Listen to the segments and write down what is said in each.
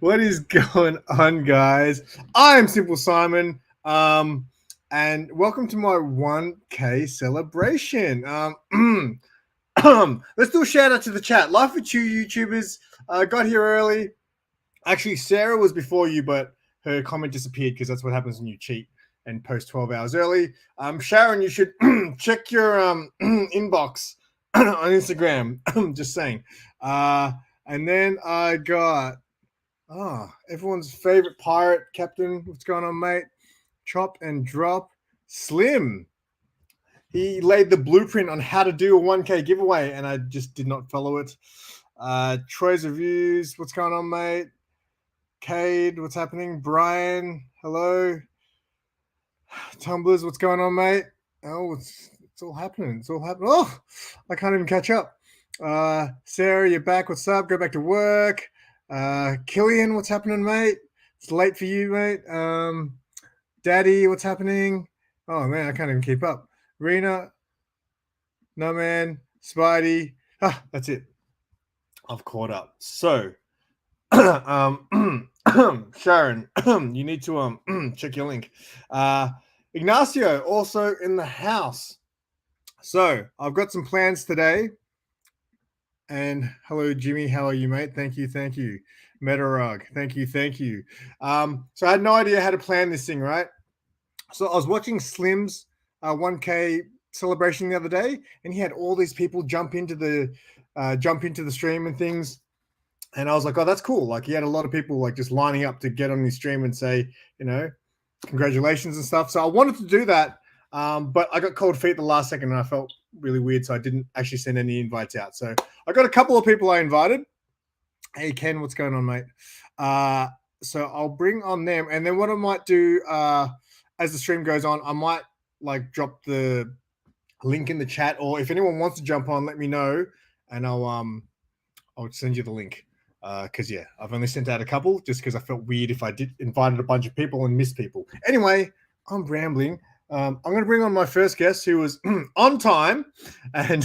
What is going on, guys? I'm Simple Simon, and welcome to my 1K celebration. Let's do a shout out to the chat. Life with you, YouTubers. Got here early. Actually, Sarah was before you, but her comment disappeared because that's what happens when you cheat and post 12 hours early. Sharon, you should check your inbox on Instagram. Just saying. And then I got everyone's favorite pirate captain. What's going on, mate? Chop and drop. Slim. He laid the blueprint on how to do a 1K giveaway, and I just did not follow it. Troy's reviews. What's going on, mate? Cade, what's happening? Brian, hello. Tumblers, what's going on, mate? Oh, it's all happening. It's all happening. Oh, I can't even catch up. Sarah, you're back. What's up? Go back to work. Killian, what's happening, mate? It's late for you, mate. Daddy, what's happening? Oh man, I can't even keep up. Rena, no man. Spidey, that's it. I've caught up. So, Sharon, you need to check your link. Ignacio also in the house. So I've got some plans today. And hello, Jimmy. How are you, mate? Thank you. Metarug. Thank you. So I had no idea how to plan this thing, right? So I was watching Slim's 1K celebration the other day, and he had all these people jump into the stream and things. And I was like, oh, that's cool. Like he had a lot of people like just lining up to get on his stream and say, congratulations and stuff. So I wanted to do that. But I got cold feet the last second and I felt really weird. So I didn't actually send any invites out. So I got a couple of people I invited. Hey, Ken, what's going on, mate? So I'll bring on them. And then what I might do as the stream goes on, I might like drop the link in the chat, or if anyone wants to jump on, let me know and I'll send you the link. Because I've only sent out a couple just because I felt weird if I did invited a bunch of people and missed people. Anyway, I'm rambling. I'm going to bring on my first guest who was on time, and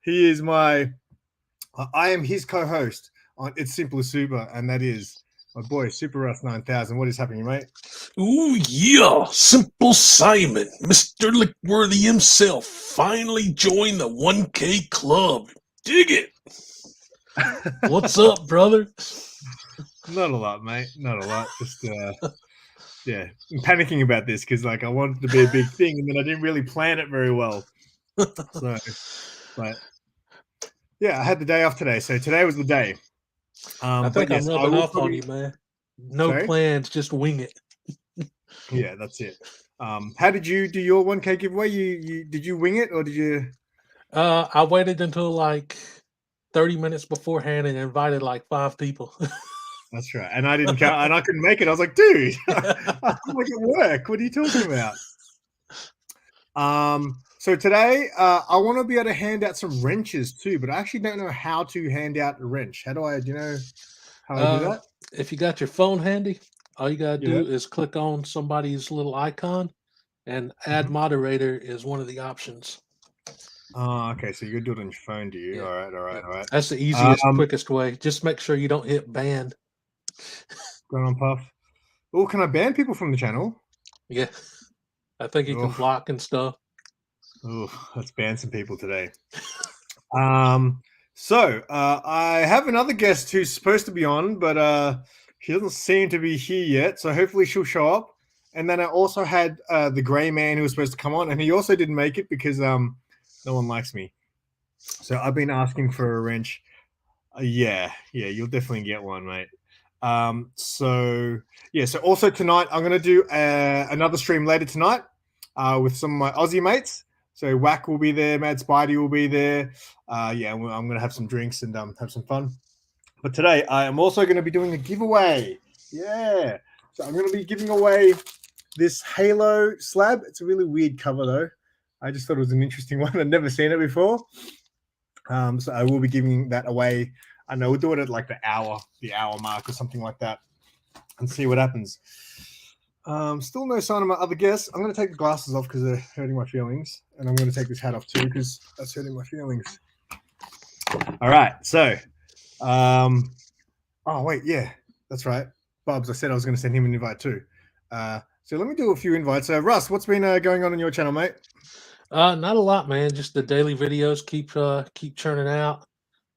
he is I am his co-host on It's Simple as Super, and that is my boy Super Russ 9000. What is happening, mate? Ooh yeah, Simple Simon, Mr. Lickworthy himself, finally joined the 1K club. Dig it. What's up, brother? Not a lot, mate. Not a lot. Just I'm panicking about this because like I wanted it to be a big thing, and then I didn't really plan it very well. So, but yeah, I had the day off today, so today was the day. I think I'm rubbing off on you, man. No plans, just wing it. Yeah, that's it. How did you do your 1K giveaway? You did you wing it or did you? I waited until like 30 minutes beforehand and invited like 5 people. That's right. And I didn't count, and I couldn't make it. I was like, dude, I'm like at work. What are you talking about? So today, I want to be able to hand out some wrenches too, but I actually don't know how to hand out a wrench. How do I, do you know how I do that? If you got your phone handy, all you got to do is click on somebody's little icon, and add moderator is one of the options. Oh, okay. So you do it on your phone, do you? Yeah. All right. That's the easiest, quickest way. Just make sure you don't hit ban. Going on, Puff. Oh, can I ban people from the channel? Yeah. I think you can block and stuff. Oh, let's ban some people today. So I have another guest who's supposed to be on, but she doesn't seem to be here yet. So hopefully she'll show up. And then I also had the gray man who was supposed to come on, and he also didn't make it because no one likes me. So I've been asking for a wrench. Yeah, you'll definitely get one, mate. So also tonight I'm going to do another stream later tonight with some of my Aussie mates. So Whack will be there, Mad Spidey will be there. I'm going to have some drinks and have some fun. But today I am also going to be doing a giveaway. Yeah. So I'm going to be giving away this Halo slab. It's a really weird cover though. I just thought it was an interesting one. I'd never seen it before. So I will be giving that away. I know we'll do it at like the hour mark or something like that and see what happens. Still no sign of my other guests. I'm going to take the glasses off because they're hurting my feelings. And I'm going to take this hat off too because that's hurting my feelings. All right. So, That's right. Bubs, I said I was going to send him an invite too. So let me do a few invites. Russ, what's been going on your channel, mate? Not a lot, man. Just the daily videos keep churning out.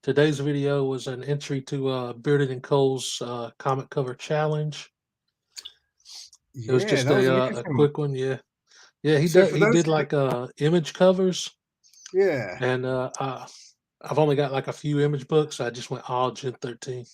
Today's video was an entry to Bearded and Cole's comic cover challenge. It was Yeah, just that was an a interesting one. quick one. Yeah, yeah. So for He those did who like image covers, yeah. and I've only got like a few image books. So I just went all Gen 13.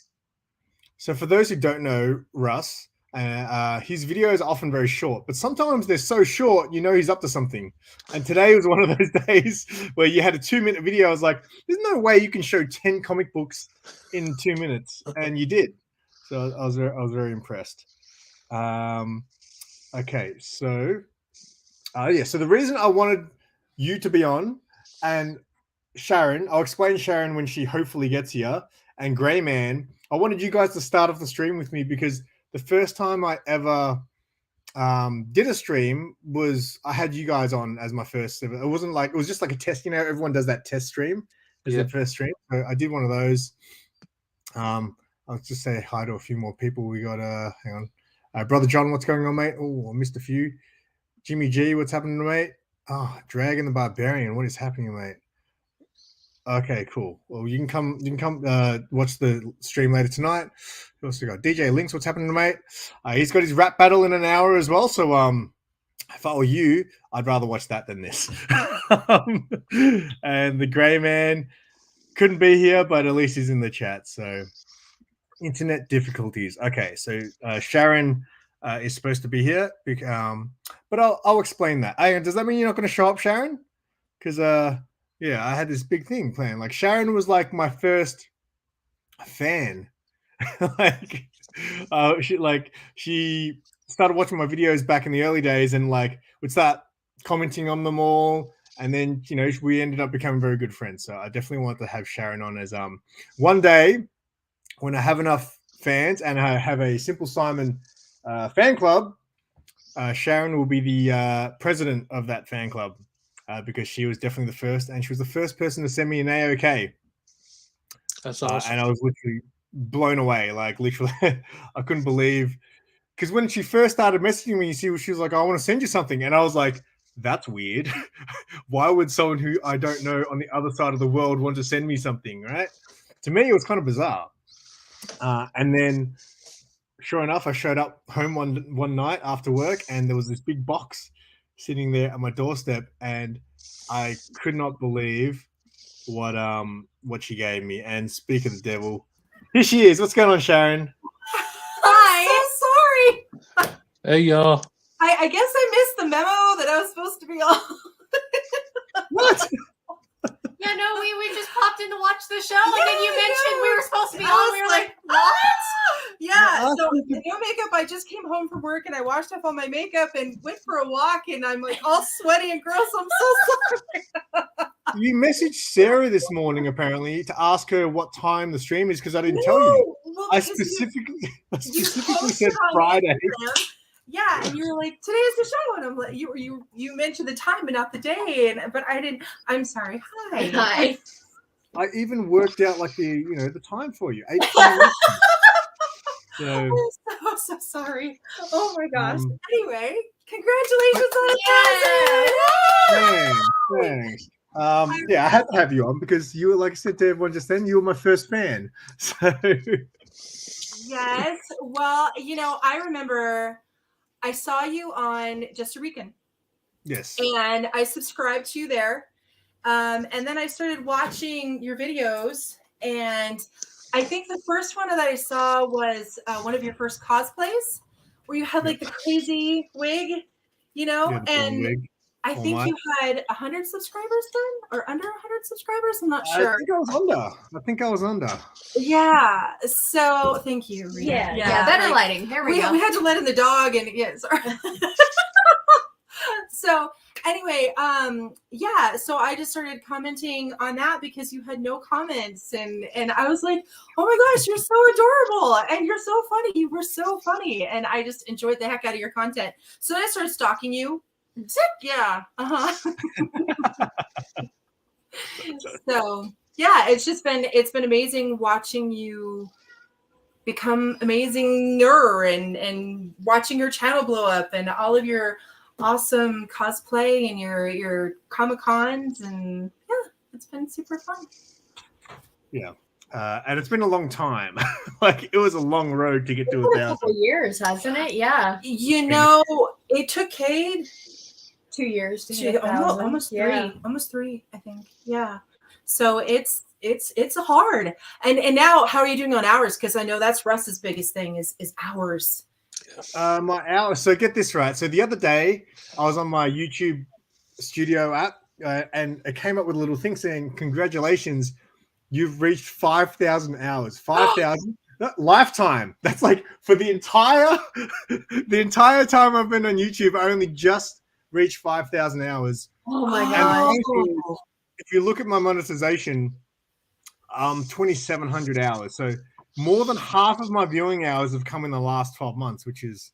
So for those who don't know Russ, his videos are often very short, but sometimes they're so short, you know he's up to something. And today was one of those days where you had a 2-minute video. I was like, there's no way you can show 10 comic books in 2 minutes. And you did. So I was very impressed. Okay, so yeah, so the reason I wanted you to be on and Sharon, I'll explain Sharon when she hopefully gets here, and Grey Man, I wanted you guys to start off the stream with me because the first time I ever did a stream was I had you guys on as my first. It wasn't like, it was just like a test, you know, everyone does that test stream as their first stream. So I did one of those. I'll just say hi to a few more people. We got hang on. Brother John, what's going on, mate? Oh, I missed a few. Jimmy G, what's happening, mate? Oh, Dragon the Barbarian, what is happening, mate? Okay, cool. Well, you can come watch the stream later tonight. We also got DJ Links. What's happening, mate? He's got his rap battle in an hour as well. So if I were you, I'd rather watch that than this. And the Grey Man couldn't be here, but at least he's in the chat. So internet difficulties. Okay, so Sharon is supposed to be here, but I'll explain that. Does that mean you're not going to show up, Sharon? Because yeah, I had this big thing planned. Like Sharon was like my first fan. Like she started watching my videos back in the early days and like would start commenting on them all. And then, you know, we ended up becoming very good friends. So I definitely want to have Sharon on as one day when I have enough fans and I have a Simple Simon fan club, Sharon will be the president of that fan club. Because she was definitely the first, and she was the first person to send me an AOK. That's awesome. And I was literally blown away. Like literally, I couldn't believe, because when she first started messaging me, she was like, "I want to send you something," and I was like, "That's weird. Why would someone who I don't know on the other side of the world want to send me something?" Right? To me, it was kind of bizarre. And then, sure enough, I showed up home one night after work, and there was this big box sitting there at my doorstep, and I could not believe what she gave me. And speak of the devil, here she is. What's going on, Sharon? Hi. I'm so sorry. Hey y'all. I guess I missed the memo that I was supposed to be on. What? Yeah, no, we just popped in to watch the show, and then you mentioned we were supposed to be I on. was We were like, what? Yeah, No, so no makeup. I just came home from work and I washed off all my makeup and went for a walk, and I'm like all sweaty and gross. I'm so sorry. You messaged Sarah this morning apparently to ask her what time the stream is because I didn't tell you. Well, I because specifically you said posted on Friday. Instagram. Yeah, and you were like, "Today is the show," and I'm like, you mentioned the time but not the day, but I didn't. I'm sorry. Hi. hi. I even worked out like the time for you. 8 p.m. So I'm so sorry. Oh my gosh. Anyway, congratulations on the thanks. Yeah, I had to have you on because you were, like I said to everyone just then, you were my first fan. So yes. Well, I remember I saw you on Just a Recon. Yes. And I subscribed to you there. And then I started watching your videos, and I think the first one that I saw was one of your first cosplays where you had like the crazy wig, and wig. I think you had 100 subscribers then, or under 100 subscribers. I'm not sure. I think I was under. Yeah. So thank you, Rita. Yeah. Better lighting. There we go. We had to let in the dog, and sorry. So anyway, yeah, so I just started commenting on that because you had no comments, and I was like, oh my gosh, you're so adorable and you're so funny. You were so funny, and I just enjoyed the heck out of your content. So then I started stalking you. Yeah. So yeah, it's been amazing watching you become amazinger and watching your channel blow up and all of your awesome cosplay and your Comic-Cons, and yeah, it's been super fun. Yeah. And it's been a long time. Like, it was a long road to get to A 1,000. couple years, hasn't it? Yeah, You know, it took Cade 2 years to hit almost 1,000. almost three, I think. Yeah. So it's hard. And now, how are you doing on hours? Because I know that's Russ's biggest thing is hours. My hours. So get this right. So the other day, I was on my YouTube Studio app, and it came up with a little thing saying, "Congratulations, you've reached 5,000 hours. 5,000 lifetime." That's like for the entire time I've been on YouTube. I only just reached 5,000 hours. Oh my And god! if you look at my monetization, 2,700 hours. So more than half of my viewing hours have come in the last 12 months, which is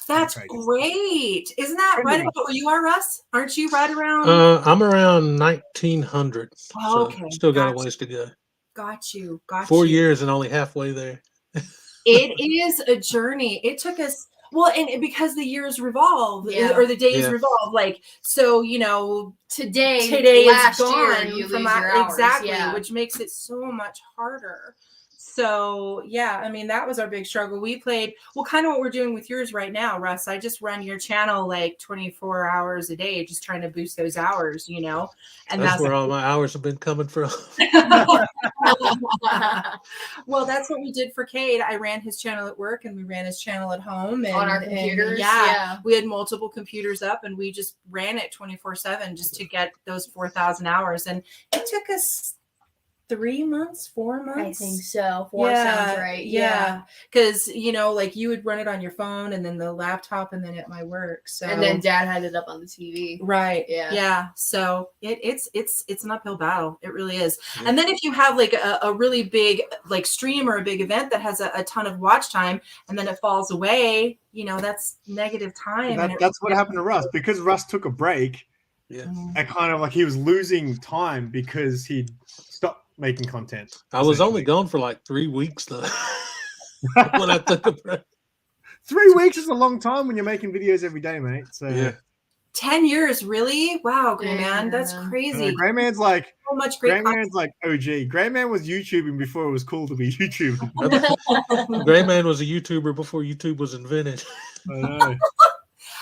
That's crazy. great. Isn't that right about where you are, Russ? Aren't you right around? I'm around 1,900. Oh, okay. So still got a Gotcha. ways to go. Got you. 4 years and only halfway there. It is a journey. It took us, well, and because the years revolve, Yeah. or the days Yeah. revolve, like, so, you know, Today is last gone year, you from lose your hours. exactly, Yeah. which makes it so much harder. So yeah, I mean, that was our big struggle. We played, well, kind of what we're doing with yours right now, Russ. I just run your channel like 24 hours a day, just trying to boost those hours, you know. And That's where all my hours have been coming from. Well, that's what we did for Cade. I ran his channel at work and we ran his channel at home. And, On our and computers. yeah, we had multiple computers up and we just ran it 24/7 just to get those 4,000 hours. And it took us 3 months, 4 months. I think so. 4 sounds right. Yeah. Because, you know, like you would run it on your phone and then the laptop and then at my work. So And then Dad had it up on the TV. right. Yeah. Yeah. So it's an uphill battle. It really is. Yeah. And then if you have like a really big like stream or a big event that has a ton of watch time and then it falls away, you know, that's negative time. That's what happened to Russ. Because Russ took a break, Yeah. and kind of like he was losing time because he'd stopped making content. I was only gone for like 3 weeks though. When I took a break. 3 weeks is a long time when you're making videos every day, mate. So Yeah. 10 years, really? Wow, Gray Man, that's Yeah. crazy. Gray Man's like So much great Man's like OG. Gray Man was YouTubing before it was cool to be YouTubing. Gray Man was a YouTuber before YouTube was invented. I know.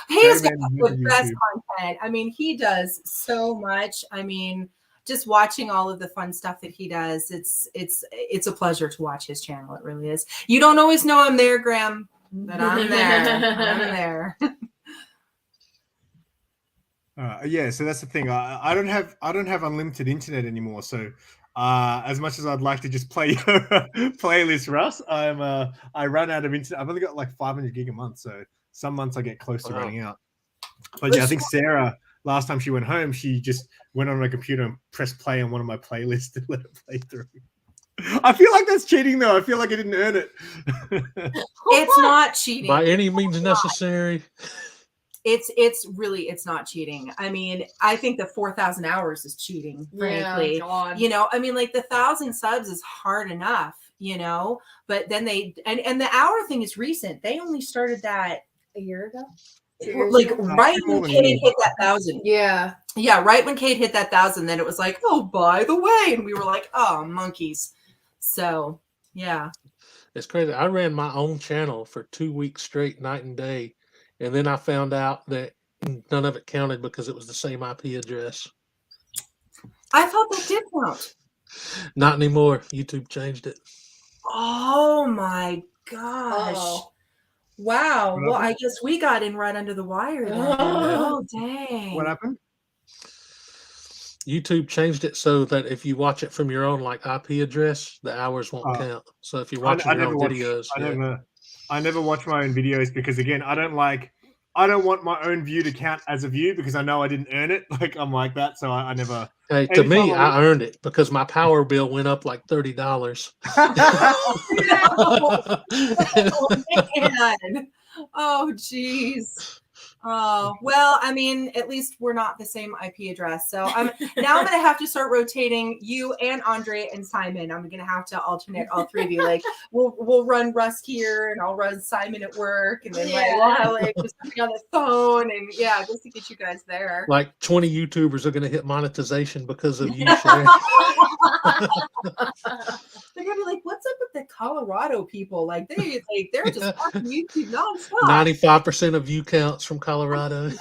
He's Gray got Man the is best YouTube. content. I mean, he does so much. I mean, just watching all of the fun stuff that he does, it's a pleasure to watch his channel. It really is. You don't always know I'm there, Graham, but I'm there. I'm there. Yeah, so that's the thing. I don't have unlimited internet anymore. So as much as I'd like to just play your playlist, Russ, I run out of internet. I've only got like 500 gig a month, so some months I get close to Wow. running out. But yeah, I think Sarah, last time she went home, she just went on her computer and pressed play on one of my playlists to let it play through. I feel like that's cheating, though. I feel like I didn't earn it. It's not cheating. By any means necessary. It's not cheating. I mean, I think the 4,000 hours is cheating, frankly. God. You know, I mean, like the 1,000 subs is hard enough, you know, but then and the hour thing is recent. They only started that A year ago? like right when Cade hit that 1,000. Yeah. Yeah, right when Cade hit that 1,000, then it was like, oh, by the way, and we were like, oh, monkeys. So yeah, It's crazy. I ran my own channel for 2 weeks straight, night and day. And then I found out that none of it counted because it was the same IP address. I thought that did count. Not anymore. YouTube changed it. Oh my gosh. Uh-oh. Wow. Well, I guess we got in right under the wire then. Oh, dang. What happened? YouTube changed it so that if you watch it from your own like IP address, the hours won't count. So if you're watching your own videos, I never watch my own videos because again, I don't want my own view to count as a view because I know I didn't earn it. Like I'm like that, so I never. hey, to me, I earned it because my power bill went up like $30. Oh, man. Oh, jeez. Oh, well, I mean, at least we're not the same IP address. So I'm going to have to start rotating you and Andre and Simon. I'm going to have to alternate all three of you. Like we'll run Russ here and I'll run Simon at work. And then like, we'll have like just something on the phone and just to get you guys there. Like 20 YouTubers are going to hit monetization because of you, Shay. They're gonna be like, "What's up with the Colorado people? Like they're just watching YouTube nonstop." 95% of view counts from Colorado.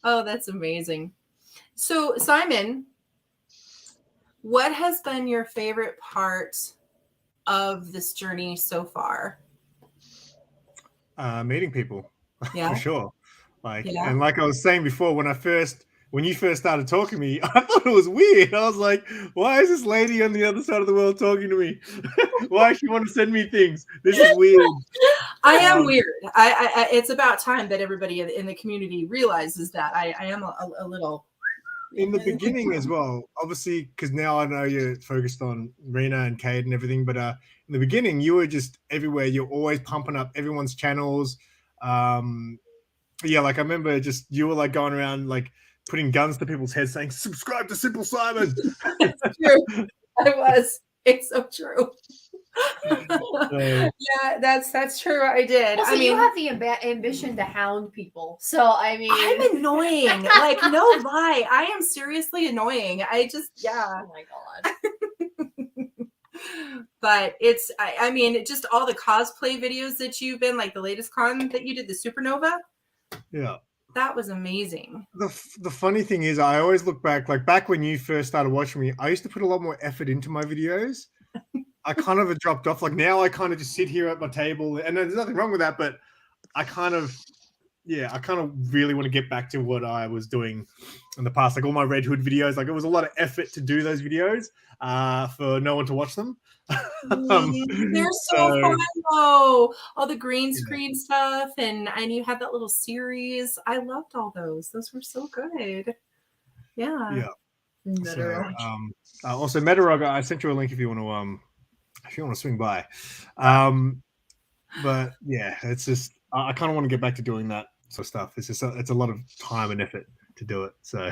Oh, that's amazing. So, Simon, what has been your favorite part of this journey so far? Meeting people, Yeah, for sure. And like I was saying before, when you first started talking to me, I thought it was weird. I was like, why is this lady on the other side of the world talking to me? Why does she want to send me things? This is weird. I am weird. I it's about time that everybody in the community realizes that I am a little. In the beginning as well, obviously, because now I know you're focused on Rena and Cade and everything, but in the beginning, you were just everywhere. You're always pumping up everyone's channels. Like I remember you were like going around like putting guns to people's heads saying, subscribe to Simple Simon. It's true. I was. It's so true. Yeah, that's true. I did. Well, so you have the ambition to hound people. So I mean, I'm annoying. Like no lie, I am seriously annoying. I just Oh my god. But it's I mean just all the cosplay videos that you've been like the latest con that you did, the Supernova. Yeah. That was amazing. The funny thing is, I always look back, like back when you first started watching me, I used to put a lot more effort into my videos. I kind of dropped off. Like now I kind of just sit here at my table and there's nothing wrong with that, but I kind of really want to get back to what I was doing in the past. Like all my Red Hood videos, like it was a lot of effort to do those videos for no one to watch them. They're so fun though. All the green screen stuff and you had that little series. I loved all those. Those were so good. Yeah. So, also Metarog, I sent you a link if you want to swing by. But yeah, it's just I kind of want to get back to doing that sort of stuff. It's just it's a lot of time and effort to do it. So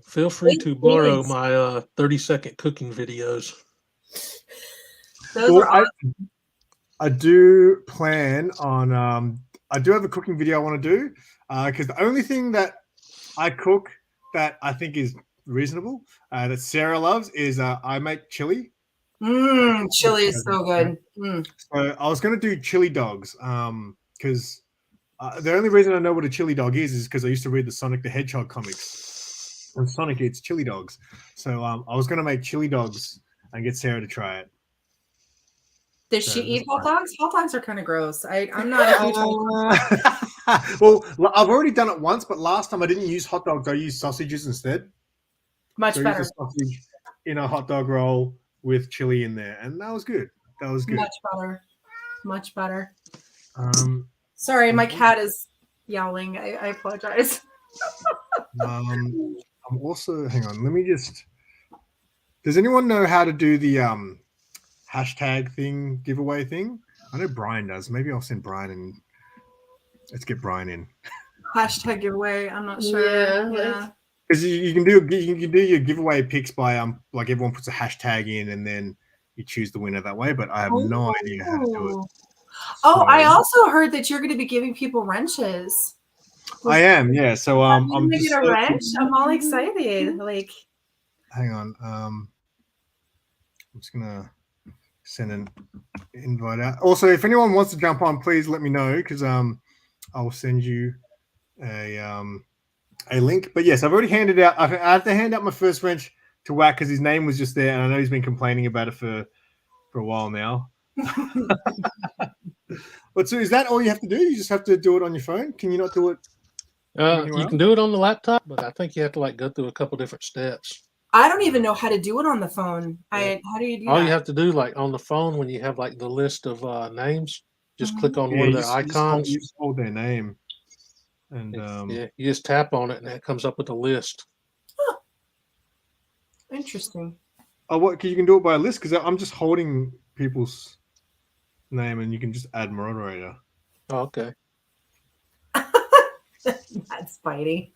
feel free to borrow my 30-second cooking videos. Those are awesome. I do plan on I do have a cooking video I want to do because the only thing that I cook that I think is reasonable that Sarah loves is I make chili. Chili is so good. So I was going to do chili dogs because the only reason I know what a chili dog is because I used to read the Sonic the Hedgehog comics. And Sonic eats chili dogs. So I was going to make chili dogs and get Sarah to try it. Does she eat hot dogs? Hot dogs are kind of gross. I'm not a huge well, I've already done it once, but last time I didn't use hot dogs. I used sausages instead. Much better. I used a sausage in a hot dog roll with chili in there, and that was good. That was good. Much better. Sorry, my cat is yowling. I apologize. I'm also hang on. Let me just. Does anyone know how to do the hashtag thing, giveaway thing? I know Brian does. Maybe I'll send Brian and let's get Brian in. Hashtag giveaway. I'm not sure. Yeah. Because you can do your giveaway picks by like everyone puts a hashtag in and then you choose the winner that way. But I have no idea how to do it. Oh, I also heard that you're going to be giving people wrenches. I am, yeah. So I'm gonna get a wrench. I'm all excited. Like, hang on. I'm just gonna send an invite out. Also, if anyone wants to jump on, please let me know because I'll send you a link. But yes, I've already handed out. I have to hand out my first wrench to Wack because his name was just there, and I know he's been complaining about it for a while now. But so is that all you have to do? You just have to do it on your phone? Can you not do it? You can do it on the laptop, but I think you have to like go through a couple different steps. I don't even know how to do it on the phone. Yeah. How do you do all that? You have to do like on the phone when you have like the list of names, just click on one of their icons. You just hold their name. And you just tap on it and it comes up with a list. Huh. Interesting. Oh, what? You can do it by a list because I'm just holding people's name and you can just add moderator. Oh, okay. That's funny.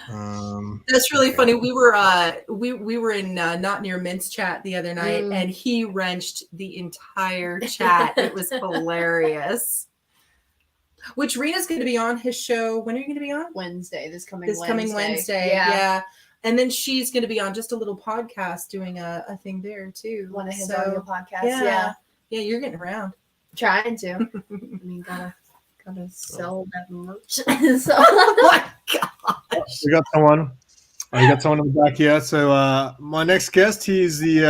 Um, That's really funny. We were in Not Near Mint's chat the other night, and he wrenched the entire chat. It was hilarious. Which Rena's going to be on his show. When are you going to be on? Wednesday. This coming Wednesday. Yeah. And then she's going to be on just a little podcast doing a thing there too. One of his audio podcasts. Yeah. Yeah, you're getting around. Trying to. I mean, gotta sell that merch. So. Oh my gosh. We got someone. I got someone in the back here. So my next guest, he's the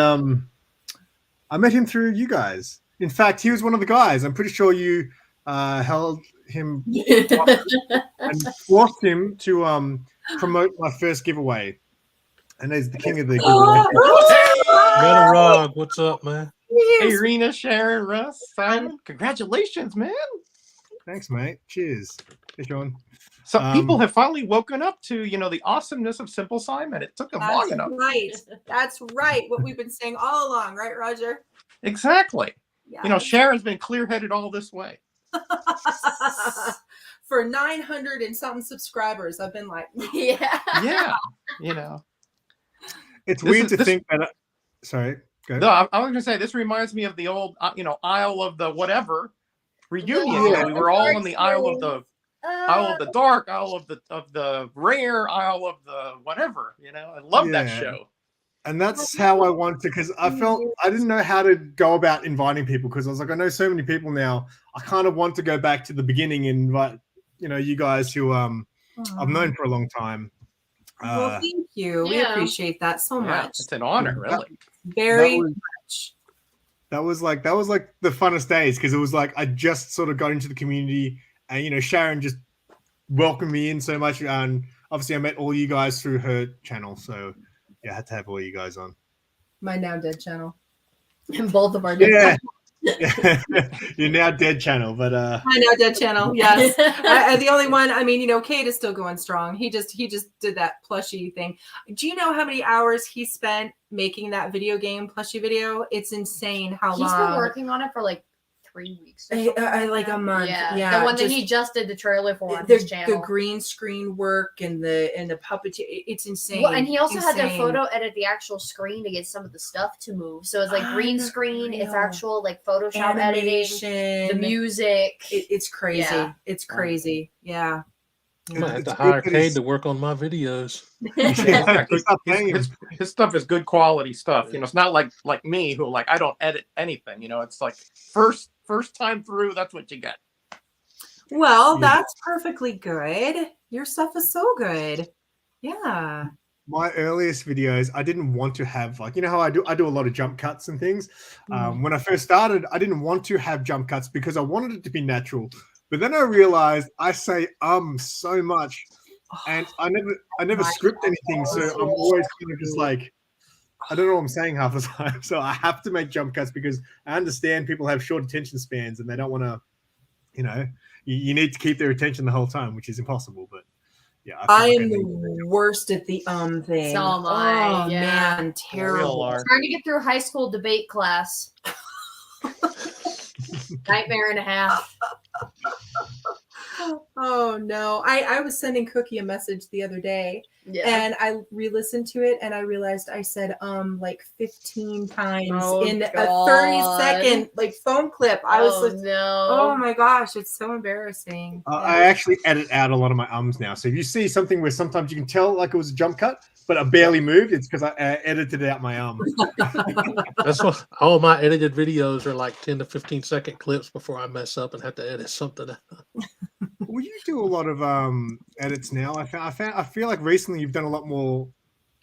I met him through you guys. In fact, he was one of the guys. I'm pretty sure you held him and forced him to promote my first giveaway. And he's the king of the giveaway. Got a Rog. What's up, man? Hey, Rena, Sharon, Russ, Simon. Congratulations, man. Thanks, mate. Cheers. Hey, Sean. So people have finally woken up to, the awesomeness of Simple Simon. It took them long enough. Right. That's right. What we've been saying all along, right, Roger? Exactly. Yeah. Sharon's been clear-headed all this way. For 900 and something subscribers, I've been like, Yeah. It's weird to think that. Sorry. Go. No, I was going to say, this reminds me of the old, Isle of the whatever reunion. Yeah. We were all in the Isle of the Dark, Isle of the Rare, Isle of the whatever. I love that show. And that's how I wanted to, because I felt I didn't know how to go about inviting people, because I was like, I know so many people now. I kind of want to go back to the beginning and invite, you guys who I've known for a long time. Well, thank you. We appreciate that so much. It's an honor, really. Very much. That was like the funnest days, because it was like I just sort of got into the community, and Sharon just welcomed me in so much, and obviously I met all you guys through her channel, so yeah, I had to have all you guys on. My now dead channel. And both of our dead You're now dead channel, but my now dead channel. Yes, the only one. I mean, Kate is still going strong. He just did that plushie thing. Do you know how many hours he spent making that video game plushie video? It's insane how long. He's been working on it for like 3 weeks. Like a month. Yeah. The one that he just did the trailer for on his channel. The green screen work and the puppet. It's insane. Well, and he also had to photo edit the actual screen to get some of the stuff to move. So it's like green screen. It's actual like Photoshop animation, editing, the music. It's crazy. Yeah. It's crazy. Yeah. I might have to hire Cade to work on my videos. His stuff is good quality stuff. It's not like me, who I don't edit anything. It's like first time through, that's what you get. Well, that's perfectly good. Your stuff is so good. Yeah. My earliest videos, I didn't want to have how I do a lot of jump cuts and things. When I first started, I didn't want to have jump cuts because I wanted it to be natural. But then I realized I say so much, and I never script anything, so I'm always kind of just like, I don't know what I'm saying half the time. So I have to make jump cuts, because I understand people have short attention spans and they don't want to, you need to keep their attention the whole time, which is impossible. But yeah, I am the worst at the thing. So am I. Oh man, terrible. Trying to get through high school debate class. Nightmare and a half. Oh no. I was sending Cookie a message the other day, and I re-listened to it, and I realized I said like 15 times in a 30-second phone clip. I was like, no. Oh my gosh, it's so embarrassing. I actually edit out a lot of my ums now. So if you see something where sometimes you can tell like it was a jump cut, but I barely moved, it's because I edited out my That's what all my edited videos are, like 10 to 15 second clips before I mess up and have to edit something out. Well, you do a lot of edits now. I feel like recently you've done a lot more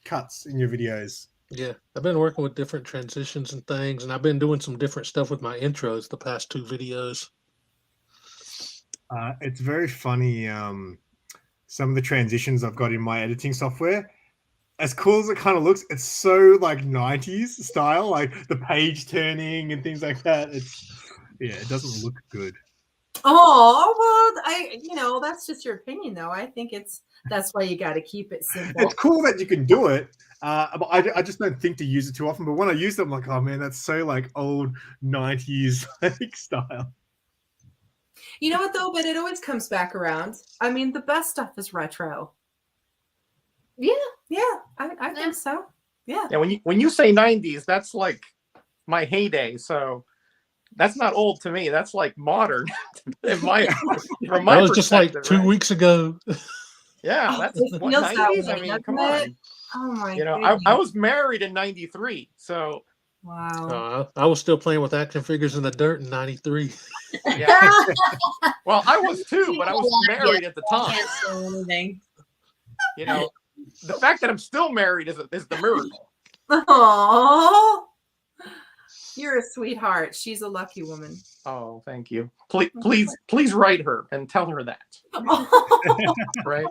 cuts in your videos. Yeah, I've been working with different transitions and things, and I've been doing some different stuff with my intros the past 2 videos. It's very funny. Some of the transitions I've got in my editing software, as cool as it kind of looks, it's so like 90s style, like the page turning and things like that. It doesn't look good. Oh, well, that's just your opinion, though. I think that's why you got to keep it simple. It's cool that you can do it, but I just don't think to use it too often. But when I use it, I'm like, oh man, that's so like old 90s like style. You know what though? But it always comes back around. I mean, the best stuff is retro. Yeah. Yeah, I think so. Yeah. Yeah, when you say 90s, that's like my heyday. So that's not old to me. That's like modern. From my That was just like perspective, 2 weeks ago. Yeah, that's It what, feels that 90s. I way, mean, come doesn't it? on. Oh my You know, goodness. I was married in 93. So Wow. I was still playing with action figures in the dirt in '93. yeah. Well, I was too, but I was married at the I time. can't say anything. You know, the fact that I'm still married is the miracle. Oh, you're a sweetheart. She's a lucky woman. Oh, thank you. Please write her and tell her that. Right?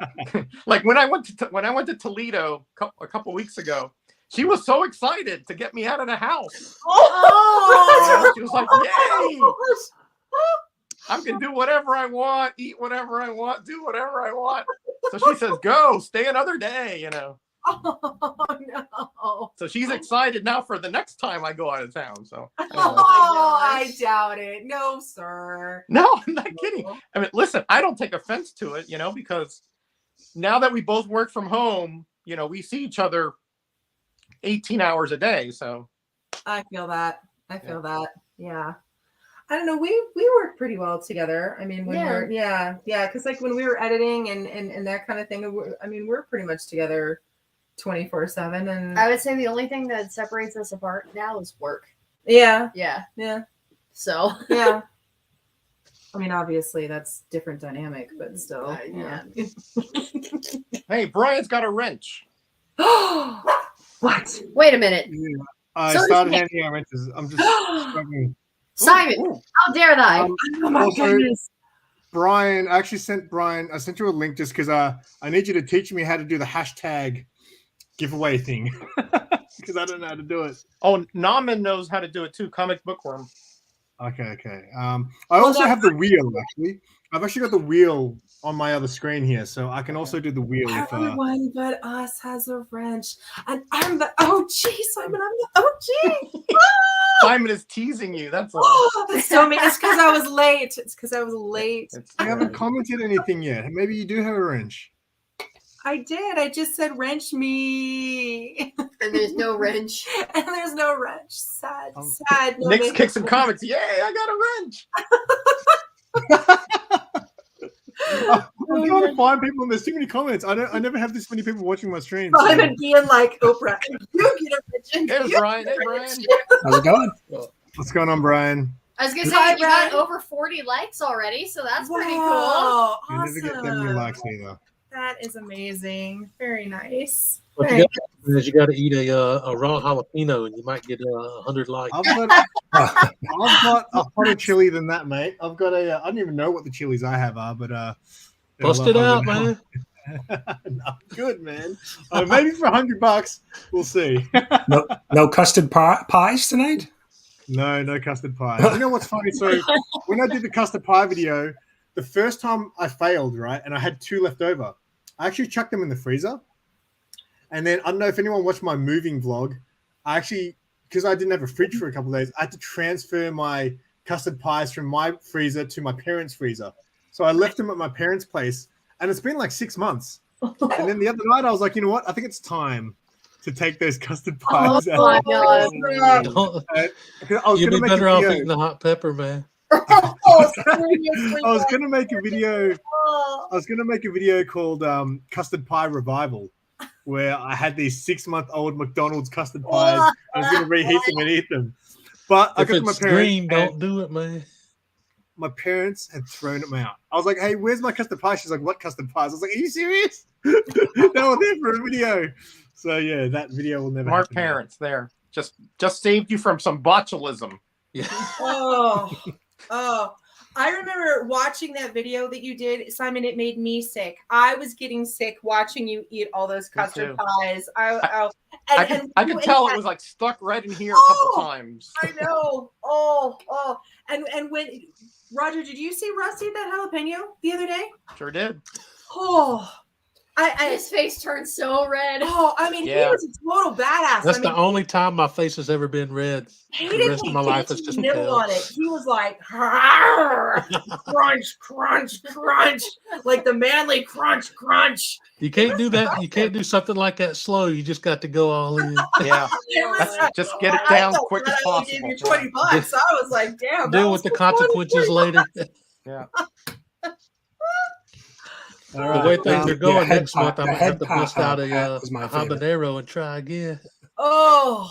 Like when I went to Toledo a couple weeks ago, she was so excited to get me out of the house. Oh, She was like, "Yay! I can do whatever I want, eat whatever I want, do whatever I want." So she says, "Go, stay another day," you know. oh no. So she's excited now for the next time I go out of town. So Oh, I doubt it. No, sir. no, I'm not kidding. I mean, listen, I don't take offense to it, you know, because now that we both work from home, you know, we see each other 18 hours a day. So I feel that. I feel that. Yeah. I don't know. We work pretty well together. I mean, when we're because like when we were editing and that kind of thing, we're pretty much together 24/7. And I would say the only thing that separates us apart now is work. yeah, Yeah. yeah, So yeah. I mean, obviously that's different dynamic, but still, yeah. hey, Brian's got a wrench. What? wait a minute, I So started does handing out wrenches. I'm just struggling. Simon. Ooh. How dare thy? Oh my Also, goodness. Brian, I actually sent Brian. I sent you a link just because I need you to teach me how to do the hashtag giveaway thing because I don't know how to do it. Oh, Nauman knows how to do it too. Comic Bookworm. Okay. I also have the wheel. Actually, I've actually got the wheel on my other screen here, so I can also do the wheel. If Everyone but us has a wrench, and I'm the OG, Simon. I'm the OG. Simon is teasing you. That's all. Oh, that's so mean. It's because I was late. It's- you haven't commented anything yet, maybe you do have a wrench. I did. I just said wrench me, And there's no wrench. and there's no wrench. Sad. No, Nick's they- Kicks and Comics. Yay, I got a wrench. I'm trying to find people, and there's too many comments. I never have this many people watching my streams. Simon being like Oprah. You get a wrench. and There's you Brian. Hey, get a Brian. wrench. How's it going? What's going on, Brian? I was gonna say Hi, you got Brian. over 40 likes already, so that's pretty cool. Wow, You never get that many awesome. likes either. That is amazing. Very nice. What Very you got to eat a raw jalapeno, and you might get 100 likes. I've got a hotter chili than that, mate. I've got I don't even know what the chilies I have are, but they're a Bust lot it out, hotter man. No, good, man. Maybe for $100, we'll see. No custard pies tonight? No custard pie. You know what's funny? So when I did the custard pie video, the first time I failed, right, and I had 2 left over, I actually chucked them in the freezer. And then I don't know if anyone watched my moving vlog. I actually, because I didn't have a fridge for a couple of days, I had to transfer my custard pies from my freezer to my parents' freezer. So I left them at my parents' place, and it's been like 6 months. And then the other night, I was like, you know what? I think it's time to take those custard pies Oh my out. God. Don't- I was You'd gonna be make a better off video. eating the hot pepper, man. I was gonna make a video. I was gonna make a video called Custard Pie Revival, where I had these 6-month-old McDonald's custard pies. I was gonna reheat them and eat them, but I If got to my it's parents. green, and don't do it, man. my parents had thrown them out. I was like, "Hey, where's my custard pie?" She's like, "What custard pies?" I was like, "Are you serious?" They were there for a video. So yeah, that video will never. Smart happen now. parents there. Just saved you from some botulism. Yeah. Oh, I remember watching that video that you did, Simon. It made me sick. I was getting sick watching you eat all those custard too. pies. I could tell it was like stuck right in here a couple times. I know. Oh. And when Roger, did you see Rusty that jalapeno the other day? Sure did. Oh, His face turned so red. Oh, I mean, Yeah. he was a total badass. That's I mean, the only time my face has ever been red. he The didn't rest of my life is just nibble pale. on it. He was like, crunch, crunch, crunch, like the manly crunch, crunch. You can't do that. You can't do something like that slow. You just got to go all in. Yeah. Just get it down quick as I gave you possible. $20. I was like, damn. that Deal was with the so funny. consequences later. Yeah. All The way things are going head next month, pop- I'm the gonna have head to bust pop out a hat was my favorite. habanero and try again. Oh,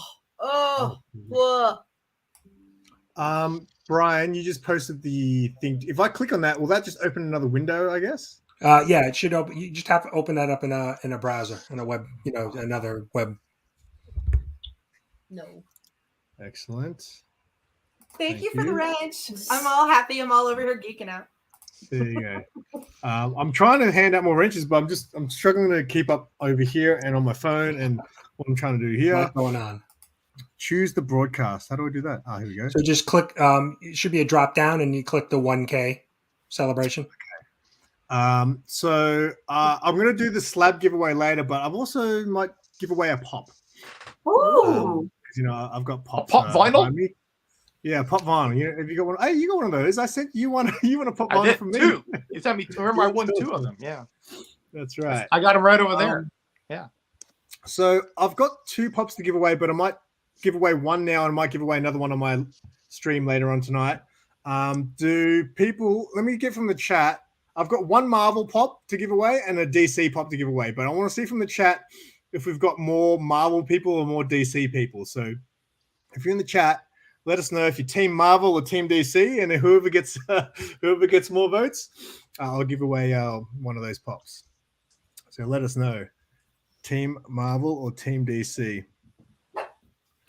Brian, you just posted the thing. If I click on that, will that just open another window? I guess. Yeah, it should open. You just have to open that up in a browser, in a web, another web. No. Excellent. Thank you Thank for the you. wrench. I'm all happy. I'm all over here geeking out. There you go. I'm trying to hand out more wrenches, but I'm struggling to keep up over here and on my phone. And what I'm trying to do here, What's going on? choose the broadcast. How do I do that? Here we go. So just click. It should be a drop down, and you click the 1K celebration. So I'm gonna do the slab giveaway later, but I'm also might give away a pop. Ooh. 'Cause, I've got pops. pop vinyl? behind me. Yeah, pop vinyl. Have you got one? Hey, you got one of those? I sent you one. You want a pop I vinyl did from me? two. You sent me two. Remember, I won two of them. Yeah. That's right. I got them right over there. So I've got 2 pops to give away, but I might give away one now, and I might give away another one on my stream later on tonight. Do people? Let me get from the chat. I've got 1 Marvel pop to give away and a DC pop to give away, but I want to see from the chat if we've got more Marvel people or more DC people. So if you're in the chat, let us know if you're Team Marvel or Team DC, and whoever gets more votes, I'll give away one of those pops. So let us know, Team Marvel or Team DC.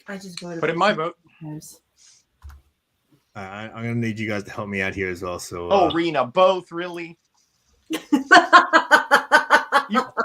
I just voted. Put in my vote. I'm gonna need you guys to help me out here as well. So, Oh, Rena, both really.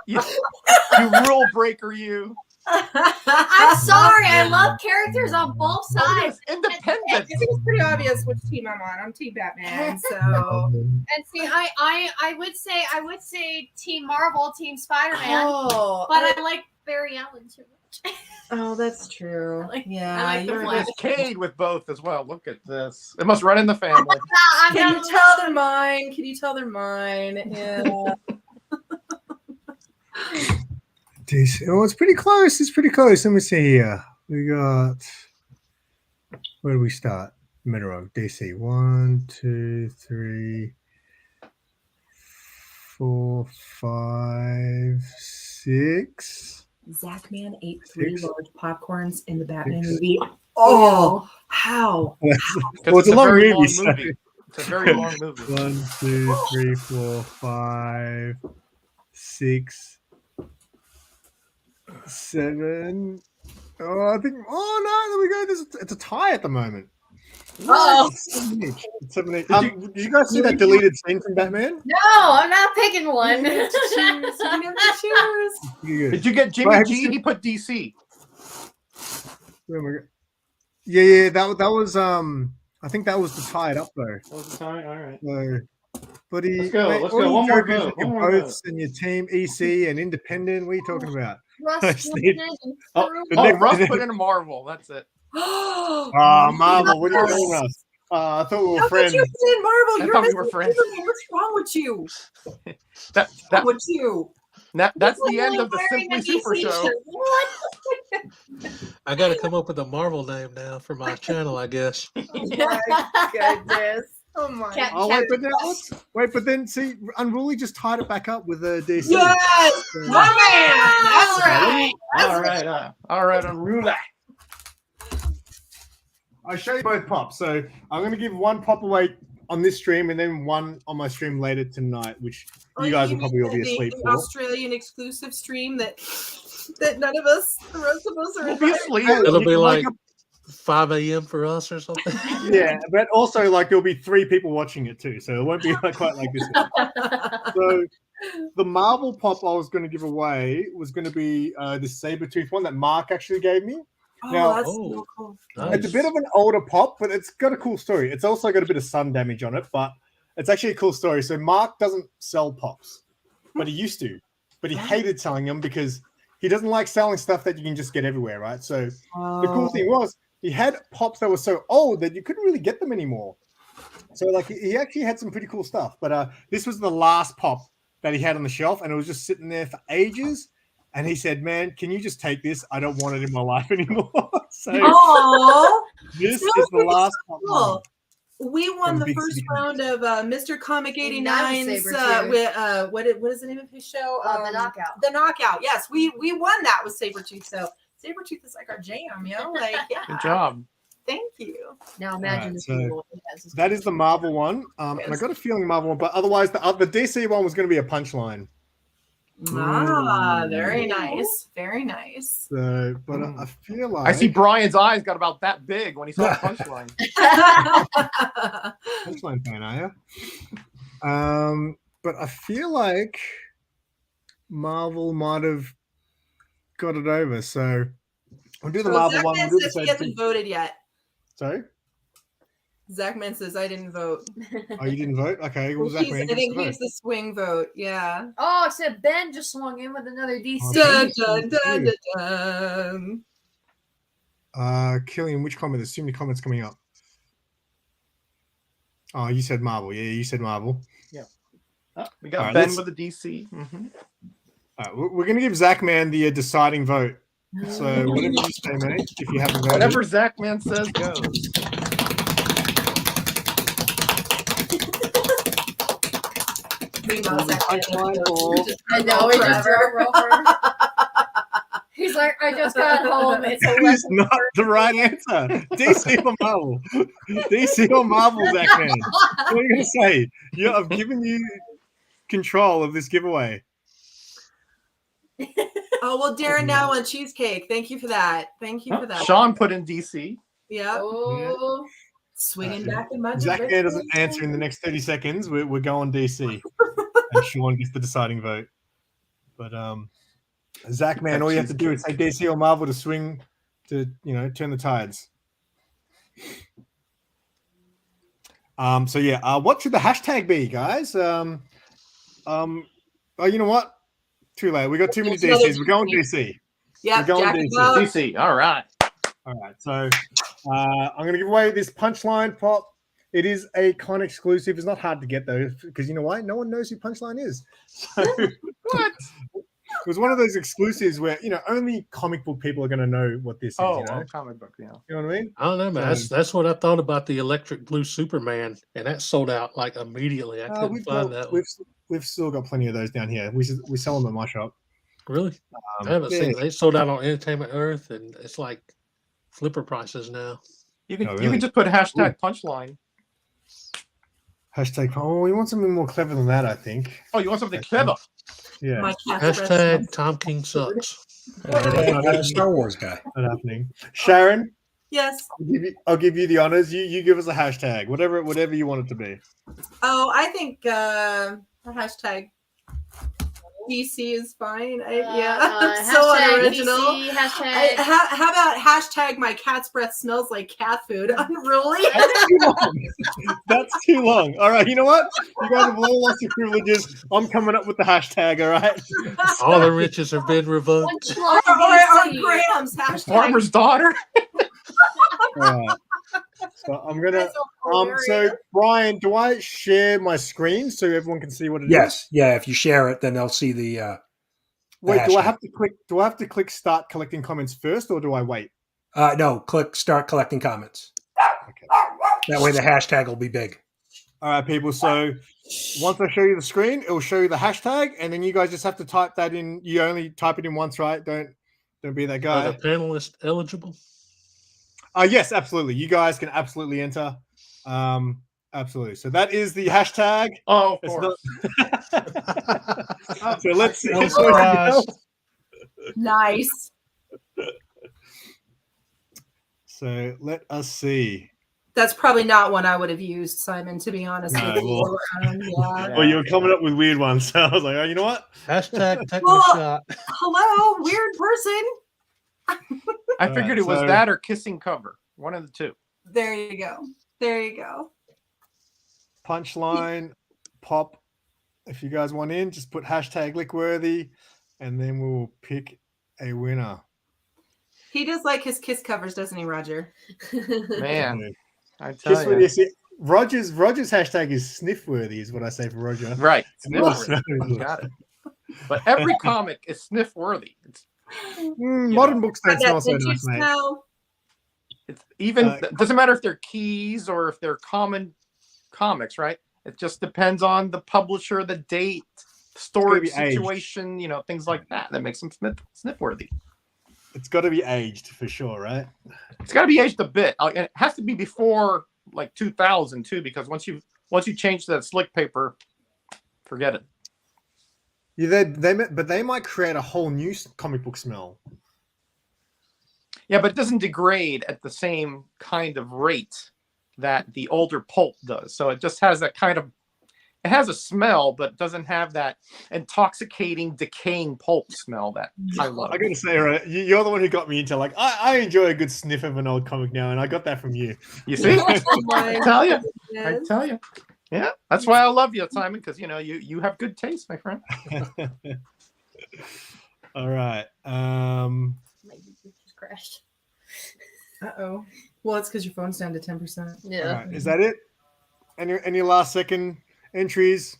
You rule breaker, you. I'm sorry. I love characters on both sides. Independent. I think it's pretty obvious which team I'm on. I'm Team Batman. So. And see, I would say Team Marvel, Team Spider-Man, Oh, but I like Barry Allen too much. oh, that's true. Yeah, I like the you're Flash. right. There's Cade with both as well. Look at this. It must run in the family. Can you tell they're mine? Can you tell they're mine? Yeah. DC. Oh, it's pretty close. It's pretty close. Let me see here. We got. Where do we start? Mineral DC. 1, 2, 3, 4, 5, 6. Zachman ate 3 6. large popcorns in the Batman 6. movie. Oh, how? Well, it's a long very movie. So. It's a very long movie. 1, 2, 3, 4, 5, 6, 7. Oh, I think. Oh no! There we go. It's a tie at the moment. Oh. It's 7 each. Did you guys see that deleted scene from Batman? No, I'm not picking one. You have to choose. You have to choose. Pretty good. Did you get Jimmy G? He put DC. Where am I go- Yeah. That was I think that was to tie it up though. That was the time. All right. So, buddy, Let's go, mate, let's all go. you One more jokers vote, with your one more votes and your team EC and independent. What are you talking about? Russ Steve. went in and Oh, threw- the Oh, next- Russ put in a Marvel. That's it. Oh, Marvel, what are you doing us? I thought we were how could friends. you in Marvel? I You're thought we missing were friends. Superman. What's wrong with you? That, What's that, wrong with you? that's He's the end literally of the wearing Simply a Super DC Show. shirt. What? I got to come up with a Marvel name now for my channel, I guess. Oh my goodness. Oh my. Cat- Oh wait, but then see, Unruly just tied it back up with a DC. Yes, my man. That's right. All right, Unruly. I show you both pops. So I'm going to give 1 pop away on this stream and then 1 on my stream later tonight, which you guys will probably all be asleep the for. Australian exclusive stream that none of us, the rest of us, are We'll be invited. asleep. It'll You be can like wake up- 5 a.m. for us or something. Yeah, but also like there'll be 3 people watching it too, so it won't be quite like this one. So the Marvel pop I was going to give away was going to be the Sabretooth one that Mark actually gave me. Oh, Now- that's Oh. so cool. It's a bit of an older pop, but it's got a cool story. It's also got a bit of sun damage on it, but it's actually a cool story. So Mark doesn't sell pops, but he used to. but he hated selling them because he doesn't like selling stuff that you can just get everywhere, right? So the cool thing was he had pops that were so old that you couldn't really get them anymore. So like he actually had some pretty cool stuff. But this was the last pop that he had on the shelf, and it was just sitting there for ages. And he said, "Man, can you just take this? I don't want it in my life anymore." So this is the last pop. Cool. We won From the Big first City round of Mr. Comic 89's Sabretooth. with what is the name of his show? The Knockout. The Knockout. Yes, we won that with Sabretooth. So Sabretooth is like our jam, Like, yeah. Good job. Thank you. Now imagine Alright, this. That is the Marvel one. And I got a feeling Marvel one, but otherwise the DC one was going to be a punchline. Very nice. Very nice. So, but I feel like I see Brian's eyes got about that big when he saw the punchline. punchline fan, are you? But I feel like Marvel might have got it over. So we'll do the Marvel one. Zachman We'll do says the he hasn't voted yet. Sorry? Zachman says I didn't vote. Oh, you didn't vote? Okay. Well, I Zachman, think he's the swing vote. Yeah. Oh, except Ben just swung in with another DC. Dun, dun, dun, dun, dun. Killian, which comment? There's too many comments coming up. Oh, you said Marvel. Yeah, you said Marvel. Yeah. We got All right, Ben with the DC. All right, we're going to give Zachman the deciding vote. So whatever you say, mate, if you haven't voted. Whatever Zachman says goes. I know, we just He's like, I just got home. It's It's not the right answer. DC or Marvel? DC or Marvel, Zachman? What are you going to say? I've given you control of this giveaway. Oh, well, Darren now on cheesecake. Thank you for that. Thank you for that. Sean put in DC. Yeah. Oh. Swinging back in my Zachman direction. doesn't answer in the next 30 seconds. We're going DC. And Sean gets the deciding vote. But Zachman, all you have to do is say DC or Marvel to swing to turn the tides. So yeah, what should the hashtag be, guys? Oh, you know what? Too late. We got too many DCs. We're going DC. Yeah, we're going DC. DC. All right. All right. So I'm going to give away this punchline pop. It is a con exclusive. It's not hard to get though, because you know why? No one knows who Punchline is. So What? it was one of those exclusives where only comic book people are going to know what this is. Oh, You know comic book. Yeah. what I mean? I don't know, man. That's what I thought about the electric blue Superman, and that sold out like immediately. I couldn't find that one. We've still got plenty of those down here. We sell them at my shop. Really? I haven't seen it. They sold out on Entertainment Earth, and it's like flipper prices now. You can Oh, you really? can just put hashtag punchline. Hashtag. Oh, we want something more clever than that, I think. Oh, you want something clever? Yeah, My cat's Hashtag breast. Tom King sucks. Star Wars guy. not happening. Sharon, Yes. I'll give you the honors. You give us a hashtag, whatever you want it to be. Oh, I think the hashtag DC is fine. So unoriginal. DC, hashtag. How about hashtag my cat's breath smells like cat food? Unruly. That's too long. All right, you know what? You guys have all lost your privileges. I'm coming up with the hashtag. All right. All the riches have been revoked. or Graham's hashtag. Farmer's daughter. All right. So I'm gonna. So Brian, do I share my screen so everyone can see what it is? Yes. Yeah. If you share it, then they'll see the. Wait, do I hashtag. have to click? Do I have to click start collecting comments first, or do I wait? No, click start collecting comments. Okay. That way the hashtag will be big. All right, people. So once I show you the screen, it will show you the hashtag, and then you guys just have to type that in. You only type it in once, right? Don't be that Are guy. the panelists eligible? Yes, absolutely. You guys can absolutely enter. Absolutely. So that is the hashtag. Oh, of It's course. not- so let's see. No surprise. Nice. So let us see. That's probably not one I would have used, Simon, to be honest No, with you. Yeah. Well, you were coming up with weird ones. So I was like, oh, you know what? Hashtag take Well, a shot. Hello, weird person. I figured it was so- that or kissing cover. One of the two. There you go. There you go. Punchline, pop. If you guys want in, just put hashtag Lickworthy. and then we will pick a winner. He does like his kiss covers, doesn't he, Roger? Man, I Kiss tell with you. you. See, Roger's hashtag is sniff-worthy, is what I say for Roger. Right. Well, Sniff-worthy. Got it. But every comic is sniff-worthy. Modern books don't Got smell that so vintage nice, mate. smell. It's even it doesn't matter if they're keys or if they're common comics, right? It just depends on the publisher, the date, storage situation, things like that makes them sniff-worthy. It's got to be aged for sure, right? It's got to be aged a bit. It has to be before like 2000 too, because once you change that slick paper, forget it. Yeah, they might create a whole new comic book smell. Yeah, but it doesn't degrade at the same kind of rate that the older pulp does. So it just has that kind of, it has a smell, but doesn't have that intoxicating, decaying pulp smell that I love. I gotta say, right, you're the one who got me into I enjoy a good sniff of an old comic now, and I got that from you. You see? I tell you. Yes. I tell you. Yeah, that's why I love you, Simon, because you have good taste, my friend. All right. My YouTube just crashed. Uh-oh. Well, it's because your phone's down to 10%. Yeah. All right. Is that it? Any last second entries?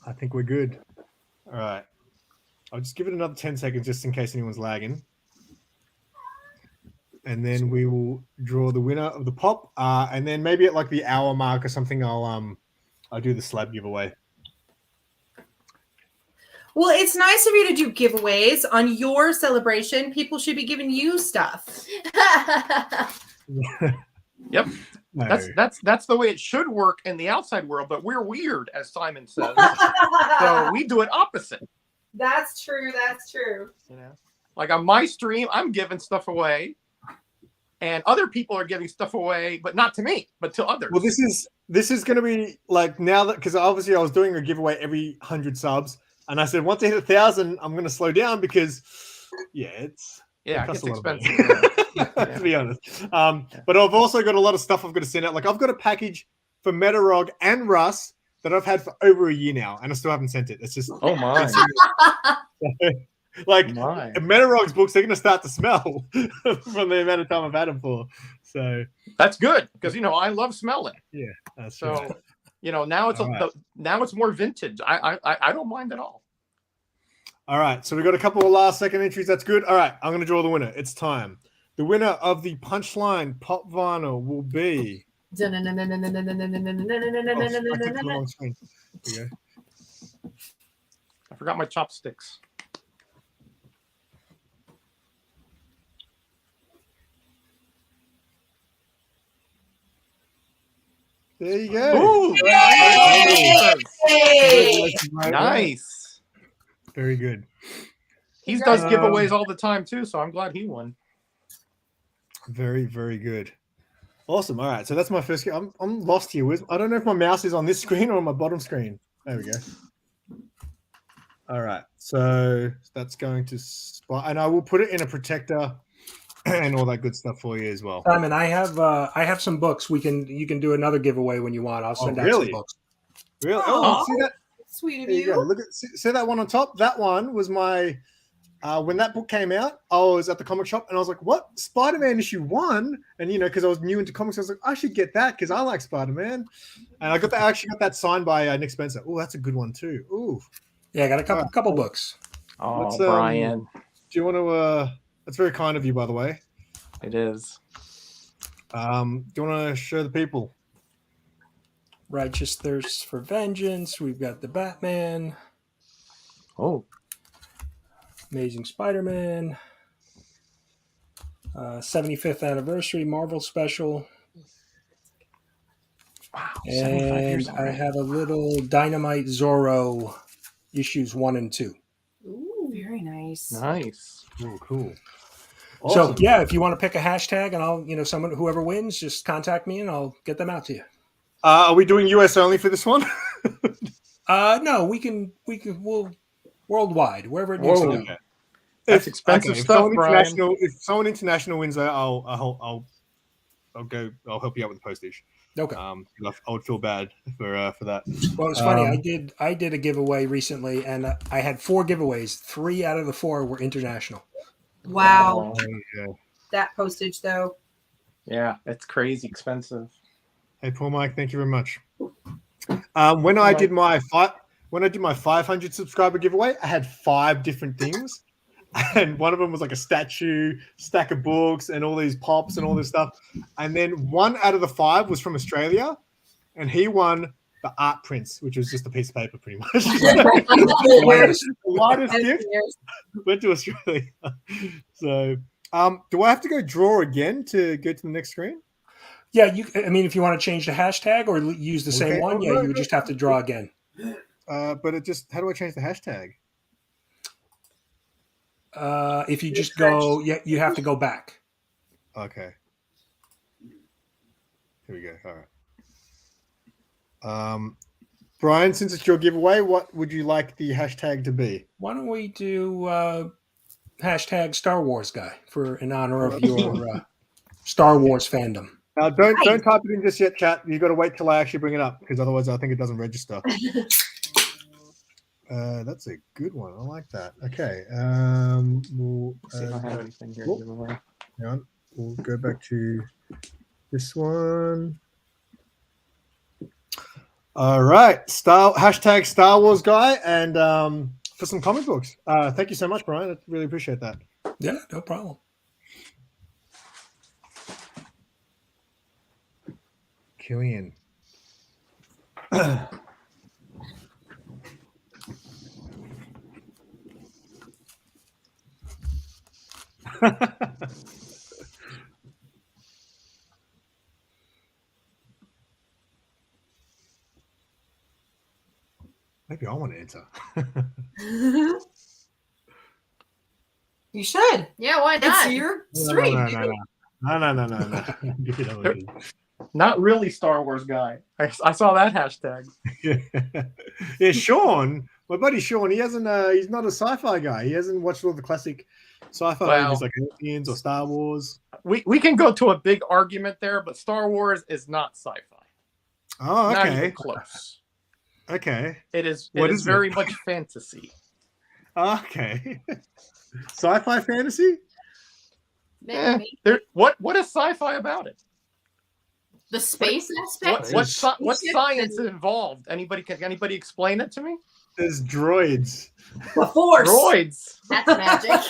I think we're good. All right. I'll just give it another 10 seconds just in case anyone's lagging. And then we will draw the winner of the pop. And then maybe at like the hour mark or something, I'll do the slab giveaway. Well, it's nice of you to do giveaways on your celebration. People should be giving you stuff. Yep. No. That's the way it should work in the outside world, but we're weird, as Simon says. So we do it opposite. That's true. That's true. Like on my stream, I'm giving stuff away, and other people are giving stuff away, but not to me, but to others. Well, this is going to be like now that, because obviously I was doing a giveaway every 100 subs, and I said once I hit 1,000, I'm going to slow down because it gets a lot of expensive. money, to be honest. But I've also got a lot of stuff I've got to send out. Like I've got a package for Metarog and Russ that I've had for over a year now, and I still haven't sent it. It's just my. like My. Metarog's books, they're going to start to smell from the amount of time I've had them for. So That's good because I love smelling. that's So true. now it's All right. now it's more vintage. I don't mind at all. All right, so we got a couple of last second entries. That's good. All right, I'm going to draw the winner. It's time. The winner of the Punchline Pop Vinyl will be. I clicked on the wrong screen. There we go. I forgot my chopsticks. There you go. Ooh, Hey! nice. Very good. He does giveaways all the time too, so I'm glad he won. Very, very good. Awesome. All right, so that's my first. I'm lost here. I don't know if my mouse is on this screen or on my bottom screen. There we go. All right, so that's going to spot, and I will put it in a protector and all that good stuff for you as well. Simon, I have some books. You can do another giveaway when you want. I'll send out really? some books. Really? Aw. Oh, see that? Sweet of There you go. you. Look at see that one on top. That one was my. When that book came out, I was at the comic shop and I was like, "What? Spider-Man issue 1?" And because I was new into comics, I was like, "I should get that because I like Spider-Man." And I actually got that signed by Nick Spencer. Oh, that's a good one too. Ooh. Yeah, I got a couple books. Oh, Let's, Brian, Do you want to? That's very kind of you, by the way. it is. Do you want to show the people? Righteous Thirst for Vengeance. We've got the Batman, Oh, Amazing Spider-Man, 75th anniversary Marvel special, wow! 75 years and I already. have a little Dynamite Zorro issues 1 and 2. Ooh, very nice. Nice. Oh, cool. So Awesome. yeah, if you want to pick a hashtag, and I'll whoever wins, just contact me and I'll get them out to you. Are we doing US only for this one? No, we'll worldwide, wherever it needs to Whoa. go. That's expensive stuff, Brian. If someone international wins, I'll I'll help you out with the postage. Okay. I would feel bad for that. Well, it's funny. I did a giveaway recently, and I had 4 giveaways. 3 out of the 4 were international. Wow. Yeah. That postage though. Yeah, it's crazy expensive. Hey, Paul Mike, thank you very much. When I did my 500 subscriber giveaway, I had 5 different things, and one of them was like a statue, stack of books, and all these pops and all this stuff. And then 1 out of the 5 was from Australia, and he won the art prints, which was just a piece of paper, pretty much. The lightest gift went to Australia. So, do I have to go draw again to go to the next screen? Yeah, if you want to change the hashtag or use the same one, you would just have to draw again. But how do I change the hashtag? If you just go, you have to go back. Okay. Here we go. All right. Brian, since it's your giveaway, what would you like the hashtag to be? Why don't we do hashtag Star Wars guy in honor of your Star Wars fandom? Now, don't type it in just yet, chat. You've got to wait till I actually bring it up, because otherwise I think it doesn't register. That's a good one. I like that. Okay. We'll See if I have anything here. hang on. We'll go back to this one. All right. Hashtag Star Wars guy, and for some comic books. Thank you so much, Brian. I really appreciate that. Yeah, no problem. Killian. Maybe I want to enter. You should. Yeah, why not? It's your stream. No. Not really Star Wars guy. I saw that hashtag. Yeah, Sean, my buddy Sean, he's not a sci-fi guy. He hasn't watched all the classic sci-fi movies like Aliens or Star Wars. We can go to a big argument there, but Star Wars is not sci-fi. Oh, Not okay. even close. Okay. It is What very much fantasy. Okay. Sci-fi fantasy? Maybe. What is sci-fi about it? The space aspect? What science is involved? Anybody explain it to me? There's droids. The Force. Droids. That's magic.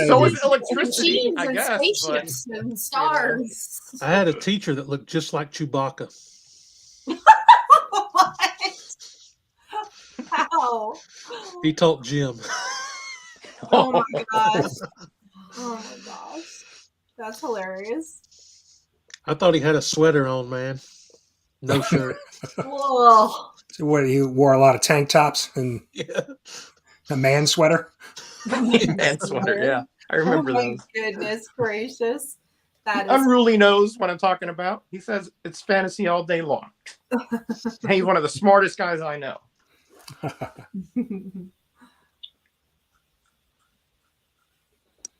So is electricity, Machines I and guess. spaceships and stars. I had a teacher that looked just like Chewbacca. What? How? He taught Jim. Oh my gosh. Oh my gosh. That's hilarious. I thought he had a sweater on, man. No shirt. Whoa. So what, he wore a lot of tank tops and Yeah. a man sweater? And sweater, yeah. I remember oh my those. goodness gracious. That is Unruly knows what I'm talking about. He says it's fantasy all day long. He's one of the smartest guys I know.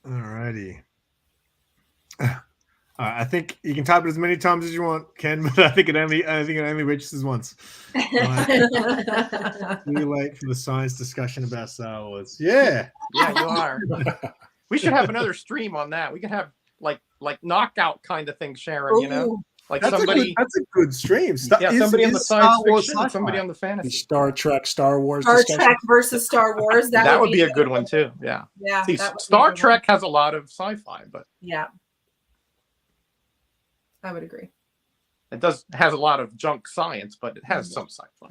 Alrighty. I think you can type it as many times as you want, Ken, but I think it only registers once. Too late for the science discussion about Star Wars. Yeah. Yeah, you are. We should have another stream on that. We can have like knockout kind of thing, Sharon, you know? Ooh. Like That's somebody a good stream. somebody on the Star science Wars fiction and sci-fi. somebody on the fantasy. Star Trek, Star Wars Star discussion? Trek versus Star Wars. That would be a good one too. Yeah. Yeah. See, that would be a Star good one. Trek has a lot of sci-fi, but Yeah. I would agree. it has a lot of junk science, but it has some sci-fi.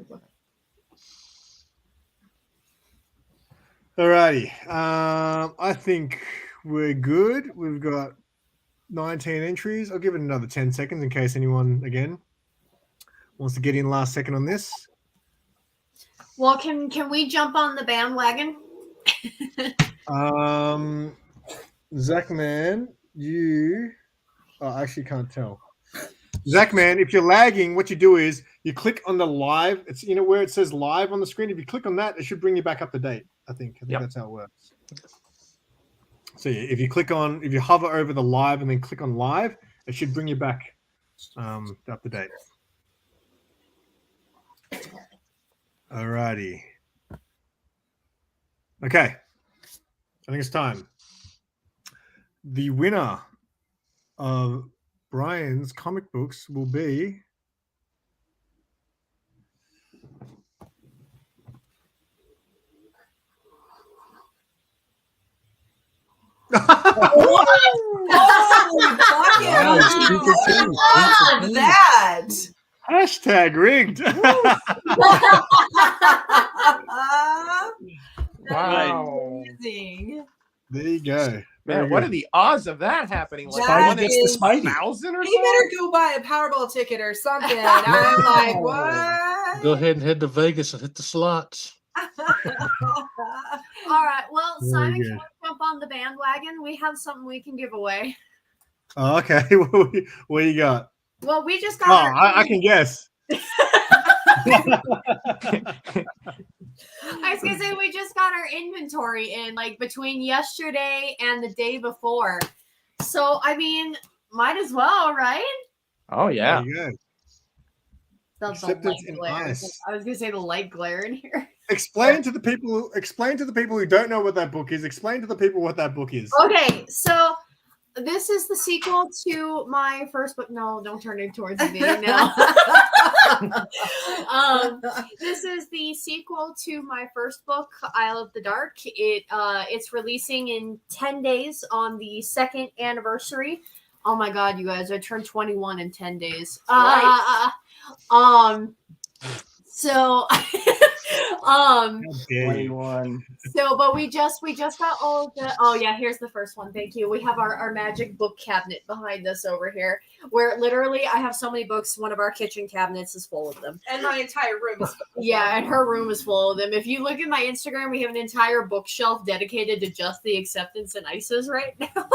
Alrighty. I think we're good. We've got 19 entries. I'll give it another 10 seconds in case anyone again wants to get in last second on this. Well, can we jump on the bandwagon? Zachman, I actually can't tell. Zachman, if you're lagging, what you do is you click on the live. It's where it says live on the screen. If you click on that, it should bring you back up to date. I think Yep. that's how it works. So if you hover over the live and then click on live, It should bring you back up to date. Alrighty. Okay. I think it's time. The winner of Brian's comic books will be that. hashtag rigged. Wow. Amazing. There you go. Man, what are the odds of that happening? Like That 1 in is- Spidey. 1,000 or He so? better go buy a Powerball ticket or something. I'm like, what? Go ahead and head to Vegas and hit the slots. All right. Well, Very Simon, good. can we jump on the bandwagon? We have something we can give away. Oh, okay. What you got? Well, we just Oh, got. I can guess. I was gonna say we just got our inventory in like between yesterday and the day before. So I mean, might as well, right? Oh, yeah. There you go. That's the Acceptance light in glare. ice. I was gonna say the light glare in here. Explain to the people who don't know what that book is. Explain to the people what that book is. Okay, so this is the sequel to my first book. No, don't turn it towards me now. This is the sequel to my first book, Isle of the Dark. It's releasing in 10 days on the 2nd anniversary. Oh my god, you guys! I turned 21 in 10 days. So How dare you. 21. So, but we just got all of the. Oh yeah, here's the first one. Thank you. We have our magic book cabinet behind us over here, where literally I have so many books. One of our kitchen cabinets is full of them. And my entire room is full. Yeah, and her room is full of them. If you look at my Instagram, we have an entire bookshelf dedicated to just the acceptance and ices right now.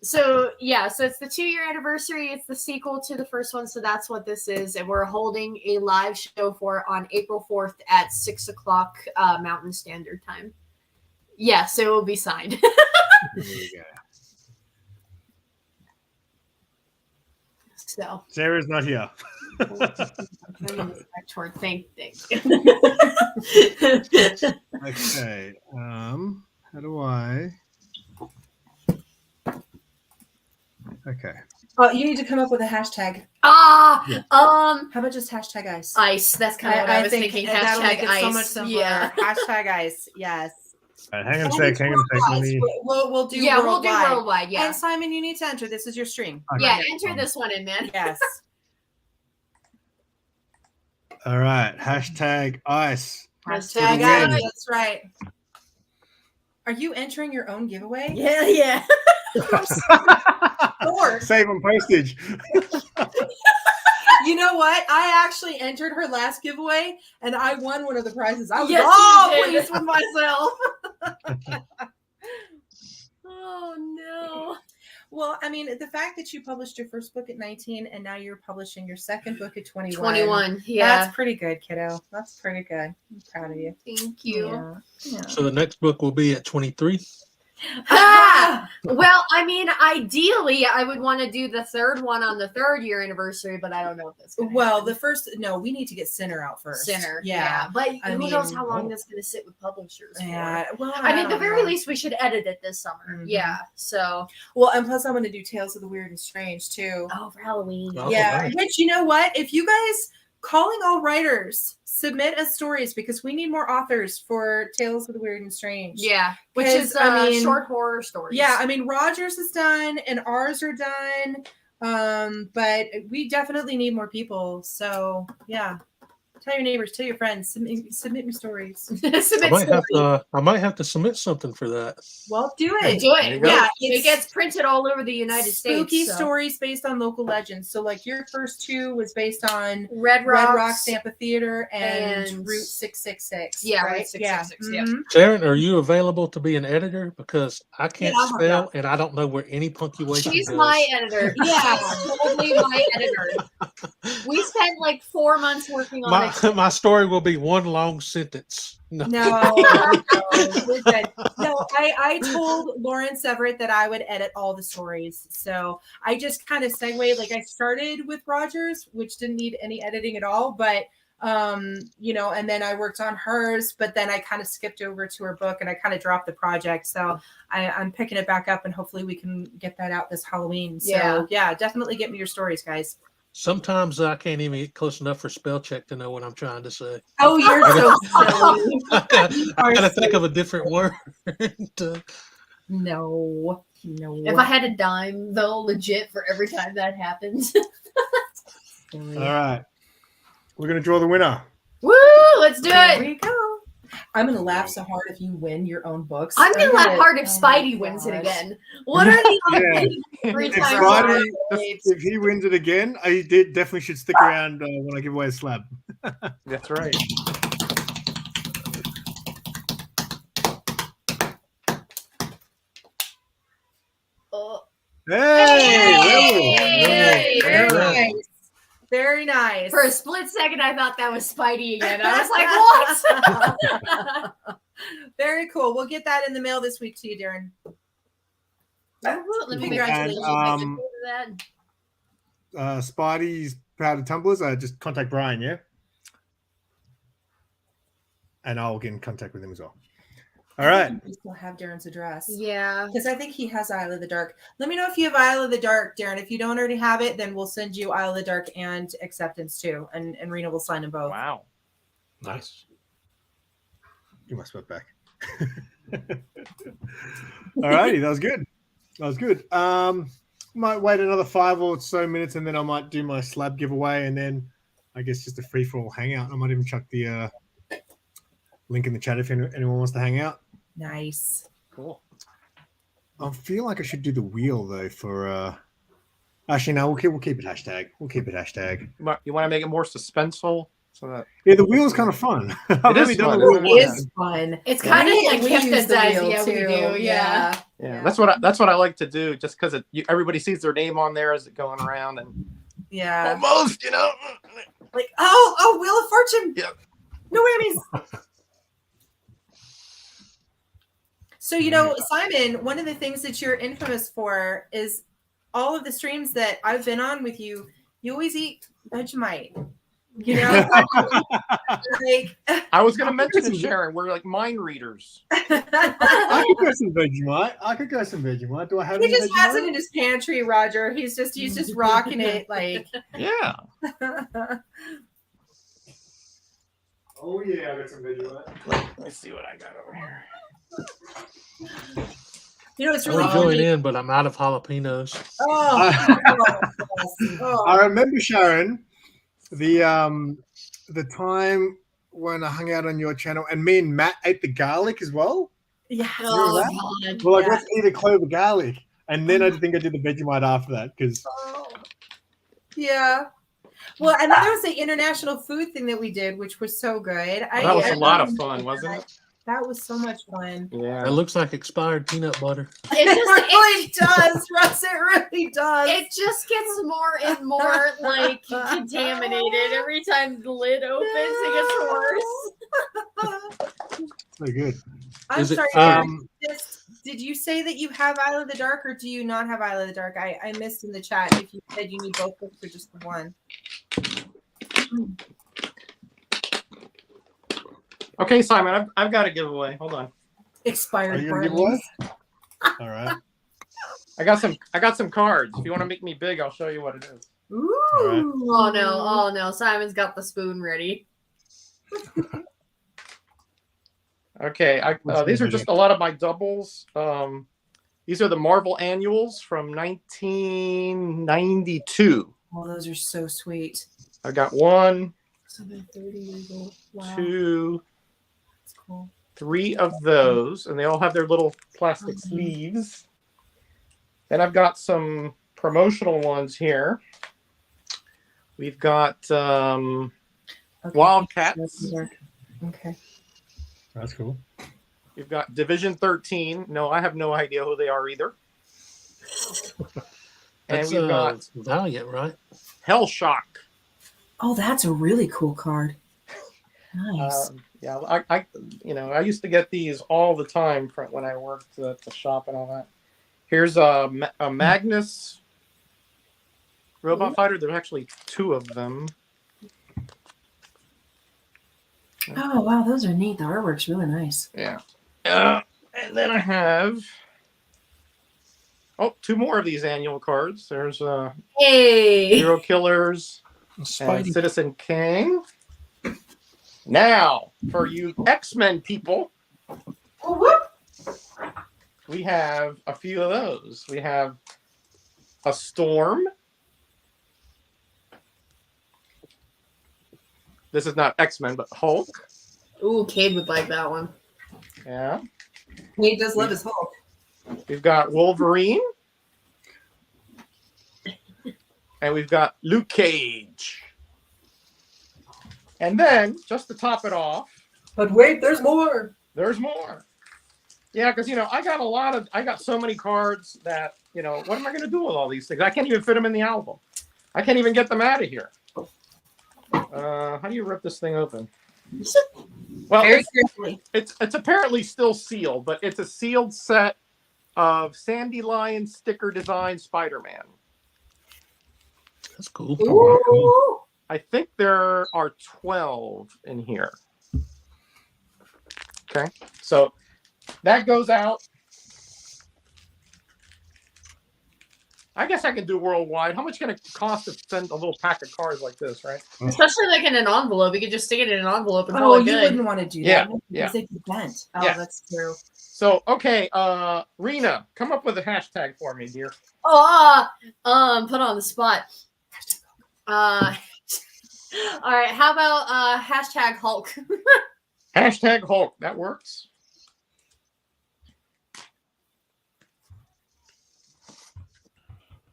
So yeah, so it's the 2-year anniversary. It's the sequel to the first one, so that's what this is, and we're holding a live show for it on April 4th at 6:00 Mountain Standard Time. Yeah, so it will be signed. There you go. So Sarah's not here. thank you. Okay. How do I? Okay. Oh, you need to come up with a hashtag. Yeah. How about just hashtag ice? Ice. That's kind of what I was think thinking. that'll make Hashtag it ice. so much simpler. Yeah. Hashtag ice. Yes. All right, hang on a sec. Let me. We'll do Yeah, we'll worldwide. do worldwide. Yeah. And Simon, you need to enter. This is your stream. Okay. Yeah, enter this one in, man. Yes. All right. Hashtag ice. Hashtag the ice. win. That's right. Are you entering your own giveaway? Yeah, yeah. Or Save on postage. you know what? I actually entered her last giveaway and I won one of the prizes. I was Yes, all you did. pleased with myself. Oh no. Well, I mean, the fact that you published your first book at 19 and now you're publishing your second book at 21. 21. Yeah. That's pretty good, kiddo. That's pretty good. I'm proud of you. Thank you. Yeah. So the next book will be at 23. Well, I mean, ideally, I would want to do the third one on the 3rd year anniversary, but I don't know if that's gonna Well, happen. the first, no, we need to get Sinner out first. Sinner. Yeah. But I who knows mean- how long that's going to sit with publishers for. Yeah. Well, I mean, at the don't very know. least, we should edit it this summer. Mhm. Yeah. So. Well, and plus, I'm going to do Tales of the Weird and Strange too. Oh, for Halloween. Oh, Yeah. nice. Which, you know what? If you guys calling all writers, submit us stories because we need more authors for Tales of the Weird and Strange. Yeah. Which 'Cause, is, I mean- short horror stories. Yeah, I mean, Rogers is done and ours are done. But we definitely need more people. So yeah. Tell your neighbors, tell your friends, submit me stories. Submit I might have to submit something for that. Well, do Do it. it. There you go. Yeah, It gets printed all over the United spooky States. So. stories based on local legends. So, like your first 2 was based on Red Red Rocks. Rocks Amphitheater and and- Route 666. Yeah, right? Route 666, yeah. Mhm. Sharon, are you available to be an editor? Because I can't Yeah, I'll help spell and I don't know where any punctuation She's goes. my editor. Yeah, totally my editor. We spent like 4 months working on my story will be one long sentence. No. No, we're good. No, I told Lawrence Everett that I would edit all the stories. So I just kind of segued. Like I started with Rogers, which didn't need any editing at all, but you know, and then I worked on hers, but then I kind of skipped over to her book and I kind of dropped the project. So I'm picking it back up and hopefully we can get that out this Halloween. So yeah, definitely get me your stories, guys. Sometimes I can't even get close enough for spell check to know what I'm trying to say. Oh, you're so silly. I gotta think of a different word. No. If I had a dime, though, legit for every time that happens. All right. We're going to draw the winner. Woo! Let's do There it. we go. I'm going to laugh so hard if you win your own books. I'm gonna laugh hard if oh Spidey my wins it gosh. again. What are the odds? Yeah. Three If times Spidey, out. if he wins it again, I definitely should stick around when I give away a slab. That's right. Oh. Hey! Hey! Very Yeah. nice. Very nice. For a split second, I thought that was Spidey again. I was like, what? Very cool. We'll get that in the mail this week to you, Darren. Let me Congratulations. congratulations. Spidey's powder tumblers. Just contact Brian, yeah? And I'll get in contact with him as well. All right. We still have Darren's address. Yeah. Because I think he has Isle of the Dark. Let me know if you have Isle of the Dark, Darren. If you don't already have it, then we'll send you Isle of the Dark and Acceptance too. And Rena will sign them both. Wow. Nice. Get my sweat back. All righty. That was good. That was good. Might wait another 5 or so minutes and then I might do my slab giveaway and then I guess just a free-for-all hangout. I might even chuck the link in the chat if anyone wants to hang out. Nice. Cool. I feel like I should do the wheel though for actually no, we'll keep it hashtag. We'll keep it hashtag. You want to make it more suspenseful? So that Yeah, the wheel's kind of fun. I've is only done fun, the wheel isn't It it? once. is fun. It's kind of like we kept use this the size. wheel Yeah, we too. do. Yeah. yeah. That's what I like to do, just because everybody sees their name on there as it going around, and Yeah. almost, you know. Like, oh, Wheel of Fortune. Yep. No whammies. So, you know, Simon, one of the things that you're infamous for is all of the streams that I've been on with you, you always eat Vegemite. You know? Like, I was going to mention it, Sharon. We're like mind readers. I could go some Vegemite. Do I have he any just has it Vegemite? in his pantry, Roger. He's just rocking it like Yeah. Oh yeah, I got some Vegemite. Let me see what I got over here. you know, it's I really would join funny. in, but I'm out of jalapenos. Oh, I remember, Sharon, the time when I hung out on your channel and me and Matt ate the garlic as well. yeah. Oh, that? God. Well, like, Yeah. let's eat a clove of garlic. And then I think I did the Vegemite after that because Yeah. Well, and then there was the international food thing that we did, which was so good. That was a lot of fun, wasn't it? That was so much fun. Yeah. It looks like expired peanut butter. It It just, really does, Russ. It really does. it just gets more and more like contaminated every time the lid opens. It gets worse. so good. I'm Is it, sorry. um, Did you say that you have Isle of the Dark, or do you not have Isle of the Dark? I missed in the chat if you said you need both books or just the one. Okay, Simon, I've got a giveaway. Hold on. Are Expired you gonna give Barley. away? All right. I got some cards. If you want to make me big, I'll show you what it is. Ooh. right. Oh no, Simon's got the spoon ready. Okay, What's these the are just a lot of my doubles. These are the Marvel annuals from 1992. Oh, those are so sweet. I got 1, 30 years old. Wow. 2, That's cool. 3 of those, and they all have their little plastic sleeves. Then I've got some promotional ones here. We've got Okay. Wildcats. Okay. That's cool. We've got Division 13. No, I have no idea who they are either. And That's we've got Valiant, right? Hell Shock. Oh, that's a really cool card. Nice. Yeah, I used to get these all the time when I worked at the shop and all that. Here's a Magnus robot fighter. There's actually 2 of them. Oh wow, those are neat. The artwork's really nice. Yeah. And then I have 2 more of these annual cards. There's Hey. Hero Killers and Spidey. Citizen King. Now, for you X-Men people, we have a few of those. We have a Storm. This is not X-Men, but Hulk. Ooh, Cade would like that one. Yeah. He does love his Hulk. We've got Wolverine. And we've got Luke Cage. And then, just to top it off. But wait, there's more. There's more. Yeah, because, I got so many cards that, what am I going to do with all these things? I can't even fit them in the album. I can't even get them out of here. How do you rip this thing open? Well, Very carefully. it's apparently still sealed, but it's a sealed set of Sandy Lion sticker design Spider-Man. That's cool. Ooh. I think there are 12 in here. Okay, so that goes out. I guess I can do worldwide. How much can it cost to send a little pack of cards like this, right? Especially like in an envelope. You could just stick it in an envelope and Oh, call it you good. wouldn't want to do Yeah, that. yeah. Because they could bent. Oh, Yeah. that's true. So, okay, Rena, come up with a hashtag for me, dear. Put on the spot. All right, how about hashtag Hulk? Hashtag Hulk. That works.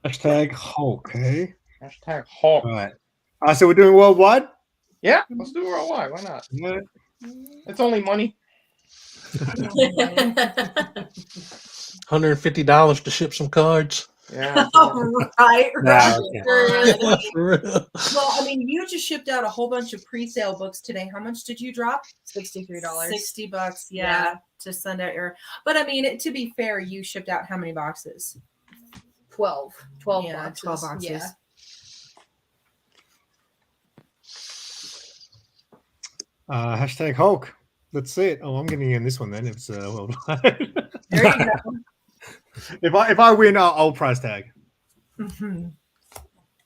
Hashtag Hulk, eh? Hashtag Hulk. All right. So we're doing worldwide? Yeah, let's do worldwide. Why not? Yeah. It's only money. $150 to ship some cards. Yeah. Right. Nah, For real. Well, I mean, you just shipped out a whole bunch of pre-sale books today. How much did you drop? $63. $60. Yeah, Yeah. to send out your. But I mean, to be fair, you shipped out how many boxes? 12 Yeah, boxes. 12 boxes. Yeah. Hashtag Hulk. Let's see it. Oh, I'm getting in this one then. If it's worldwide. There you go. if I win, I'll price tag. Mhm.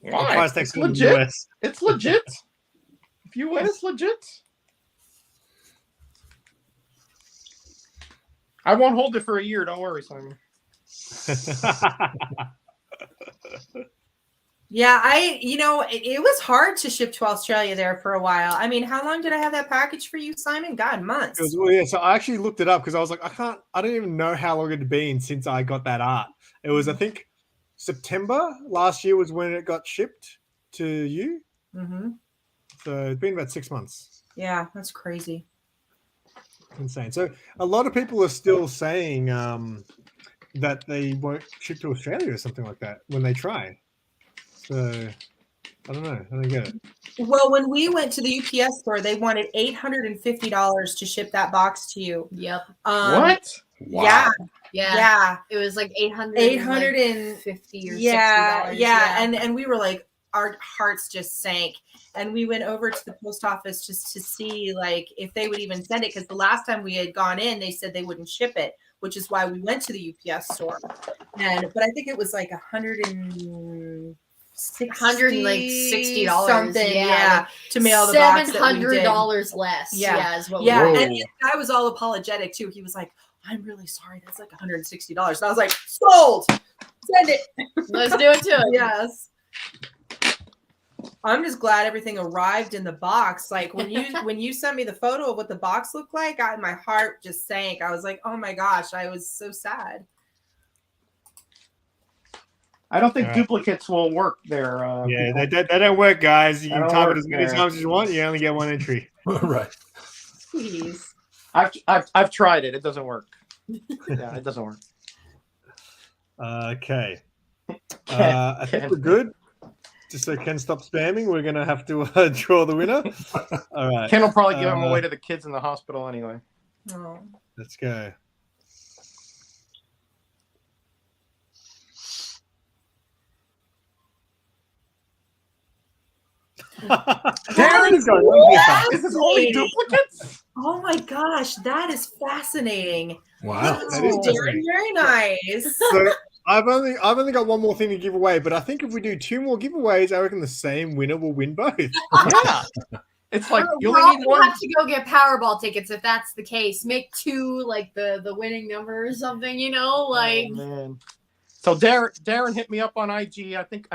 I'll Why? price tag It's from the legit. US. It's legit. If you win, it's legit. I won't hold it for a year. Don't worry, Simon. Yeah, it was hard to ship to Australia there for a while. I mean, how long did I have that package for you, Simon? God, months. Yeah, so I actually looked it up because I was like, I don't even know how long it had been since I got that art. It was, I think, September last year was when it got shipped to you. Mm-hmm. So it's been about 6 months. Yeah, that's crazy. Insane. So a lot of people are still saying that they won't ship to Australia or something like that when they try. So I don't know. I don't get it. Well, when we went to the UPS store, they wanted $850 to ship that box to you. Yep. What? Yeah, Yeah. yeah, It was like 850 or $60. Yeah. And we were like, our hearts just sank. And we went over to the post office just to see like if they would even send it, because the last time we had gone in, they said they wouldn't ship it, which is why we went to the UPS store. But I think it was like $160 something, yeah. to mail the box. $700 less. Yeah. Yeah, is what Yeah, we and the guy was all apologetic too. He was like, "I'm really sorry. That's like $160." And I was like, "Sold. Send it." Let's do it to it. Yes. I'm just glad everything arrived in the box. Like when you sent me the photo of what the box looked like, my heart just sank. I was like, "Oh my gosh!" I was so sad. I don't think All right. duplicates will work there. Yeah, people. they don't work, guys. You They can don't type work it as many there. times as you want. You only get one entry. Right. Please. I've tried it. It doesn't work. Yeah, it doesn't work. Okay. I think we're good. just so Ken stops spamming, we're gonna have to draw the winner. All right. Ken will probably give them away to the kids in the hospital anyway. Oh. Let's go. Darren is going. What? This is only duplicates. Oh my gosh, that is fascinating. Wow. That is Oh, fascinating. very nice. So I've only got one more thing to give away, but I think if we do 2 more giveaways, I reckon the same winner will win both. Yeah. It's like you We're only all need gonna one. have to go get Powerball tickets if that's the case. Make 2 like the winning number or something, you know, like. Oh, man. So Darren hit me up on IG. I think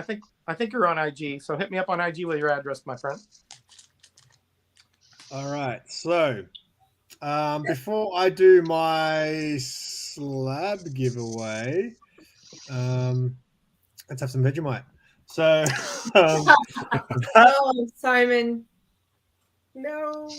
you're on IG. So hit me up on IG with your address, my friend. All right. So before I do my slab giveaway, let's have some Vegemite. So Oh, Simon. No.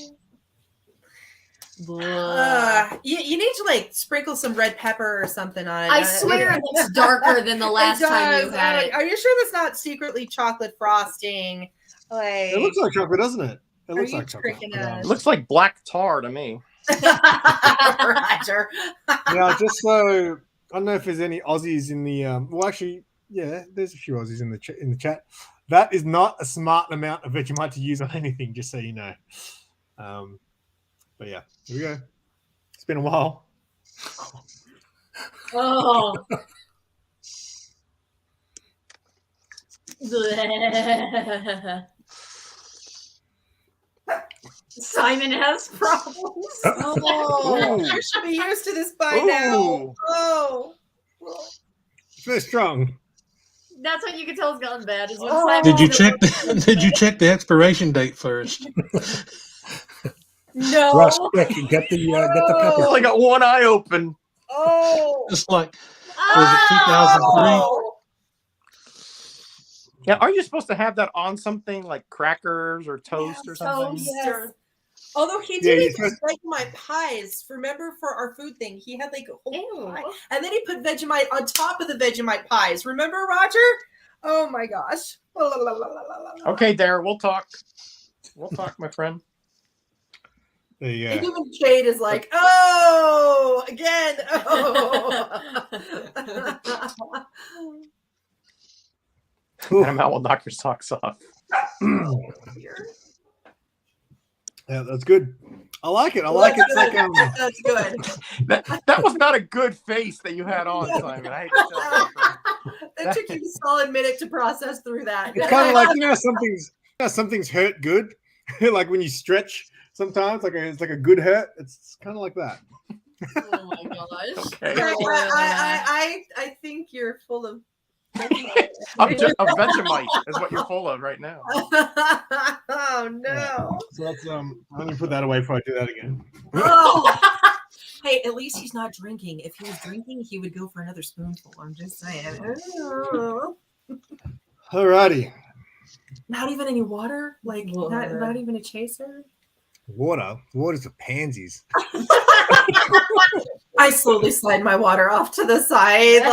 You need to like sprinkle some red pepper or something on it. I swear it looks darker than the last time you had it. Are you sure that's not secretly chocolate frosting? Like, it looks like chocolate, doesn't it? It looks you like chocolate. tricking us? It looks like black tar to me. Roger. Now, just so I don't know if there's any Aussies in the well, actually, yeah, there's a few Aussies in the chat. That is not a smart amount of Vegemite to use on anything, just so you know. But yeah, here we go. It's been a while. Oh. Simon has problems. Oh, you should be used to this by now. Ooh. Oh. It's very strong. That's when you can tell it's gone bad. Is when Oh. Simon Did you check? Did you check the expiration date first? No. Russ, quick, get the pepper. Oh, I got one eye open. Oh. Just like was it 2003? Oh. Yeah, are you supposed to have that on something like crackers or toast or something? toast. Yes. Although he Yeah, did he's it with Vegemite pies. Remember for our food thing, he had like a whole Ew. pie. And then he put Vegemite on top of the Vegemite pies. Remember, Roger? Oh my gosh. Okay, Darren, we'll talk. We'll talk, my friend. There you And go. even Jade is like, oh, again. Oh. And Matt will knock your socks off. Yeah, that's good. I like it. I like it. It's like That's good. That was not a good face that you had on, Simon. I hate to tell you. It took you a solid minute to process through that. it's kind of like something's hurt good, like when you stretch. Sometimes it's like a good hurt. It's kind of like that. Oh my gosh. Okay. I think you're full of. Of Vegemite is what you're full of right now. Oh no! So that's let me put that away before I do that again. Oh. Hey, at least he's not drinking. If he was drinking, he would go for another spoonful. I'm just saying. Oh. Alrighty. Not even any water? Like not even a chaser? Water's for pansies. I slowly slide my water off to the side.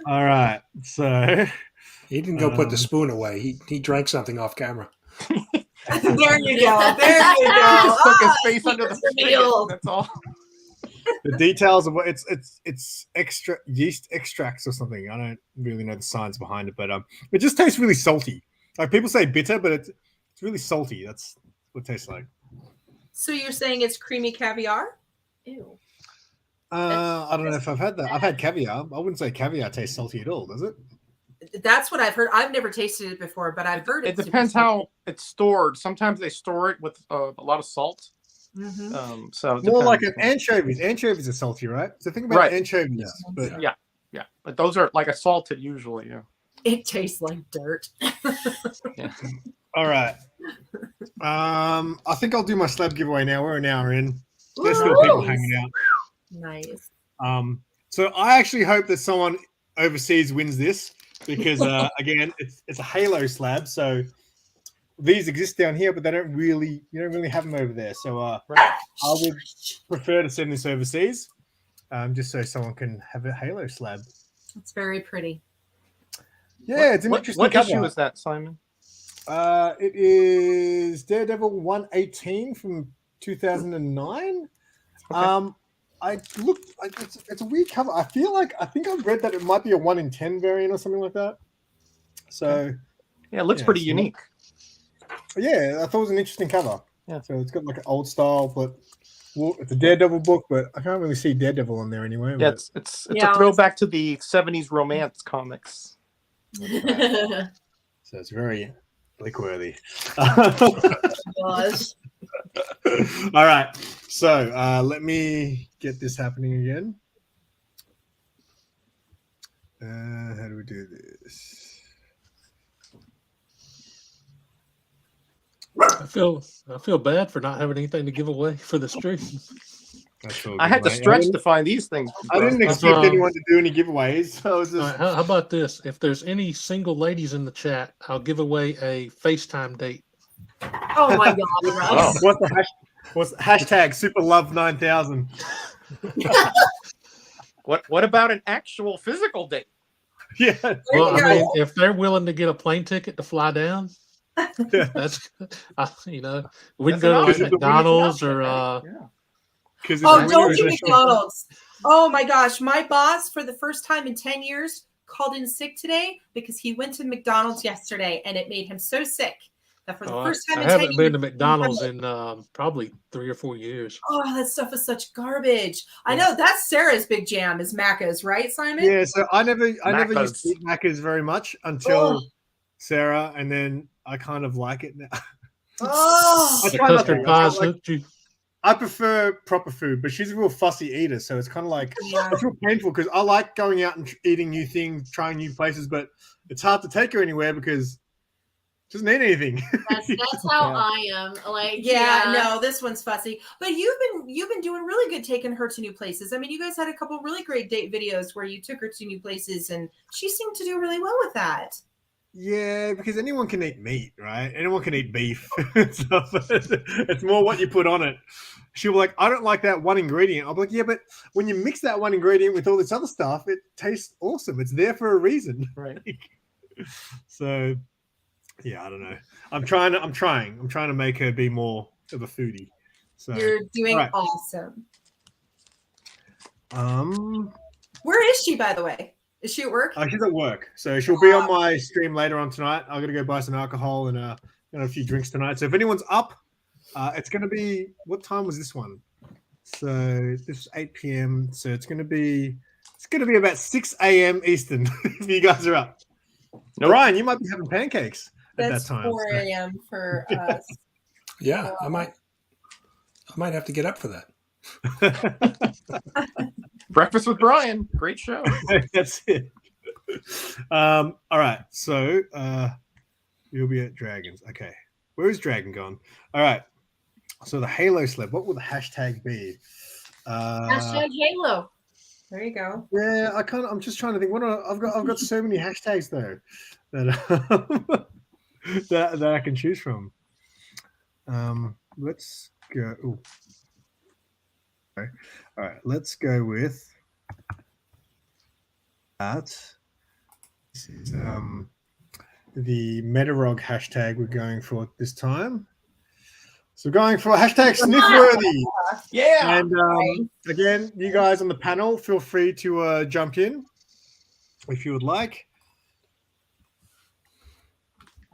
All right. So He didn't go put the spoon away. He drank something off camera. There you go. There you He go. just stuck his Ah, face under the secret's spigot. revealed. That's all. the details of what it's extra yeast extracts or something. I don't really know the science behind it, but it just tastes really salty. Like people say bitter, but it's really salty. That's what it tastes like. So you're saying it's creamy caviar? Ew. I don't know if I've had that. I've had caviar. I wouldn't say caviar tastes salty at all, does it? That's what I've heard. I've never tasted it before, but I've heard It depends how it's stored. Sometimes they store it with a lot of salt. Mm-hmm. So it More like depends. an anchovies. Anchovies are salty, right? So think about Right. anchovies. But Yeah, but those are like a salted usually. Yeah. It tastes like dirt. all right. I think I'll do my slab giveaway now. We're an hour in. There's still people hanging out. Nice. So I actually hope that someone overseas wins this because again, it's a Halo slab. So these exist down here, but you don't really have them over there. So I would prefer to send this overseas, just so someone can have a Halo slab. It's very pretty. Yeah, it's an interesting What cover. issue is that, Simon? It is Daredevil 118 from 2009. Okay. It's a weird cover. I think I've read that it might be a 1 in 10 variant or something like that. So Yeah, it looks pretty unique. Yeah, I thought it was an interesting cover. Yeah. So it's got like an old style, but it's a Daredevil book, but I can't really see Daredevil on there anyway. Yeah, it's a throwback to the 70s romance comics. So it's very click-worthy. Was. All right. So let me get this happening again. How do we do this? I feel bad for not having anything to give away for the stream. I had to stretch to find these things. I didn't expect anyone to do any giveaways. So I was just... how about this? If there's any single ladies in the chat, I'll give away a FaceTime date. Oh my God, Russ. What's the hashtag SuperLove9000? What about an actual physical date? Yeah. Well, I mean, if they're willing to get a plane ticket to fly down, that's we can go to like McDonald's or Oh, don't do McDonald's. Oh my gosh, my boss for the first time in 10 years called in sick today because he went to McDonald's yesterday and it made him so sick that for the first time I in 10 haven't been to years, McDonald's in probably 3 or 4 years. oh, that stuff is such garbage. I know that's Sarah's big jam is Macca's, right, Simon? Yeah, so I never used to eat Macca's very much until Sarah, and then I kind of like it now. Oh, The custard pies hooked you. I prefer proper food, but she's a real fussy eater, so it's kind of like it's real painful because I like going out and eating new things, trying new places, but it's hard to take her anywhere because she doesn't eat anything. That's how I am. Like, no, this one's fussy. But you've been doing really good taking her to new places. I mean, you guys had a couple really great date videos where you took her to new places, and she seemed to do really well with that. Yeah, because anyone can eat meat, right? Anyone can eat beef. It's more what you put on it. She'll be like, I don't like that one ingredient. I'll be like, yeah, but when you mix that one ingredient with all this other stuff, it tastes awesome. It's there for a reason. Right. So, yeah, I don't know. I'm trying to make her be more of a foodie. So You're doing awesome. Where is she, by the way? Is she at work? She's at work, so she'll be on my stream later on tonight. I'm gonna go buy some alcohol and a few drinks tonight. So if anyone's up, it's gonna be what time was this one? So this is 8 p.m. So it's gonna be about 6 a.m. Eastern if you guys are up. Nope. Brian, you might be having pancakes at That's that time. 4 a.m. for us. Yeah, I might have to get up for that. Breakfast with Brian. Great show. That's it. All right. So you'll be at Dragons. Okay. Where is Dragon gone? All right. So the Halo Slab. What will the hashtag be? Hashtag Halo. There you go. Yeah, I'm just trying to think. I've got so many hashtags though that that I can choose from. Let's go. Ooh. All right, let's go with that. This is the Metarog hashtag we're going for this time. So going for hashtag Sniffworthy. Yeah. And again, you guys on the panel, feel free to jump in if you would like.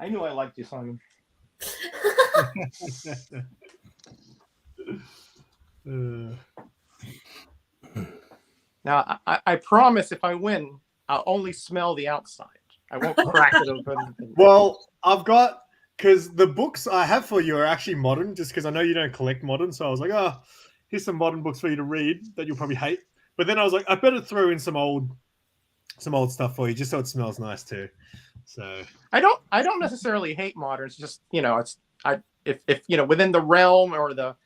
I knew I liked you, Simon. Now, I promise if I win, I'll only smell the outside. I won't crack it open. Well, I've got, because the books I have for you are actually modern, just because I know you don't collect modern. So I was like, oh, here's some modern books for you to read that you'll probably hate. But then I was like, I better throw in some old stuff for you, just so it smells nice too. So I don't necessarily hate moderns. Just if within the realm or the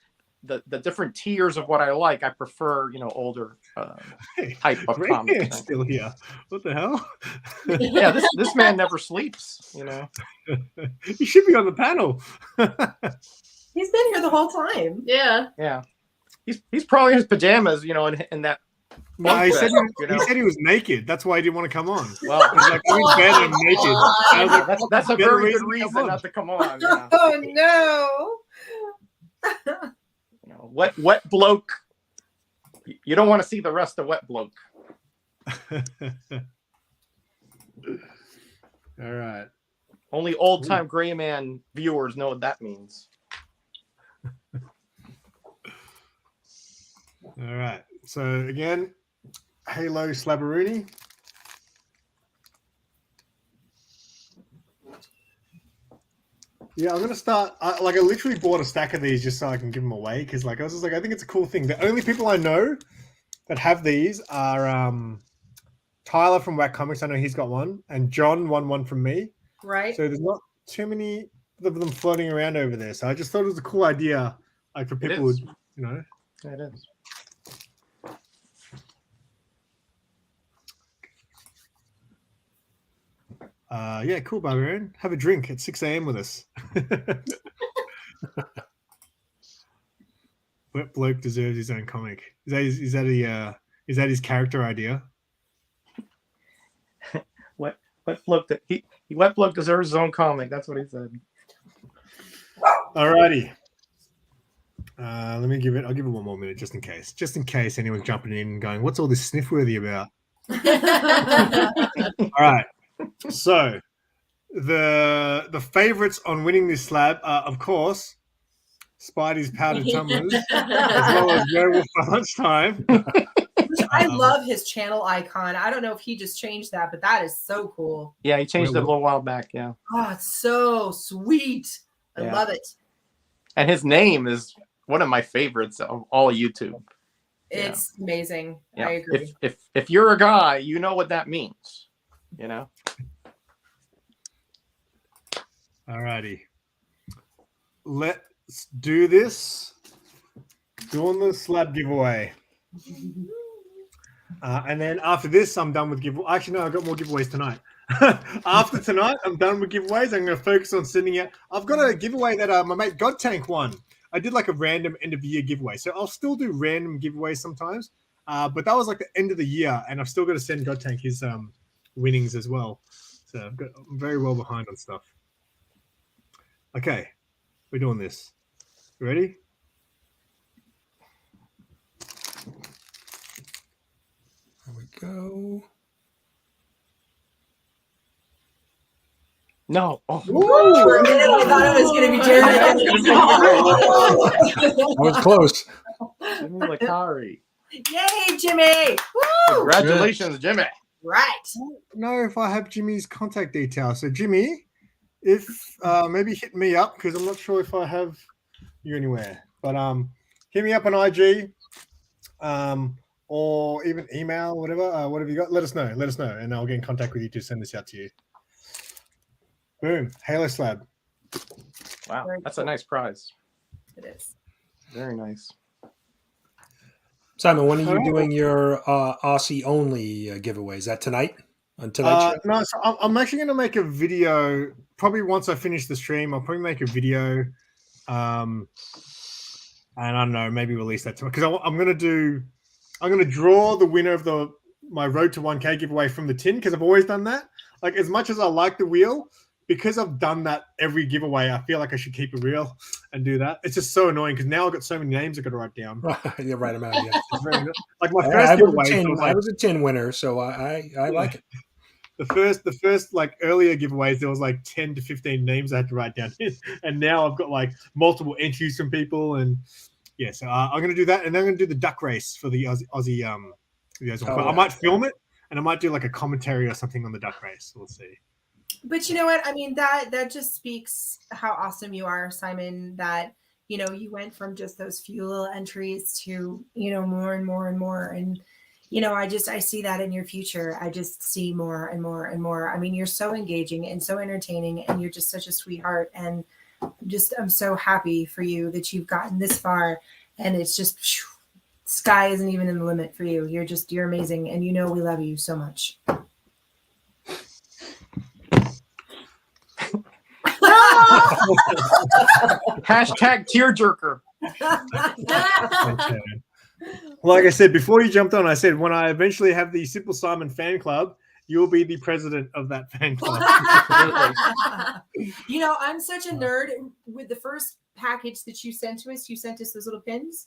different tiers of what I like, I prefer older type of comics. Still here. What the hell? Yeah, this man never sleeps. He should be on the panel. He's been here the whole time. Yeah. Yeah, he's probably in his pajamas. In that He said you know? he said he was naked. That's why he didn't want to come on. Well, He's like, I'm in bed and I'm naked. I was like, that's a better very good reason to come reason on. not to come on. Yeah. Oh no. You know, wet bloke. You don't want to see the rest of wet bloke. All right. Only old time gray man viewers know what that means. All right. So again, Halo Slabberoonie. Yeah, I'm gonna start. I literally bought a stack of these just so I can give them away because, I was just like, I think it's a cool thing. The only people I know that have these are Tyler from Whack Comics. I know he's got one, and John won one from me. Right. So there's not too many of them floating around over there. So I just thought it was a cool idea, for people who, is. It is. Yeah, cool, Barbarian. Have a drink at 6 a.m. with us. Wet bloke deserves his own comic. Is that his character idea? Wet bloke that wet bloke deserves his own comic. That's what he said. Alrighty. I'll give it one more minute just in case anyone's jumping in and going, what's all this sniff-worthy about? All right. So the favorites on winning this slab are, of course, Spidey's powdered tumblers, as well as Werewolf by Lunchtime. I love his channel icon. I don't know if he just changed that, but that is so cool. Yeah, he changed it a little while back. Yeah. Oh, it's so sweet. I Yeah. love it. And his name is one of my favorites of all YouTube. It's amazing. Yeah. I agree. If you're a guy, you know what that means. You know. Alrighty. Let's do this. Doing the slab giveaway. And then after this, I'm done with giveaways. Actually, no, I've got more giveaways tonight. After tonight, I'm done with giveaways. I'm going to focus on sending out. I've got a giveaway that my mate God Tank won. I did a random end of year giveaway. So I'll still do random giveaways sometimes. But that was the end of the year. And I've still got to send God Tank his winnings as well. So I'm very well behind on stuff. Okay. We're doing this. You ready? There we go. No. Oh. For a minute, I thought it was going to be Daredevil. That was close. Jimmy Lakari. Yay, Jimmy! Woo! Congratulations, Jimmy. Right. I don't know if I have Jimmy's contact details. So Jimmy, if maybe hit me up because I'm not sure if I have you anywhere. But hit me up on IG, or even email, whatever you got. Let us know, and I'll get in contact with you to send this out to you. Boom, Halo Slab. Wow, that's a nice prize. It is. Very nice. Simon, when are you doing your Aussie only giveaway? Is that tonight? On tonight's show? No, so I'm actually going to make a video. Probably once I finish the stream, I'll probably make a video, and I don't know, maybe release that tomorrow because I'm going to draw the winner of my Road to 1K giveaway from the tin because I've always done that. As much as I like the wheel, because I've done that every giveaway, I feel like I should keep it real and do that. It's just so annoying because now I've got so many names I've got to write down. You write them out. Yeah. It's very my first giveaway. I was a tin winner, so I like it. The first earlier giveaways, there was 10 to 15 names I had to write down, and now I've got multiple entries from people, and yeah. So I'm going to do that, and then I'm going to do the duck race for the Aussie videos. But I might film it, and I might do a commentary or something on the duck race. We'll see. But you know what? I mean, that just speaks how awesome you are, Simon, that, you went from just those few little entries to, more and more and more. And, I see that in your future. I just see more and more and more. I mean, you're so engaging and so entertaining, and you're just such a sweetheart. And I'm so happy for you that you've gotten this far. And it's just, sky isn't even the limit for you. You're amazing. And we love you so much. Hashtag tearjerker. Like I said before you jumped on, I said when I eventually have the Simple Simon fan club, you'll be the president of that fan club. You know, I'm such a nerd. With the first package that you sent us those little pins.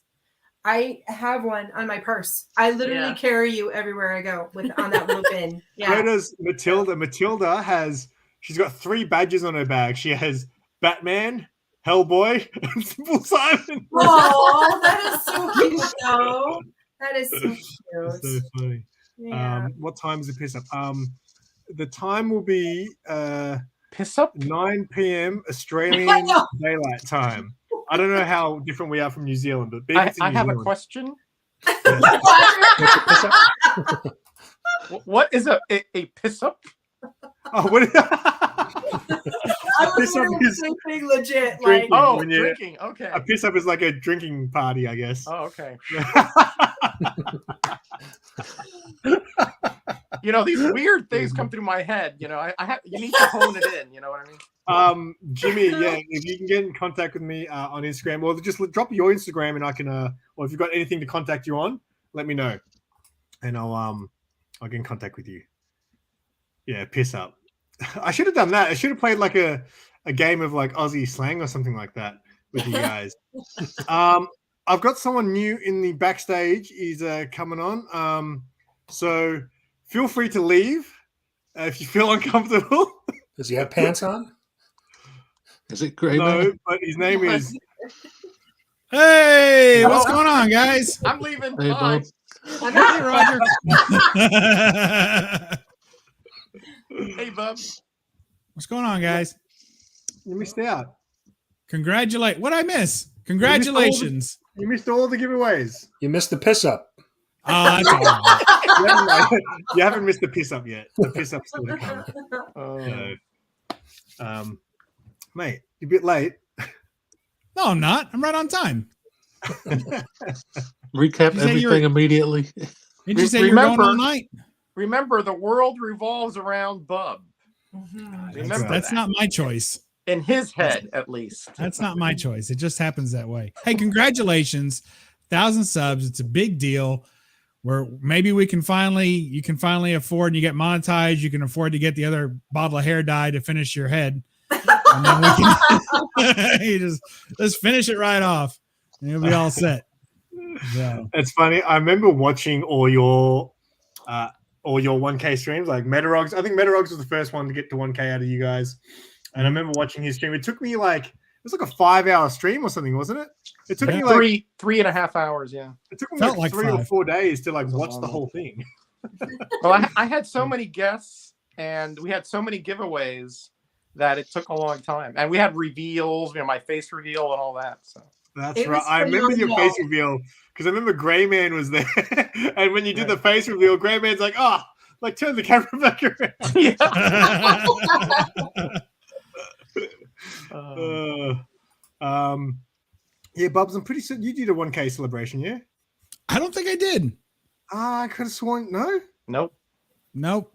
I have one on my purse. I literally carry you everywhere I go on that little pin. Yeah. So does Matilda. Matilda she's got 3 badges on her bag. She has Batman, Hellboy, and Simple Simon. Oh, that is so cute, though. That is so cute. That's so funny. Yeah. What time is the piss up? The time will be Piss up? 9 p.m. Australian daylight time. I don't know how different we are from New Zealand, but I have a question. What is a piss up? Oh, what? I was wondering something legit. Like, drinking. Okay. A piss up is like a drinking party, I guess. Oh, okay. You know, these weird things come through my head. You know, you need to hone it in. You know what I mean? Jimmy, yeah, if you can get in contact with me on Instagram, or just drop your Instagram, and I can, or if you've got anything to contact you on, let me know, and I'll get in contact with you. Yeah, piss up. I should have done that. I should have played like a game of like Aussie slang or something like that with you guys. I've got someone new in the backstage. He's coming on. So feel free to leave if you feel uncomfortable. Does he have pants on? Is it great? No, but his name is. Hey, what's going on, guys? I'm leaving. Hey, Bye. Bob. Hey, Roger. Hey, Bub. What's going on, guys? You missed out. Congratulate. What I miss? Congratulations. You missed all the giveaways. You missed the piss up. Oh, that's all right. You haven't missed the piss up yet. The piss up's still to come. Mate, you're a bit late. No, I'm not. I'm right on time. Recap You say everything immediately. Did you say you were going all night? Remember, the world revolves around Bub. Remember That's not my choice. In his head, at least. That's not my choice. It just happens that way. Hey, congratulations. 1,000 subs. It's a big deal. Where maybe you can finally afford, and you get monetized. You can afford to get the other bottle of hair dye to finish your head. And then we can you just finish it right off, and you'll be all set. So. It's funny. I remember watching all your 1K streams, like Metarogs. I think Metarogs was the first one to get to 1K out of you guys. And I remember watching his stream. It took me it was like a 5-hour stream or something, wasn't it? It took me like 3.5 hours. Yeah. It took me like 3 or 4 days to watch the whole thing. Well, I had so many guests, and we had so many giveaways that it took a long time. And we had reveals, my face reveal and all that. So that's right. I remember your face reveal because I remember Grey Man was there, and when you did the face reveal, Grey Man's like, turn the camera back around. Yeah, Bubs, I'm pretty certain you did a 1K celebration, yeah? I don't think I did. I could have sworn no. Nope.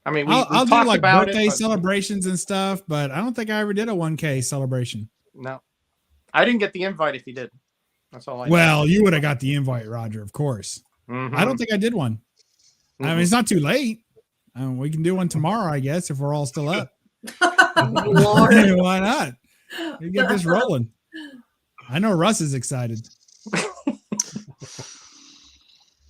I mean, I'll do like about birthday celebrations and stuff, but I don't think I ever did a 1K celebration. No, I didn't get the invite. If you did, that's all I know. Well, you would have got the invite, Roger, of course. Mm-hmm. I don't think I did one. I mean, it's not too late. We can do one tomorrow, I guess, if we're all still up. Why not? We get this rolling. I know Russ is excited.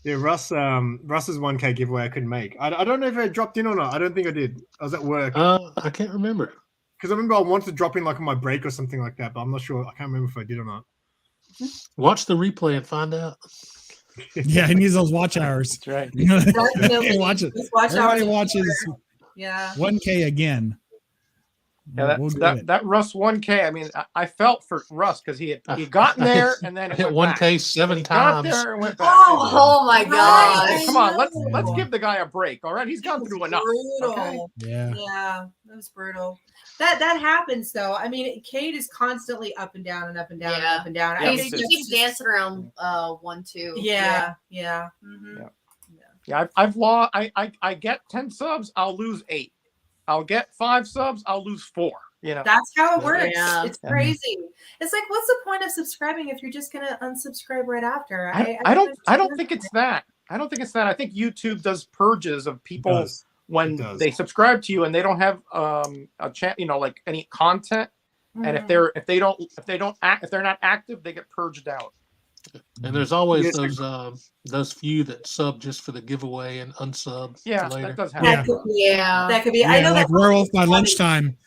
Yeah, Russ's 1K giveaway I couldn't make. I don't know if I dropped in or not. I don't think I did. I was at work. I can't remember. Because I remember I wanted to drop in on my break or something like that, but I'm not sure. I can't remember if I did or not. Watch the replay and find out. Yeah, he needs those watch hours. That's right. Watch it. Everybody watches 1K again. Yeah, that Russ 1K. I mean, I felt for Russ because he had gotten there and then hit 1K 7 times. Got there and went back. Oh my God! Come on, let's give the guy a break. All right, he's gone through enough. Okay? Yeah, that was brutal. That happens though. I mean, Kate is constantly up and down and up and down and up and down. Yeah, he keeps dancing around 1, 2. Yeah. Mm-hmm. Yeah. I've lost. I get 10 subs. I'll lose 8. I'll get 5 subs. I'll lose 4. You know, That's how it works. Yeah. It's crazy. It's like, what's the point of subscribing if you're just gonna unsubscribe right after? I don't think it's that. I don't think it's that. I think YouTube does purges of people when they subscribe to you and they don't have a chat, you know, like any content. And if they're not active, they get purged out. And there's always those few that sub just for the giveaway and unsub later. That does happen. That could be. I know like that Werewolf by lunchtime.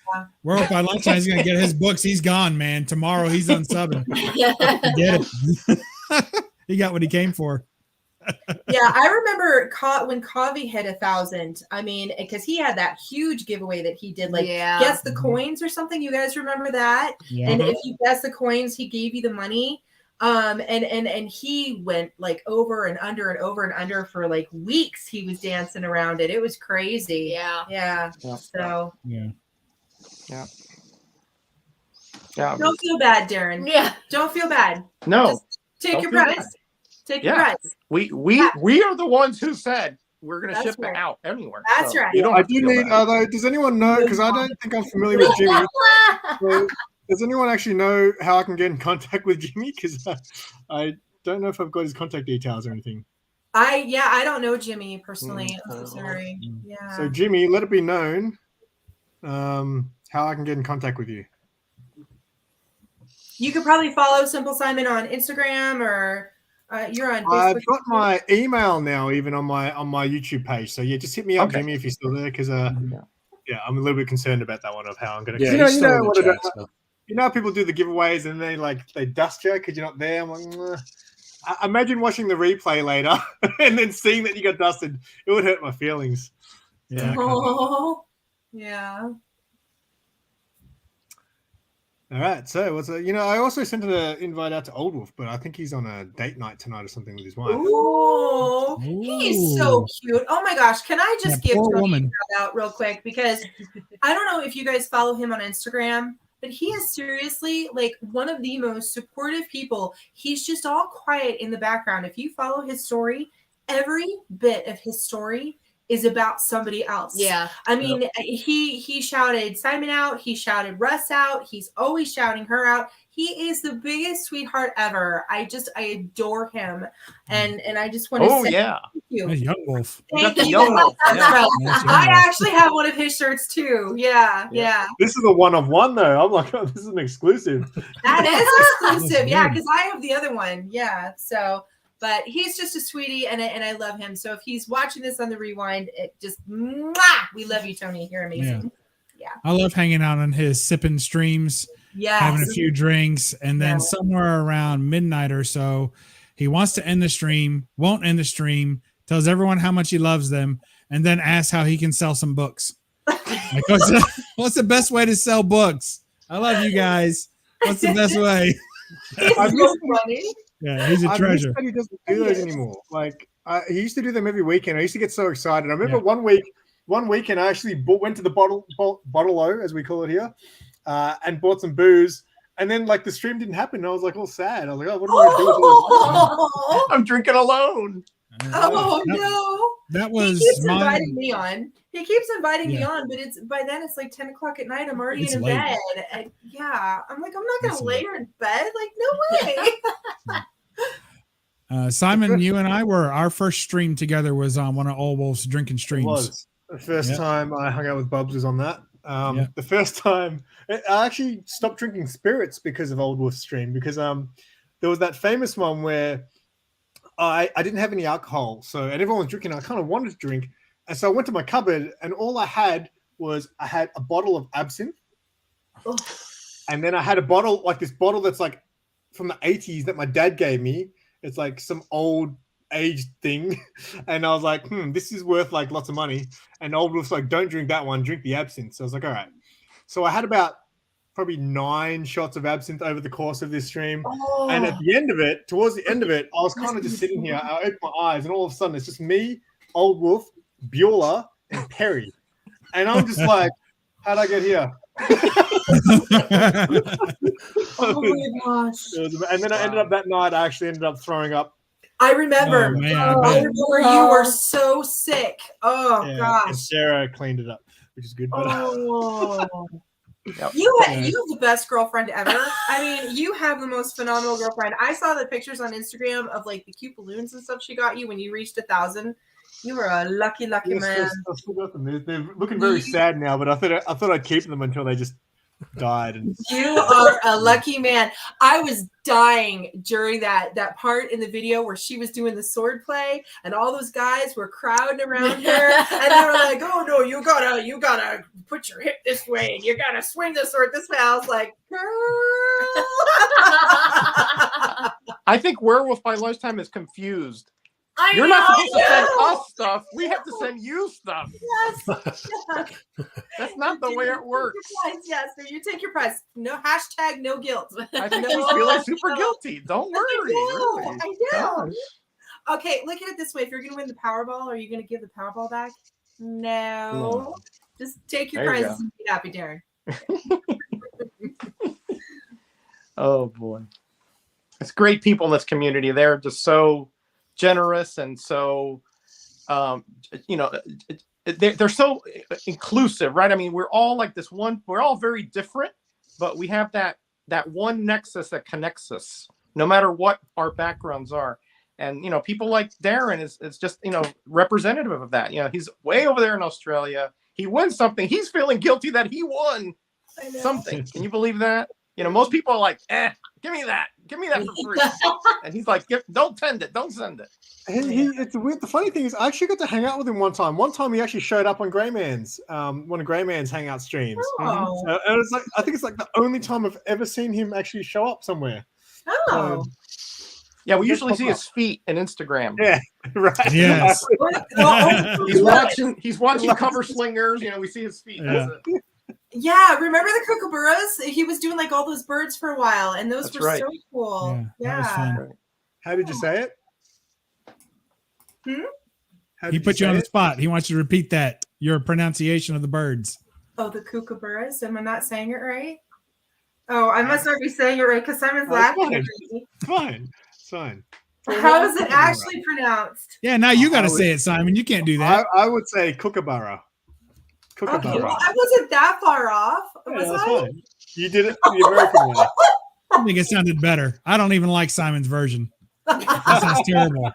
Werewolf by lunchtime, he's gonna get his books. He's gone, man. Tomorrow he's unsubbing. Get it. He got what he came for. Yeah, I remember when Kavi hit 1,000. I mean, because he had that huge giveaway that he did, like guess the coins or something. You guys remember that? Yeah. And if you guess the coins, he gave you the money. And he went like over and under and over and under for like weeks. He was dancing around it. It was crazy. Yeah. So yeah. Don't feel bad, Darren. Yeah. Don't feel bad. No. Just take your feel breath. bad. Take your breath. We are the ones who said we're going to ship it out anywhere. That's right. You don't I have to do feel need. bad. Though, does anyone know? Because I don't think I'm familiar with Jimmy. So, does anyone actually know how I can get in contact with Jimmy? Because I don't know if I've got his contact details or anything. I don't know Jimmy personally. I'm so sorry. Yeah. So Jimmy, let it be known how I can get in contact with you. You could probably follow Simple Simon on Instagram or you're on Facebook. I've got my email now, even on my YouTube page. So yeah, just hit me up, Jimmy, if you're still there, because I'm a little bit concerned about that one of how I'm going to. You know how people do the giveaways and they dust you because you're not there. I'm like, I imagine watching the replay later and then seeing that you got dusted. It would hurt my feelings. Yeah. Yeah. All right. So I also sent an invite out to Old Wolf, but I think he's on a date night tonight or something with his wife. Ooh, he's so cute. Oh my gosh. Can I just give Tony a shout out real quick? Because I don't know if you guys follow him on Instagram, but he is seriously like one of the most supportive people. He's just all quiet in the background. If you follow his story, every bit of his story is about somebody else. Yeah. I mean, he shouted Simon out. He shouted Russ out. He's always shouting her out. He is the biggest sweetheart ever. I adore him. And I just want to say thank you. That's Young Wolf. Thank you. Young Wolf. That's right. I actually have one of his shirts too. Yeah. This is a one-of-one though. I'm like, oh, this is an exclusive. That is exclusive. Yeah, because I have the other one. Yeah. So but he's just a sweetie, and I love him. So if he's watching this on the rewind, it just we love you, Tony. You're amazing. Yeah. I love hanging out on his sipping streams, having a few drinks, and then somewhere around midnight or so, he wants to end the stream, won't end the stream, tells everyone how much he loves them, and then asks how he can sell some books. Like, what's the best way to sell books? I love you guys. What's the best way? He's so funny. Yeah, he's a treasure. He doesn't do those anymore. Like he used to do them every weekend. I used to get so excited. I remember one weekend I actually went to the bottle-o, as we call it here, and bought some booze. And then like the stream didn't happen. I was like all sad. I was like, oh, what am I going to do with this? I'm drinking alone. No. That was he keeps inviting me on. He keeps inviting me on, but by then it's like 10 o'clock at night. I'm already in bed. And I'm like, I'm not gonna lay here in bed. Like, no way. Simon, you and our first stream together was on one of Old Wolf's drinking streams. It was. The first time I hung out with Bubs was on that. The first time I actually stopped drinking spirits because of Old Wolf's stream, because there was that famous one where I didn't have any alcohol, and everyone was drinking. I kind of wanted to drink, and so I went to my cupboard, and all I had a bottle of absinthe, and then I had a bottle, like this bottle that's like from the 80s that my dad gave me. It's like some old aged thing, and I was like, this is worth like lots of money. And Old Wolf's like, don't drink that one, drink the absinthe. So I was like, all right. So I had about probably 9 shots of absinthe over the course of this stream. And at the end of it, towards the end of it, I was kind of just sitting here. I opened my eyes, and all of a sudden, it's just me, Old Wolf, Beulah, and Perry. And I'm just like, how'd I get here? Oh my gosh. And then I ended up that night, I actually ended up throwing up. I remember. Oh, man, I remember you were so sick. Oh, gosh. And Sarah cleaned it up, which is good. But, You have the best girlfriend ever. I mean, you have the most phenomenal girlfriend. I saw the pictures on Instagram of like the cute balloons and stuff she got you when you reached 1,000. You were a lucky man. I still got them. They're looking very sad now, but I thought I'd keep them until they just died. And you are a lucky man. I was dying during that part in the video where she was doing the sword play and all those guys were crowding around her and they were like, oh no, you gotta put your hip this way and you gotta swing the sword this way. I was like, girl. I think Werewolf by Lunchtime is confused. You're know, not supposed to send I know. us stuff. We have to send you stuff. Yes. That's not the way it works. Yes, so you take your prize. No hashtag no guilt. I think No he's feeling super guilt. guilty. Don't worry. Really. I know. Gosh. Okay, look at it this way. If you're going to win the Powerball, are you going to give the Powerball back? No. Just take your There you prizes and be happy, Darren. Oh, boy. It's great people in this community. They're just so generous and so, they're so inclusive, right? I mean, we're all like this one. We're all very different, but we have that one nexus that connects us, no matter what our backgrounds are. And people like Darren is just representative of that. He's way over there in Australia. He wins something. He's feeling guilty that he won something. Can you believe that? Most people are like, give me that for free. And he's like, don't send it. Don't send it. It's weird. The funny thing is, I actually got to hang out with him one time. One time, he actually showed up on Greyman's, one of Greyman's hangout streams. Oh. And it's like, I think it's like the only time I've ever seen him actually show up somewhere. Oh. Yeah, we usually see his feet in Instagram. Yeah, right. Yes. He's watching Cover Slingers. We see his feet. Yeah. That's it. Yeah, remember the kookaburras? He was doing like all those birds for a while, and those That's were right. so cool. Yeah, that was fun. How did you say it? How He did put you say on the it? spot. He wants you to repeat that, your pronunciation of the birds. Oh, the kookaburras? Am I not saying it right? Oh, I must not be saying it right because Simon's Oh, laughing fine. at me. It's fine. How is it actually pronounced? Yeah, now you got to say it, Simon. You can't do that. I would say kookaburra. Okay, Kookaburra. well, I wasn't that far off. Yeah, Was that's I? fine. You did it the American way. I think it sounded better. I don't even like Simon's version. That sounds terrible.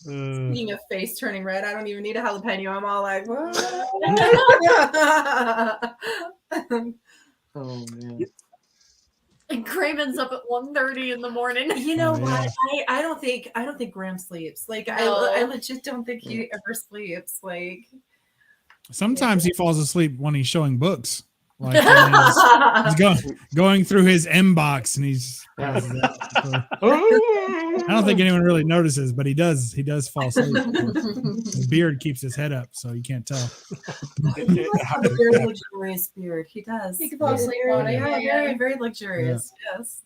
Speaking of face turning red, I don't even need a jalapeno. I'm all like, what? Oh man. And Grayman's up at 1:30 in the morning. You know Oh, what? I don't think Graham sleeps. Like No. I legit don't think he ever sleeps. Like Sometimes he falls asleep when he's showing books. Like he's going through his inbox and he's. I don't think anyone really notices, but he does fall asleep. His beard keeps his head up, so you can't tell. he has a very luxurious beard. He does. He can fall asleep on it. Yeah, Yeah. very, very luxurious. Yes.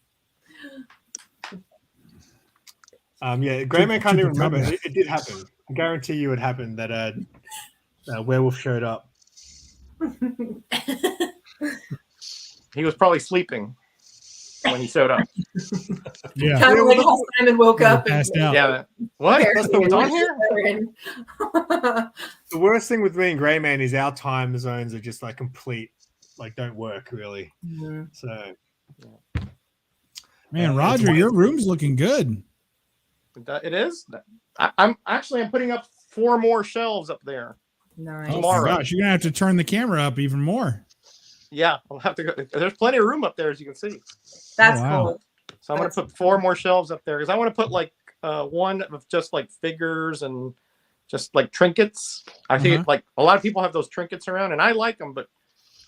Greyman can't even remember. It did happen. I guarantee you it happened that a werewolf showed up. He was probably sleeping when he showed up. Yeah. Kind of like how Simon woke up and Passed out. Yeah. What? Fair. That's what's on here? The worst thing with me and Greyman is our time zones are just like complete, like don't work really. So Man, Roger, your room's looking good. It is. I'm putting up 4 more shelves up there. Nice. Oh Tomorrow. my gosh, you're gonna have to turn the camera up even more. Yeah, I'll have to go. There's plenty of room up there, as you can see. That's Oh, wow. cool. So I'm going to put 4 more shelves up there because I want to put like one of just like figures and just like trinkets. I think like a lot of people have those trinkets around, and I like them, but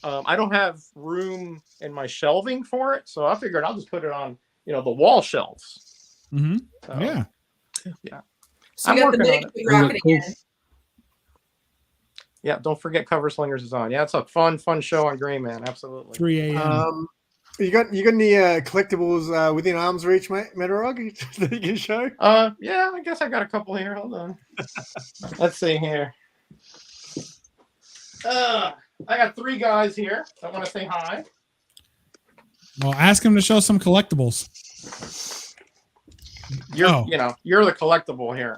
I don't have room in my shelving for it. So I figured I'll just put it on, the wall shelves. Mm-hmm. So, Yeah. yeah. So you I'm got the working big on rocket again. Yeah, don't forget Cover Slingers is on. Yeah, it's a fun show on Greyman. Absolutely. 3 a.m. you got any collectibles within arm's reach, mate, Metarog, that you can show? Yeah, I guess I got a couple here. Hold on. Let's see here. I got 3 guys here. I want to say hi. Well, ask him to show some collectibles. You're the collectible here.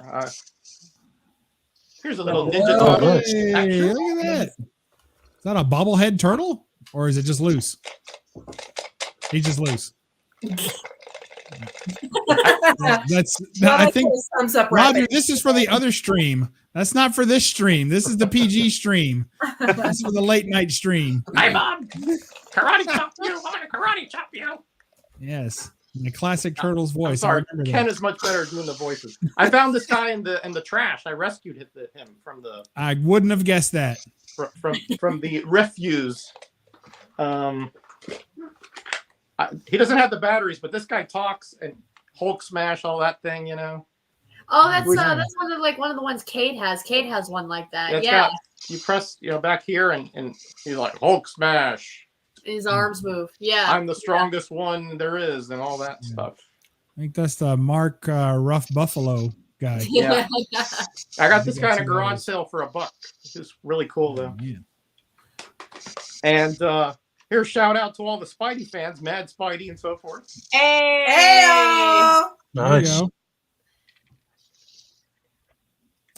Here's a little Oh, Ninja Oh, Turtle. nice. hey, look at that. Is that a bobblehead turtle or is it just loose? He's just loose. That's I think thumbs up. Roger, this is for the other stream. That's not for this stream. This is the PG stream. This is for the late night stream. Hey, Bob! Karate chop you! I'm gonna karate chop you! Yes. In the classic Turtles I'm voice. I sorry, remember Ken that. is much better at doing the voices. I found this guy in the trash. I rescued him from the I wouldn't have guessed that. from the refuse. He doesn't have the batteries, but this guy talks and Hulk smash all that thing, you know. Oh, that's one of the ones Kate has. Kate has one like that. Yeah, you press back here and he's like Hulk smash. His arms move. Yeah. I'm the strongest one there is, and all that stuff. I think that's the Mark Rough Buffalo guy. Yeah. I got this I think guy in a that's garage hilarious. sale for $1. It's really cool though. Yeah. And here's shout out to all the Spidey fans, Mad Spidey and so forth. Hey. There you Nice. go.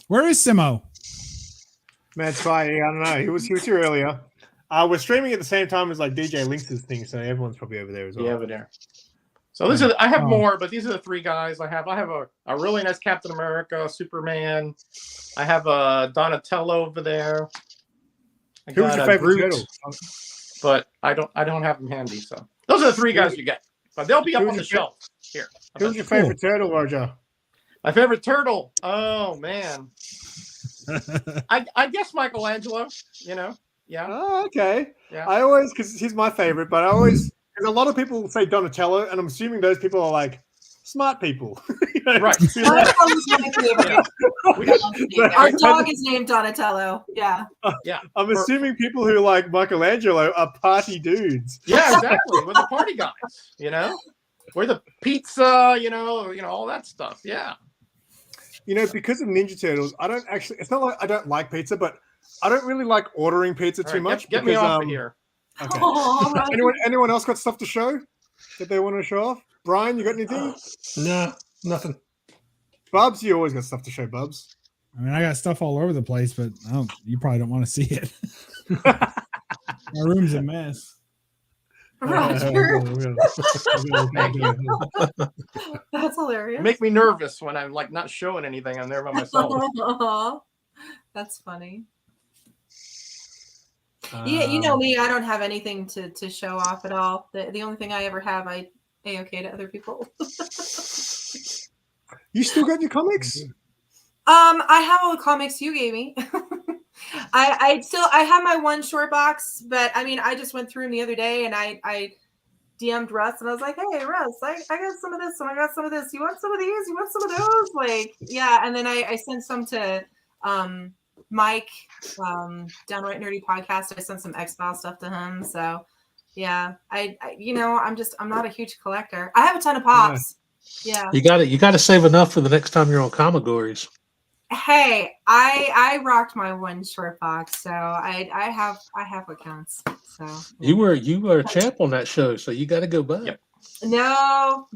Where is Simo? Mad Spy, I don't know. He was here earlier. We're streaming at the same time as like DJ Lynx's thing, so everyone's probably over there as well. Yeah, over there. So this is I have Oh. more, but these are the 3 guys I have. I have a really nice Captain America, Superman. I have a Donatello over there. I Who was got your a favorite Groot, turtle? but I don't have them handy. So those are the 3 guys you get, but they'll be up Who's on the your shelf here. Who's your favorite turtle, Roger? My favorite turtle? Oh man, I guess Michelangelo. You know, yeah, Oh, okay. yeah. I always, because he's my favorite, but I always, because a lot of people say Donatello, and I'm assuming those people are like smart people. You know? Right. Donatello's my favorite. Yeah. Our dog is named Donatello. Yeah. Yeah, I'm assuming people who like Michelangelo are party dudes. yeah, exactly. We're the party guys. You know, we're the pizza. You know, all that stuff. Yeah. You know, because of Ninja Turtles, I don't actually. It's not like I don't like pizza, but I don't really like ordering pizza All too right, much. Get me because, off of here. Okay. Oh, Anyone else got stuff to show that they want to show off? Brian, you got anything? Nah, nothing. Bubs, you always got stuff to show, Bubs. I mean, I got stuff all over the place, but you probably don't want to see it. My room's a mess. Roger. That's hilarious. Make me nervous when I'm like not showing anything. I'm there by myself. That's funny. Yeah, you know me. I don't have anything to show off at all. The only thing I ever have, I A-okay to other people. You still got your comics? I have all the comics you gave me. I have my one short box, but I mean, I just went through them the other day and I DM'd Russ and I was like, hey Russ, I got some of this and I got some of this. You want some of these? You want some of those? Like, yeah. And then I sent some to Mike, Downright Nerdy Podcast. I sent some X-Files stuff to him. So yeah, I I'm not a huge collector. I have a ton of pops. Yeah. You got to save enough for the next time you're on Comigories. Hey, I rocked my one short box, so I have what counts. So You were a champ on that show, so you got to go back. Yep. no.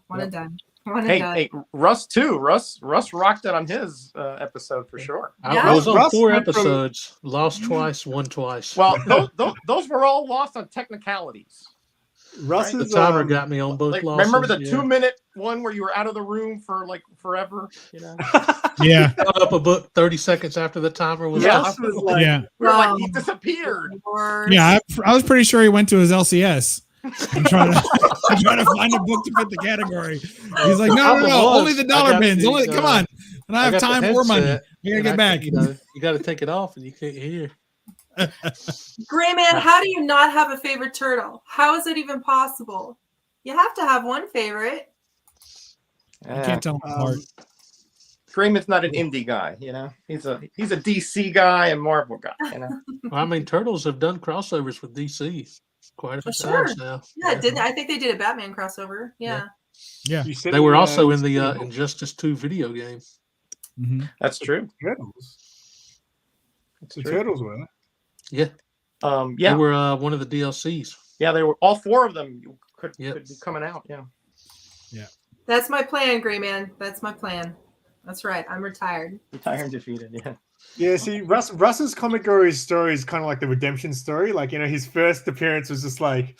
One and done. Hey, Russ too. Russ rocked it on his episode for sure. I was on Russ 4 went from- episodes, lost twice, won twice. Well, those were all lost on technicalities. Russ the is timer got me on both Like, losses. remember the yeah. 2-minute one where you were out of the room for like forever? You know? Yeah. Brought up a book 30 seconds after the timer was Yeah. up. Russ was like, Yeah. We were like, he disappeared. Yeah. I was pretty sure he went to his LCS. I'm trying to find a book to fit the category. He's like, no, only the dollar bins. Come on. And I have time or money. You gotta get back. You got to take it off, and you can't hear. Gray man, how do you not have a favorite turtle? How is it even possible? You have to have one favorite. You can't tell them apart. Grayman's not an indie guy, you know. He's a DC guy and Marvel guy, you know. Well, I mean, Turtles have done crossovers with DC quite a few Sure. times now. Yeah, I think they did a Batman crossover. Yeah. Yeah. you said They were in, also in the Injustice 2 video game. Mm-hmm. That's true. Turtles. That's The true. Turtles were. Yeah. Yeah. They were one of the DLCs. Yeah, they were all 4 of them could Yep. be coming out, yeah. That's my plan, Gray man. That's my plan. That's right. I'm retired. Retired and defeated. Yeah. Yeah, see, Russ's comic story is kind of like the redemption story. Like, his first appearance was just like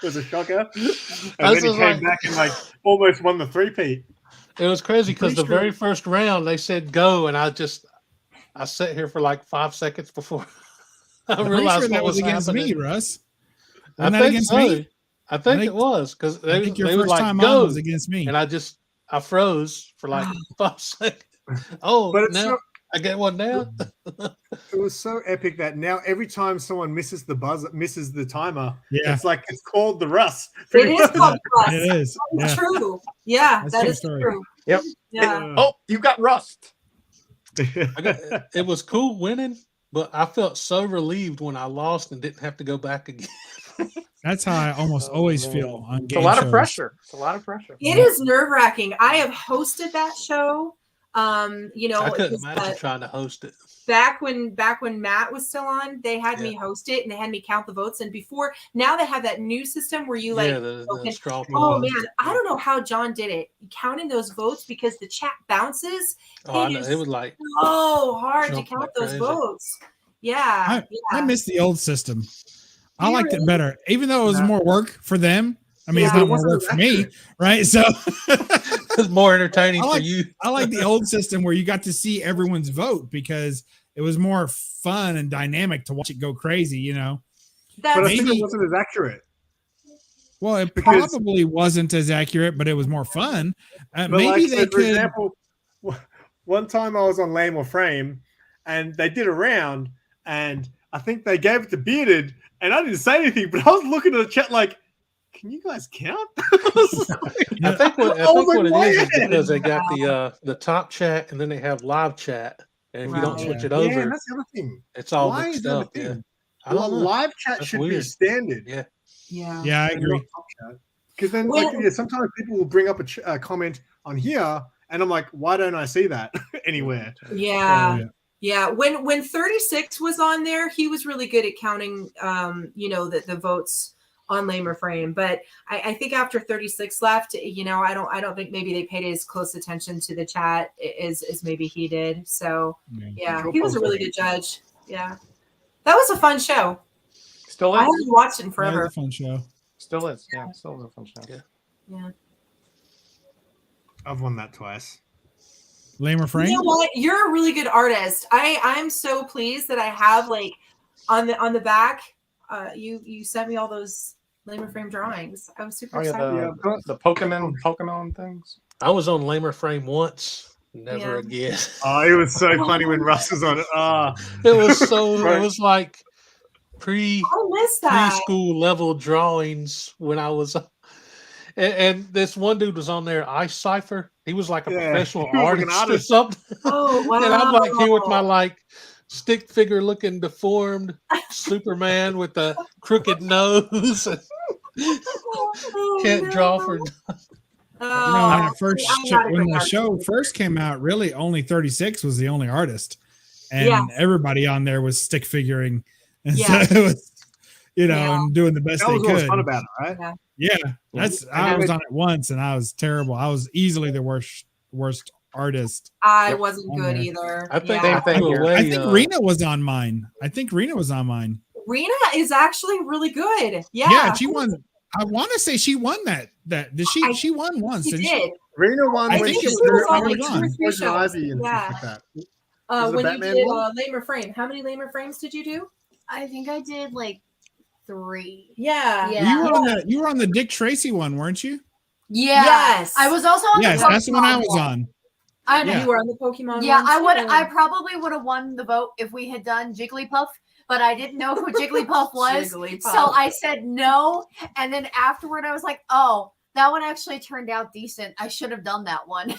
was a shocker, and then he came back and like almost won the three-peat. It was crazy because the Pretty sure- very first round they said go, and I sat here for like 5 seconds before I I'm pretty realized sure that what was against happening. me, Russ. I Wasn't that think against so. me? I think I think- it was because I they think your was first like time go, on was against me. and I froze for like 5 seconds. Oh, But it's now so, I get one now. it was so epic that now every time someone misses the timer, Yeah. it's called the Russ. It is called Russ. It is. It's Yeah. true. Yeah, That's that true is story. true. Yep. Yeah. Oh, you got rust. It was cool winning, but I felt so relieved when I lost and didn't have to go back again. That's how I almost Oh, always man. feel on It's game a lot shows. of pressure. It's a lot of pressure. It is nerve wracking. I have hosted that show. I It couldn't was, imagine trying to host it. back when Matt was still on, they had me host it and they had me count the votes. And now they have that new system where you like, the okay, straw oh polls. man, I don't know how John did it, counting those votes because the chat bounces. Oh, I know. is It was like so hard to jump count like those crazy. votes. Yeah, I miss the old system. I You liked it really- better, even though it was Yeah. more work for them. I mean, it's Yeah. not It more wasn't work as for me, accurate. right? So it's more entertaining I for like- you. I like the old system where you got to see everyone's vote because it was more fun and dynamic to watch it go crazy, But I That's think Maybe- it wasn't as accurate. Well, it Because- probably wasn't as accurate, but it was more fun. But Maybe like, they so for could. example, one time I was on Lame or Frame, and they did a round, and I think they gave it to Bearded, and I didn't say anything, but I was looking at the chat like, "Can you guys count?" I think what it is because they got the top chat and then they have live chat, and if you don't Right. switch it Yeah, over, that's the other thing. it's all Why mixed is that a up. Yeah, thing? I don't know. Live chat That's should be weird. standard. Yeah, yeah. Yeah, I and agree. not top chat. Because then, Well- sometimes people will bring up a comment on here, and I'm like, why don't I see that anywhere? Yeah. Yeah. Yeah. When 36 was on there, he was really good at counting the votes on Lame or Frame. But I think after 36 left, I don't think maybe they paid as close attention to the chat as maybe he did. So yeah, he was a really good judge. Yeah. That was a fun show. Still I is. haven't watched it in That forever. was a fun show. Still is. Yeah. Still is a fun show. Yeah. Yeah. I've won that twice. Lame or Frame? You know what? You're a really good artist. I'm so pleased that I have like on the back. You sent me all those Lame or Frame drawings. I was super Oh yeah, excited. the Pokemon things. I was on Lamer Frame once, never Yeah. again. Oh, it was so funny when Russ was on it. It was so. Right. It was like I missed that. preschool level drawings when I was. And this one dude was on there, Ice Cipher. He was like a Yeah, professional he was like an artist or artist. something. Oh wow! And I'm like here with my like stick figure looking deformed Superman with a crooked nose. Oh, Can't no. draw for. You know, I'm not a when great the artist show either. first came out, really only 36 was the only artist, and Yes. everybody on there was stick figuring, and Yeah. so it was, Yeah. and doing the best That they was what was could. fun about it, right? Yeah, I was on it once, and I was terrible. I was easily the worst artist. I wasn't On good there. either. I think yeah. they threw here. away. I think Rena was on mine. Rena is actually really good. Yeah, Yeah, she won. I want to say she won that. Did she? She won once. She didn't did. Rena won I when think she she was was on doing like 2 or 3 Poison shows. Ivy and Yeah. stuff like that. Was it When you Batman did one? Lamer Frame, how many Lamer Frames did you do? I think I did like 3. Yeah. Yeah. You were on the Dick Tracy one, weren't you? Yeah. Yes. I was also on Yes, the that's the one I Pokemon was one. on. I know. Yeah. You were on the Pokemon. Yeah, one I would. too. I probably would have won the vote if we had done Jigglypuff, but I didn't know who Jigglypuff was, Jigglypuff. so I said no. And then afterward, I was like, "Oh, that one actually turned out decent. I should have done that one."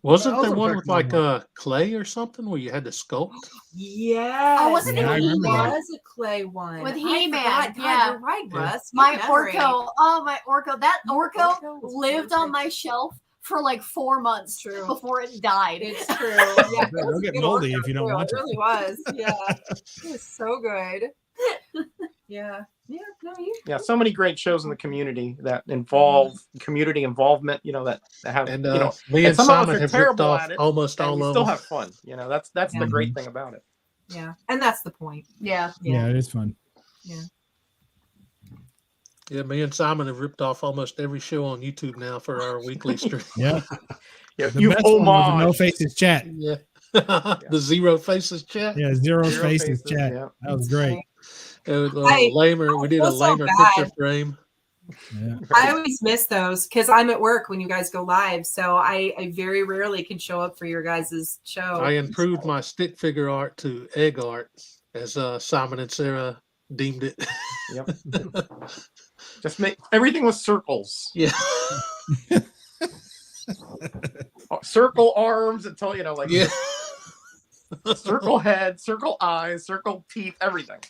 Wasn't That there was a one with Pokemon like one. clay or something where you had to sculpt? Yeah. Oh, wasn't it there He-Man? was a clay one With I He-Man, forgot. God, yeah. you're right, Yeah. Russ. Good My memory. Orko. Oh, my Orko. That Orko Orko was lived on perfect. my shelf for like 4 months True. before it died. It's true. Yeah, it They'll was a get good moldy Orko, if you don't too. watch It it. really was. Yeah. It was so good. Yeah. No, you. Yeah, so many great shows in the community that involve community involvement. That have And and me and some of us Simon are have ripped terrible off at it, almost and all we of still them. have fun. That's the great thing about it. Yeah, and that's the point. Yeah. Yeah, it is fun. Yeah. Yeah, me and Simon have ripped off almost every show on YouTube now for our weekly stream. Yeah. Yeah, The you best one was the No homage. Faces chat. Yeah. The Zero Faces chat. Yeah, Zero Zero Faces Faces, chat. yeah. That was great. It was we did feel a so lamer bad. picture frame. Yeah. I always miss those because I'm at work when you guys go live, so I very rarely can show up for your guys' show. I improved my stick figure art to egg art, as Simon and Sarah deemed it. Yep. Just make everything with circles. Yeah. Circle arms until Yeah. circle head, circle eyes, circle teeth, everything.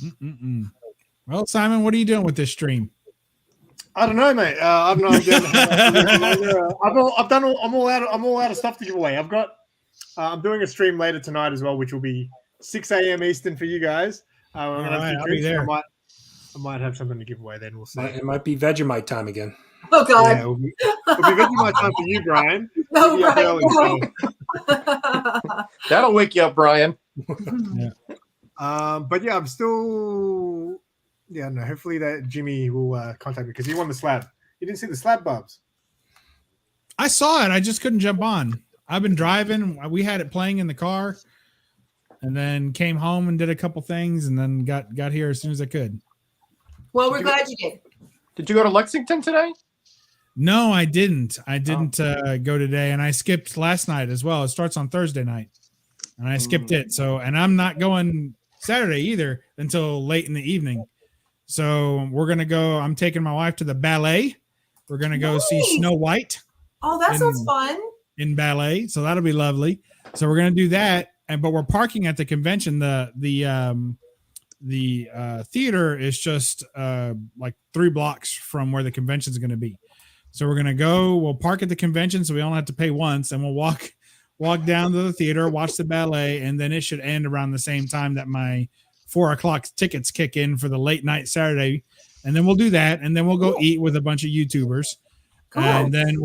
Mm-mm-mm. Well, Simon, what are you doing with this stream? I don't know, mate. I don't know. I'm all out of stuff to give away. I'm doing a stream later tonight as well, which will be 6 a.m. Eastern for you guys. I'm gonna have I'll to be drink. there. I might have something to give away. Then we'll see. It might be Vegemite time again. Oh God! Yeah, it'll be Vegemite time for you, Brian. No, You'll be up Brian, early, no. That'll wake you up, Brian. but yeah, I'm still. Yeah, no. Hopefully that Jimmy will contact me because he won the slab. You didn't see the slab, Bubs. I saw it. I just couldn't jump on. I've been driving. We had it playing in the car, and then came home and did a couple things, and then got here as soon as I could. Well, we're glad you did. Did you go to Lexington today? No, I didn't. I didn't go today, and I skipped last night as well. It starts on Thursday night, and I skipped it. So, and I'm not going Saturday either until late in the evening. So we're gonna go. I'm taking my wife to the ballet. We're gonna go see Snow White. Oh, that sounds fun. In ballet, so that'll be lovely. So we're gonna do that, but we're parking at the convention. The theater is just like 3 blocks from where the convention is going to be. So we're going to go, we'll park at the convention so we only have to pay once, and we'll walk down to the theater, watch the ballet, and then it should end around the same time that my 4:00 tickets kick in for the late night Saturday. And then we'll do that, and then we'll go eat with a bunch of YouTubers. Cool. And then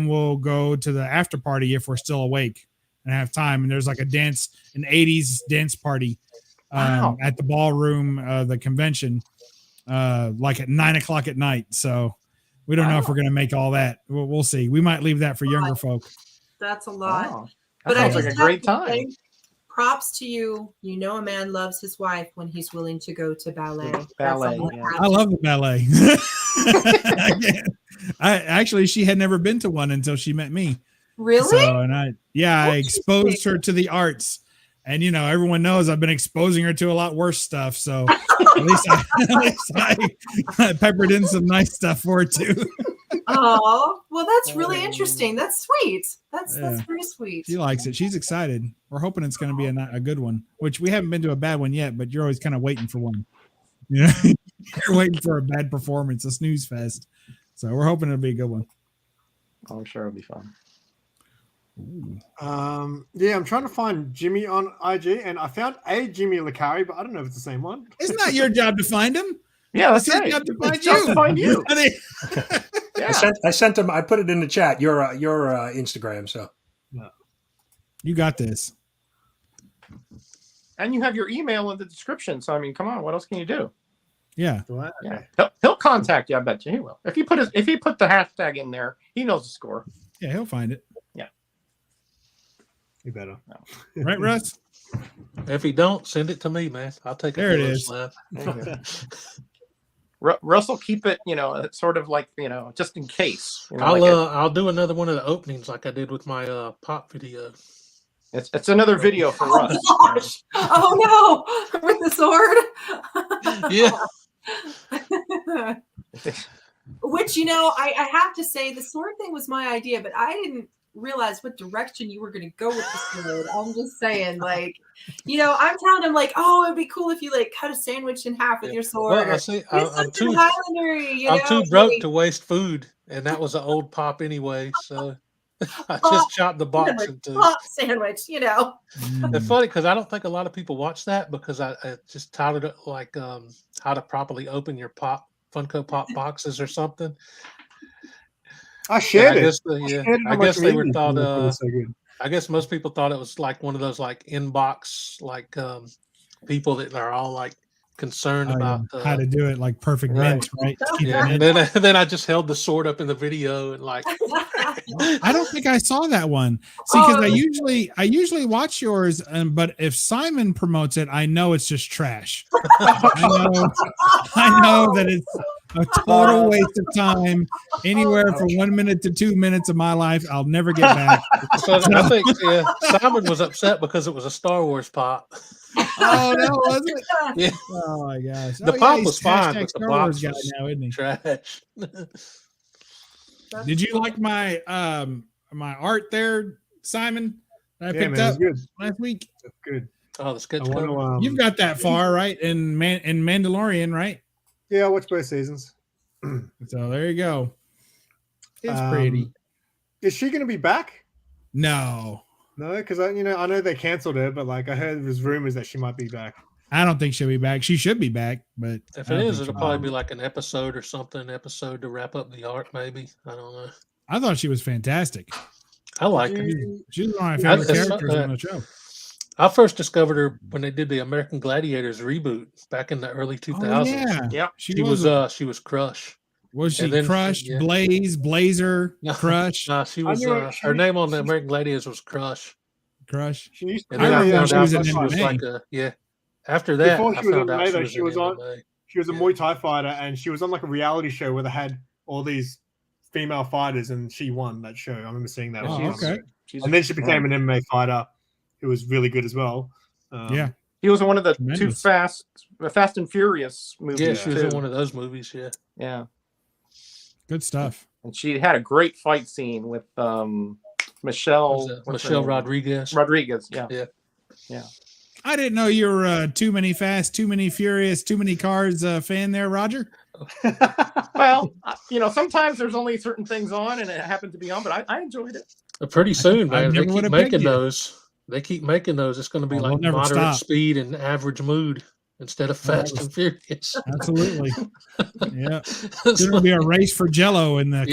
we'll go to the after party if we're still awake and have time. And there's like an 80s dance party at the ballroom, the convention, like at 9:00 at night. So we don't know if we're going to make all that. We'll see. We might leave that for younger folk. That's a lot. Wow. But That I sounds just like a great have to time. say, props to you. You know, a man loves his wife when he's willing to go to ballet. Ballet, That's yeah. I love the ballet. She had never been to one until she met me. Really? So, and I exposed her to the arts. And everyone knows I've been exposing her to a lot worse stuff. So at least I peppered in some nice stuff for her too. Oh, well, that's really interesting. That's sweet. That's very sweet. She likes it. She's excited. We're hoping it's going to be a good one, which we haven't been to a bad one yet, but you're always kind of waiting for one. You're waiting for a bad performance, a snooze fest. So we're hoping it'll be a good one. I'm sure it'll be fun. Yeah, I'm trying to find Jimmy on IG, and I found a Jimmy Licari, but I don't know if it's the same one. It's not your job to find him. Yeah, that's It's his right. job to find It's just you. to find you. Yeah. I sent him. I put it in the chat. Your Instagram. So You got this. And you have your email in the description. So I mean, come on, what else can you do? Yeah. Yeah, he'll contact you. I bet you he will. If he put the hashtag in there, he knows the score. Yeah, he'll find it. Yeah, You better. Right, Russ? If he don't, send it to me, man. I'll take it. There it is. Russell, keep it. It's sort of like just in case. I'll do another one of the openings like I did with my pop video. It's another video for Russ. Gosh. Oh no, with the sword. Yeah. Which I have to say the sword thing was my idea, but I didn't realize what direction you were going to go with the sword. I'm just saying, I'm telling him oh, it'd be cool if you cut a sandwich in half with your sword. Well, I'm too broke to waste food, and that was an old pop anyway. So I just chopped the box in two. Hot sandwich, you know. It's funny because I don't think a lot of people watch that because I just titled it like how to properly open your Funko Pop boxes or something. I shared it. I guess they were thought. It was so good. I guess most people thought it was like one of those like inbox like people that are all like concerned about how to do it like perfect mint, right? Yeah, and then I just held the sword up in the video and like I don't think I saw that one. See, because I usually watch yours, but if Simon promotes it, I know it's just trash. I know that it's a total waste of time. Anywhere from 1 minute to 2 minutes of my life, I'll never get back. So I think Simon was upset because it was a Star Wars pop. Oh no, was it? Yeah. Oh my gosh. The pop was fine, but the Star box Wars guy was now, isn't he? trash. Did you like my my art there, Simon? That I picked man, up good. last week. That's good. Oh, the sketch I cover. wanna, You've got that far, right? In Mandalorian, right? yeah, I watched both seasons. So there you go. It's pretty. Is she going to be back? No, No, because I know they canceled her, but like I heard there's rumors that she might be back. I don't think she'll be back. She should be back, but If I it don't is, think it'll she'll probably be. be like an episode or something. Episode to wrap up the arc, maybe. I don't know. I thought she was fantastic. I like her. She's one of my favorite It's- characters on the show. I first discovered her when they did the American Gladiators reboot back in the early 2000s. Oh, yeah. Yep. She was Crush. Was she and then- Crushed, yeah. Blazer, No, Crush, She was her name on the American Gladiators was Crush. Crush? She used to And then I remember found she out was in that she was MMA. like a After that, Before I she was found in out MMA, though, she she was was in on- MMA. She was a Muay Thai fighter, and she was on like a reality show where they had all these female fighters, and she won that show. I remember seeing that. Oh, on okay. And then she became an MMA fighter, who was really good as well. Yeah. He was in one of the Tremendous. Fast and Furious movies. Yeah, she was too. in one of those movies. Yeah. Yeah, Good stuff. and she had a great fight scene with Michelle. what's her Michelle name? Rodriguez. Rodriguez. Yeah. Yeah. I didn't know you were Too Many Fast, Too Many Furious, Too Many Cars fan there, Roger. Well, sometimes there's only certain things on, and it happened to be on, but I enjoyed it. Pretty soon, I man. They never keep would've pegged making you. those. They keep making those. It's going to be Oh, they'll like never moderate stop. speed and average mood instead of They'll fast never- and furious. Absolutely. Yeah. There's going to be a race for Jello in the.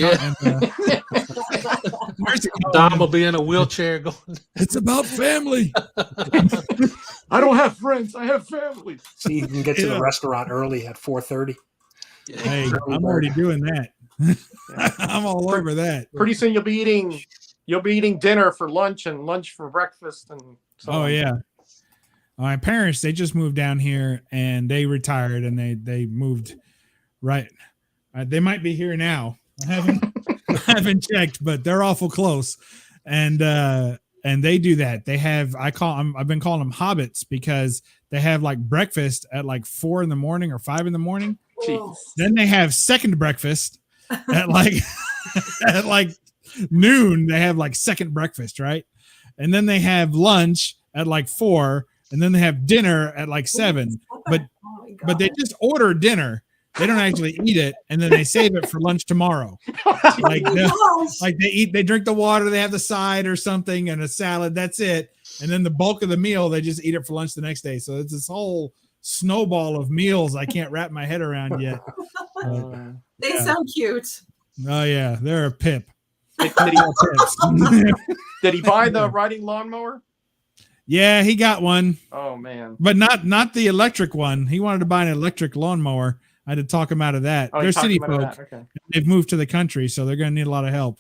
Where's it going? Dom will be in a wheelchair going. It's about family. I don't have friends. I have family. So you can get to Yeah. the restaurant early at 4:30. Hey, I'm already doing that. I'm all over that. Pretty soon you'll be eating dinner for lunch and lunch for breakfast and so Oh on. yeah. My parents, they just moved down here and they retired and they moved right. They might be here now. I haven't checked, but they're awful close. And they do that. They have I've been calling them hobbits because they have like breakfast at like 4 in the morning or 5 in the morning. Jeez. Then they have second breakfast at like at like noon. They have like second breakfast, right? And then they have lunch at like 4, and then they have dinner at like 7. But they just order dinner. They don't actually eat it, and then they save it for lunch tomorrow. Like they drink the water, they have the side or something, and a salad. That's it. And then the bulk of the meal, they just eat it for lunch the next day. So it's this whole snowball of meals I can't wrap my head around yet. They sound cute. Oh yeah, they're a pip. Did he buy the riding lawnmower? Yeah, he got one, Oh man. but not the electric one. He wanted to buy an electric lawnmower. I had to talk him out of that. Oh, They're you talked city about folk. that. Okay. They've moved to the country, so they're going to need a lot of help.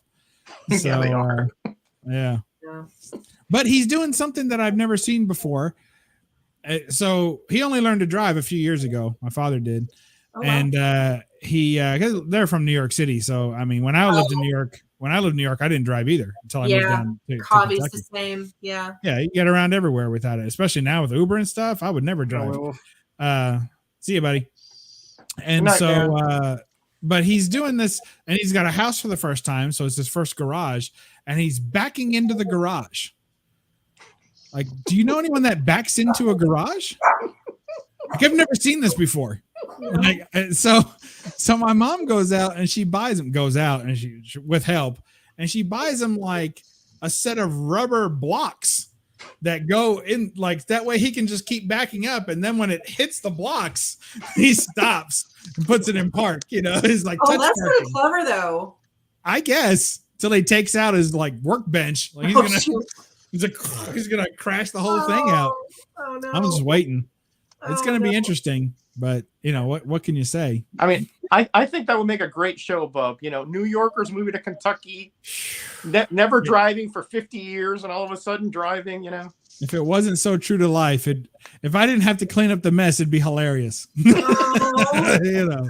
So, Yeah, they are. yeah. Yeah. But he's doing something that I've never seen before. So he only learned to drive a few years ago. My father did. Oh, wow. And he 'cause they're from New York City. So I mean, when I lived in New York, I didn't drive either until I moved Yeah. down to Hobby's Kentucky. the same. Yeah. Yeah, you get around everywhere without it, especially now with Uber and stuff. I would never drive. See you, buddy. And Good night, so, but he's doing this, and he's got a house for the first time, so it's his first garage, and he's backing into the garage. Like, do you know anyone that backs into a garage? Like, I've never seen this before. Like, so my mom goes out and she buys them, goes out and she with help, and she buys him like a set of rubber blocks that go in, like that way he can just keep backing up, and then when it hits the blocks, he stops and puts it in park. You know, he's like, Oh, touch that's parking. pretty clever, though. I guess till he takes out his like workbench. Like Oh, he's gonna crash the whole thing out. Oh no! I'm just waiting. It's Oh, gonna be no. interesting, but you know what can you say? I mean, I think that would make a great show, Bub. You know, New Yorkers moving to Kentucky, never driving for 50 years, and all of a sudden driving. You know, If it wasn't so true to life, if I didn't have to clean up the mess, it'd be hilarious. Oh. You know,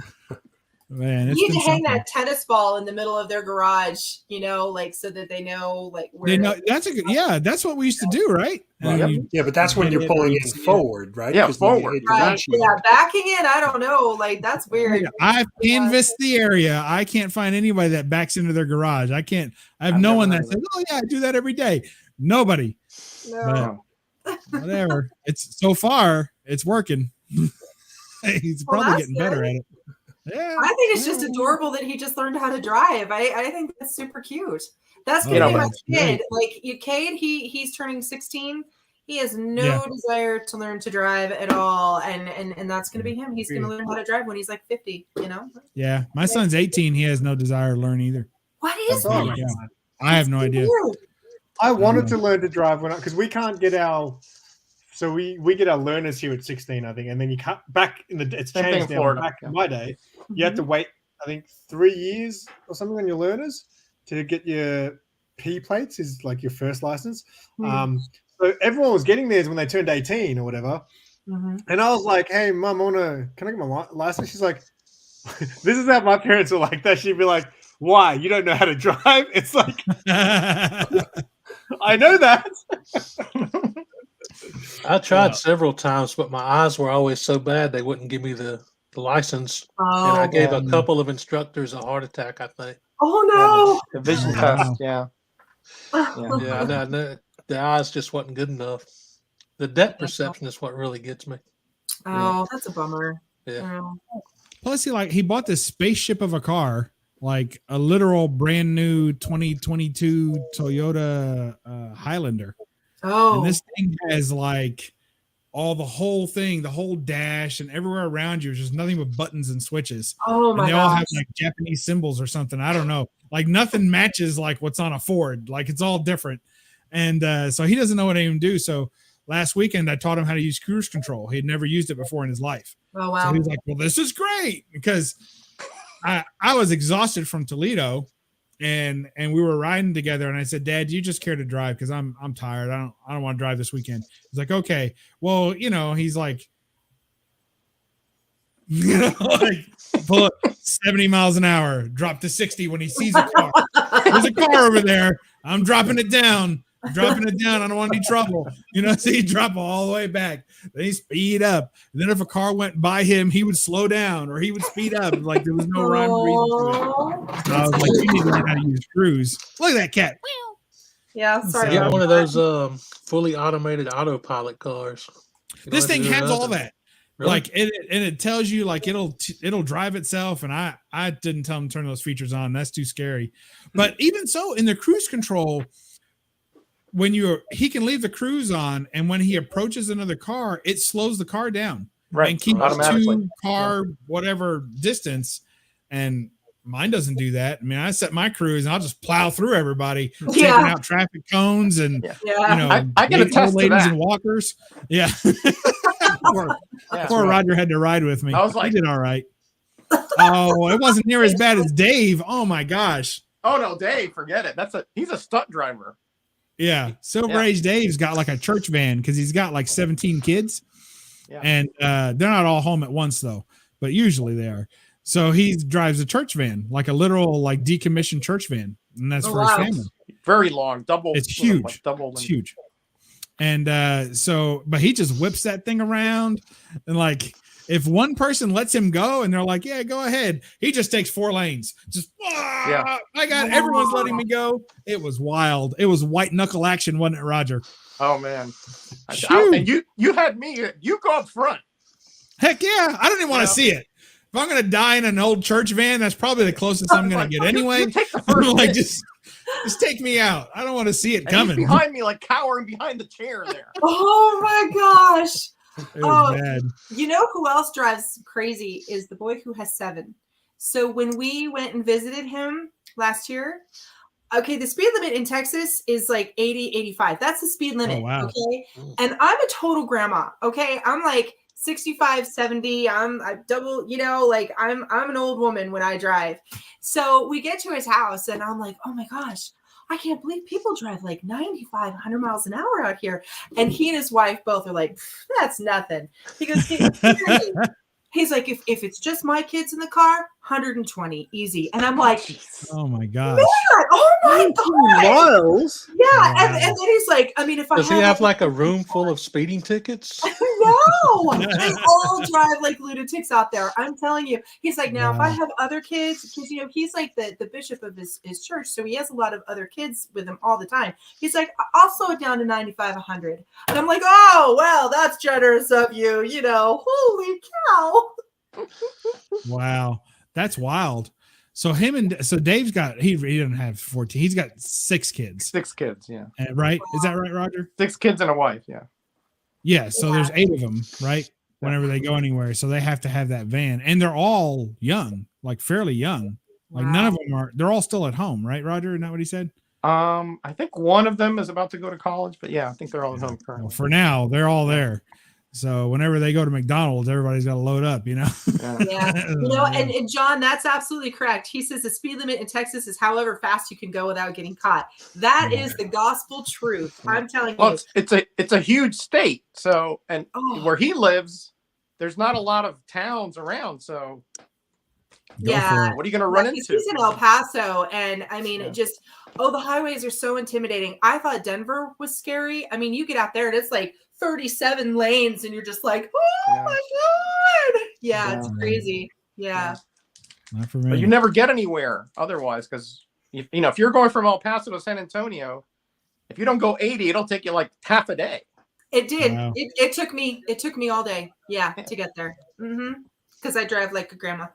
man, it's You need been to hang something. that tennis ball in the middle of their garage, you know, like so that they know, like where. They know, that's a good, yeah, that's what we used to do, right? Right. You- Yeah, but that's when you're pulling in forward, right? Yeah, 'Cause then you forward. hit your Right. windshield. Yeah, backing in, I don't know. Like that's weird. I've canvassed the area. I can't find anybody that backs into their garage. I have I've no never one heard that of says, "Oh yeah, I do that every day." Nobody. No. Whatever. It's so far, it's working. He's Well, probably that's getting better good. at it. Yeah. I think it's just adorable that he just learned how to drive. I think that's super cute. That's Oh, gonna be yeah, my that's kid. Like you, Cade, he's turning 16. He has no Yeah. desire to learn to drive at all, and that's gonna be him. He's gonna learn how to drive when he's like 50. You know. Yeah. My son's 18. He has no desire to learn either. What is Oh, that? Yeah. I have no idea. Weird. I wanted to learn to drive because we can't get our. So we get our learners here at 16, I think, and then you can't back in the. It's Same thing changed in now. Florida. Back in my day, you had to wait, I think, 3 years or something on your learners to get your P plates, is like your first license. So everyone was getting theirs when they turned 18 or whatever. Mhm. And I was like, "Hey, Mum, can I get my license?" She's like, "This is how my parents were like that." She'd be like, "Why? You don't know how to drive?" It's like, I know that. I tried several times, but my eyes were always so bad they wouldn't give me the license. And I Oh, gave a couple of instructors a heart attack, I think. oh The vision Wow. test. Yeah. no! Yeah, the eyes just wasn't good enough. The depth perception is what really gets me. Oh, that's a bummer. Yeah. Oh. Plus, he bought this spaceship of a car, like a literal brand new 2022 Toyota Highlander. Oh. And this thing has like the whole thing, the whole dash, and everywhere around you is just nothing but buttons and switches. Oh And my they all gosh. have like Japanese symbols or something. I don't know. Like nothing matches like what's on a Ford. Like it's all different. And so he doesn't know what to even do. So last weekend I taught him how to use cruise control. He had never used it before in his life. Oh So wow. he was like, "Well, this is great," because I was exhausted from Toledo, and we were riding together. And I said, "Dad, you just care to drive because I'm tired. I don't want to drive this weekend." He's like, "Okay, well, you know," he's like, like pull it 70 miles an hour, drop to 60 when he sees a car. There's a car over there. I'm dropping it down. I don't want any trouble. You know, so he'd drop all the way back. Then he'd speed up. And then if a car went by him, he would slow down or he would speed up. Like there was no rhyme or reason to it. Oh. So I was like, you need to learn how to use cruise. Look at that cat. Yeah, sorry. So- Get about one of that. those fully automated autopilot cars. You don't This have to thing do has all nothing. that. Really? Like it tells you like it'll drive itself, and I didn't tell him to turn those features on. That's too scary. But even so, in the cruise control, when he can leave the cruise on, and when he approaches another car, it slows the car down Right. and keeps Automatically. 2 car whatever distance. And mine doesn't do that. I mean, I set my cruise and I'll just plow through everybody, taking Yeah. out traffic cones and Yeah. Yeah. you know, I can old attest to ladies that. and walkers. Yeah. Poor Yeah. Poor Roger had to ride with me. I was like- he did all right. Oh, it wasn't near as bad as Dave. Oh my gosh. Oh no, Dave, forget it. He's a stunt driver. Yeah. Silver Yeah. Age Dave's got like a church van because he's got like 17 kids. Yeah. And they're not all home at once though, but usually they are. So he drives a church van, like a literal like decommissioned church van. And that's Oh, for wow. his family. Very long, double. It's you know, huge. like double. It's huge. And but he just whips that thing around, and like if one person lets him go and they're like, "Yeah, go ahead," he just takes 4 lanes. Just Yeah. I got everyone's letting me go. It was wild. It was white knuckle action, wasn't it, Roger? Oh man. Shoot. And you had me. You go up front. Heck yeah! I don't even want to Yeah. see it. If I'm gonna die in an old church van, that's probably the closest I'm gonna get anyway. You take the first Like hit. just Just take me out. I don't want to see it And he's coming. behind me, like cowering behind the chair there. Oh my gosh. It was bad. You know who else drives crazy is the boy who has 7. So when we went and visited him last year, okay, the speed limit in Texas is like 80, 85. That's the speed limit. Oh, wow. Okay. And I'm a total grandma. Okay. I'm like 65, 70. I'm double, like I'm an old woman when I drive. So we get to his house and I'm like, oh my gosh, I can't believe people drive like 95, 100 miles an hour out here. And he and his wife both are like, that's nothing. He goes, he's like, if it's just my kids in the car, 120, easy. And I'm like, Oh my gosh. man, oh my God. Miles. Yeah. Wow. And then he's like, I mean, if I Does he have like a room full of speeding tickets? No, they all drive like lunatics out there. I'm telling you. He's like, now if I Wow. have other kids, because he's like the bishop of his church, so he has a lot of other kids with him all the time. He's like, I'll slow it down to 95, 100. And I'm like, oh well, that's generous of you. Holy cow. Wow. That's wild. So Dave's got he doesn't have 14. He's got 6 kids. 6 kids, yeah. Right? Is that right, Roger? 6 kids and a wife, yeah. Yeah. So there's 8 of them, right? Whenever they go anywhere. So they have to have that van. And they're all young, like fairly young. Like none of them they're all still at home, right, Roger? Isn't that what he said? I think one of them is about to go to college, but yeah, I think they're all at home Well, currently. for now, they're all there. So whenever they go to McDonald's, everybody's got to load up, Yeah. Yeah. And John, that's absolutely correct. He says the speed limit in Texas is however fast you can go without getting caught. That is the gospel truth. I'm telling Well, you. it's a huge state, so Oh. where he lives, there's not a lot of towns around. So Go Yeah. for it. what are you going to run He's into? in El Paso, and I mean, Yeah. it just the highways are so intimidating. I thought Denver was scary. I mean, you get out there and it's like 37 lanes, and you're just like, oh Yeah. my God. Yeah, it's Yeah. crazy. Yeah. Not for But me. you never get anywhere otherwise, because if you're going from El Paso to San Antonio, if you don't go 80, it'll take you like half a day. It did. Wow. It took me all day. Yeah, to get there. Because I drive like a grandma.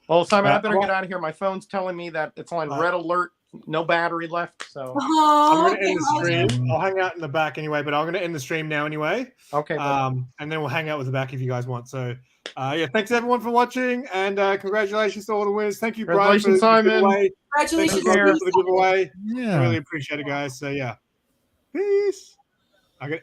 Well, Simon, I better get out of here. My phone's telling me that it's on red alert, no battery left. So Oh, I'm going to end the stream. I'll hang out in the back anyway, but I'm going to end the stream now anyway. okay, And then we'll hang out with the back if you guys want. So, yeah, thanks everyone for watching, and congratulations to all the winners. Thank you, Brian, for Congratulations, the Simon. giveaway. Congratulations. Thank you, Roger, for the giveaway. I Yeah. really appreciate it, guys. So, yeah, peace.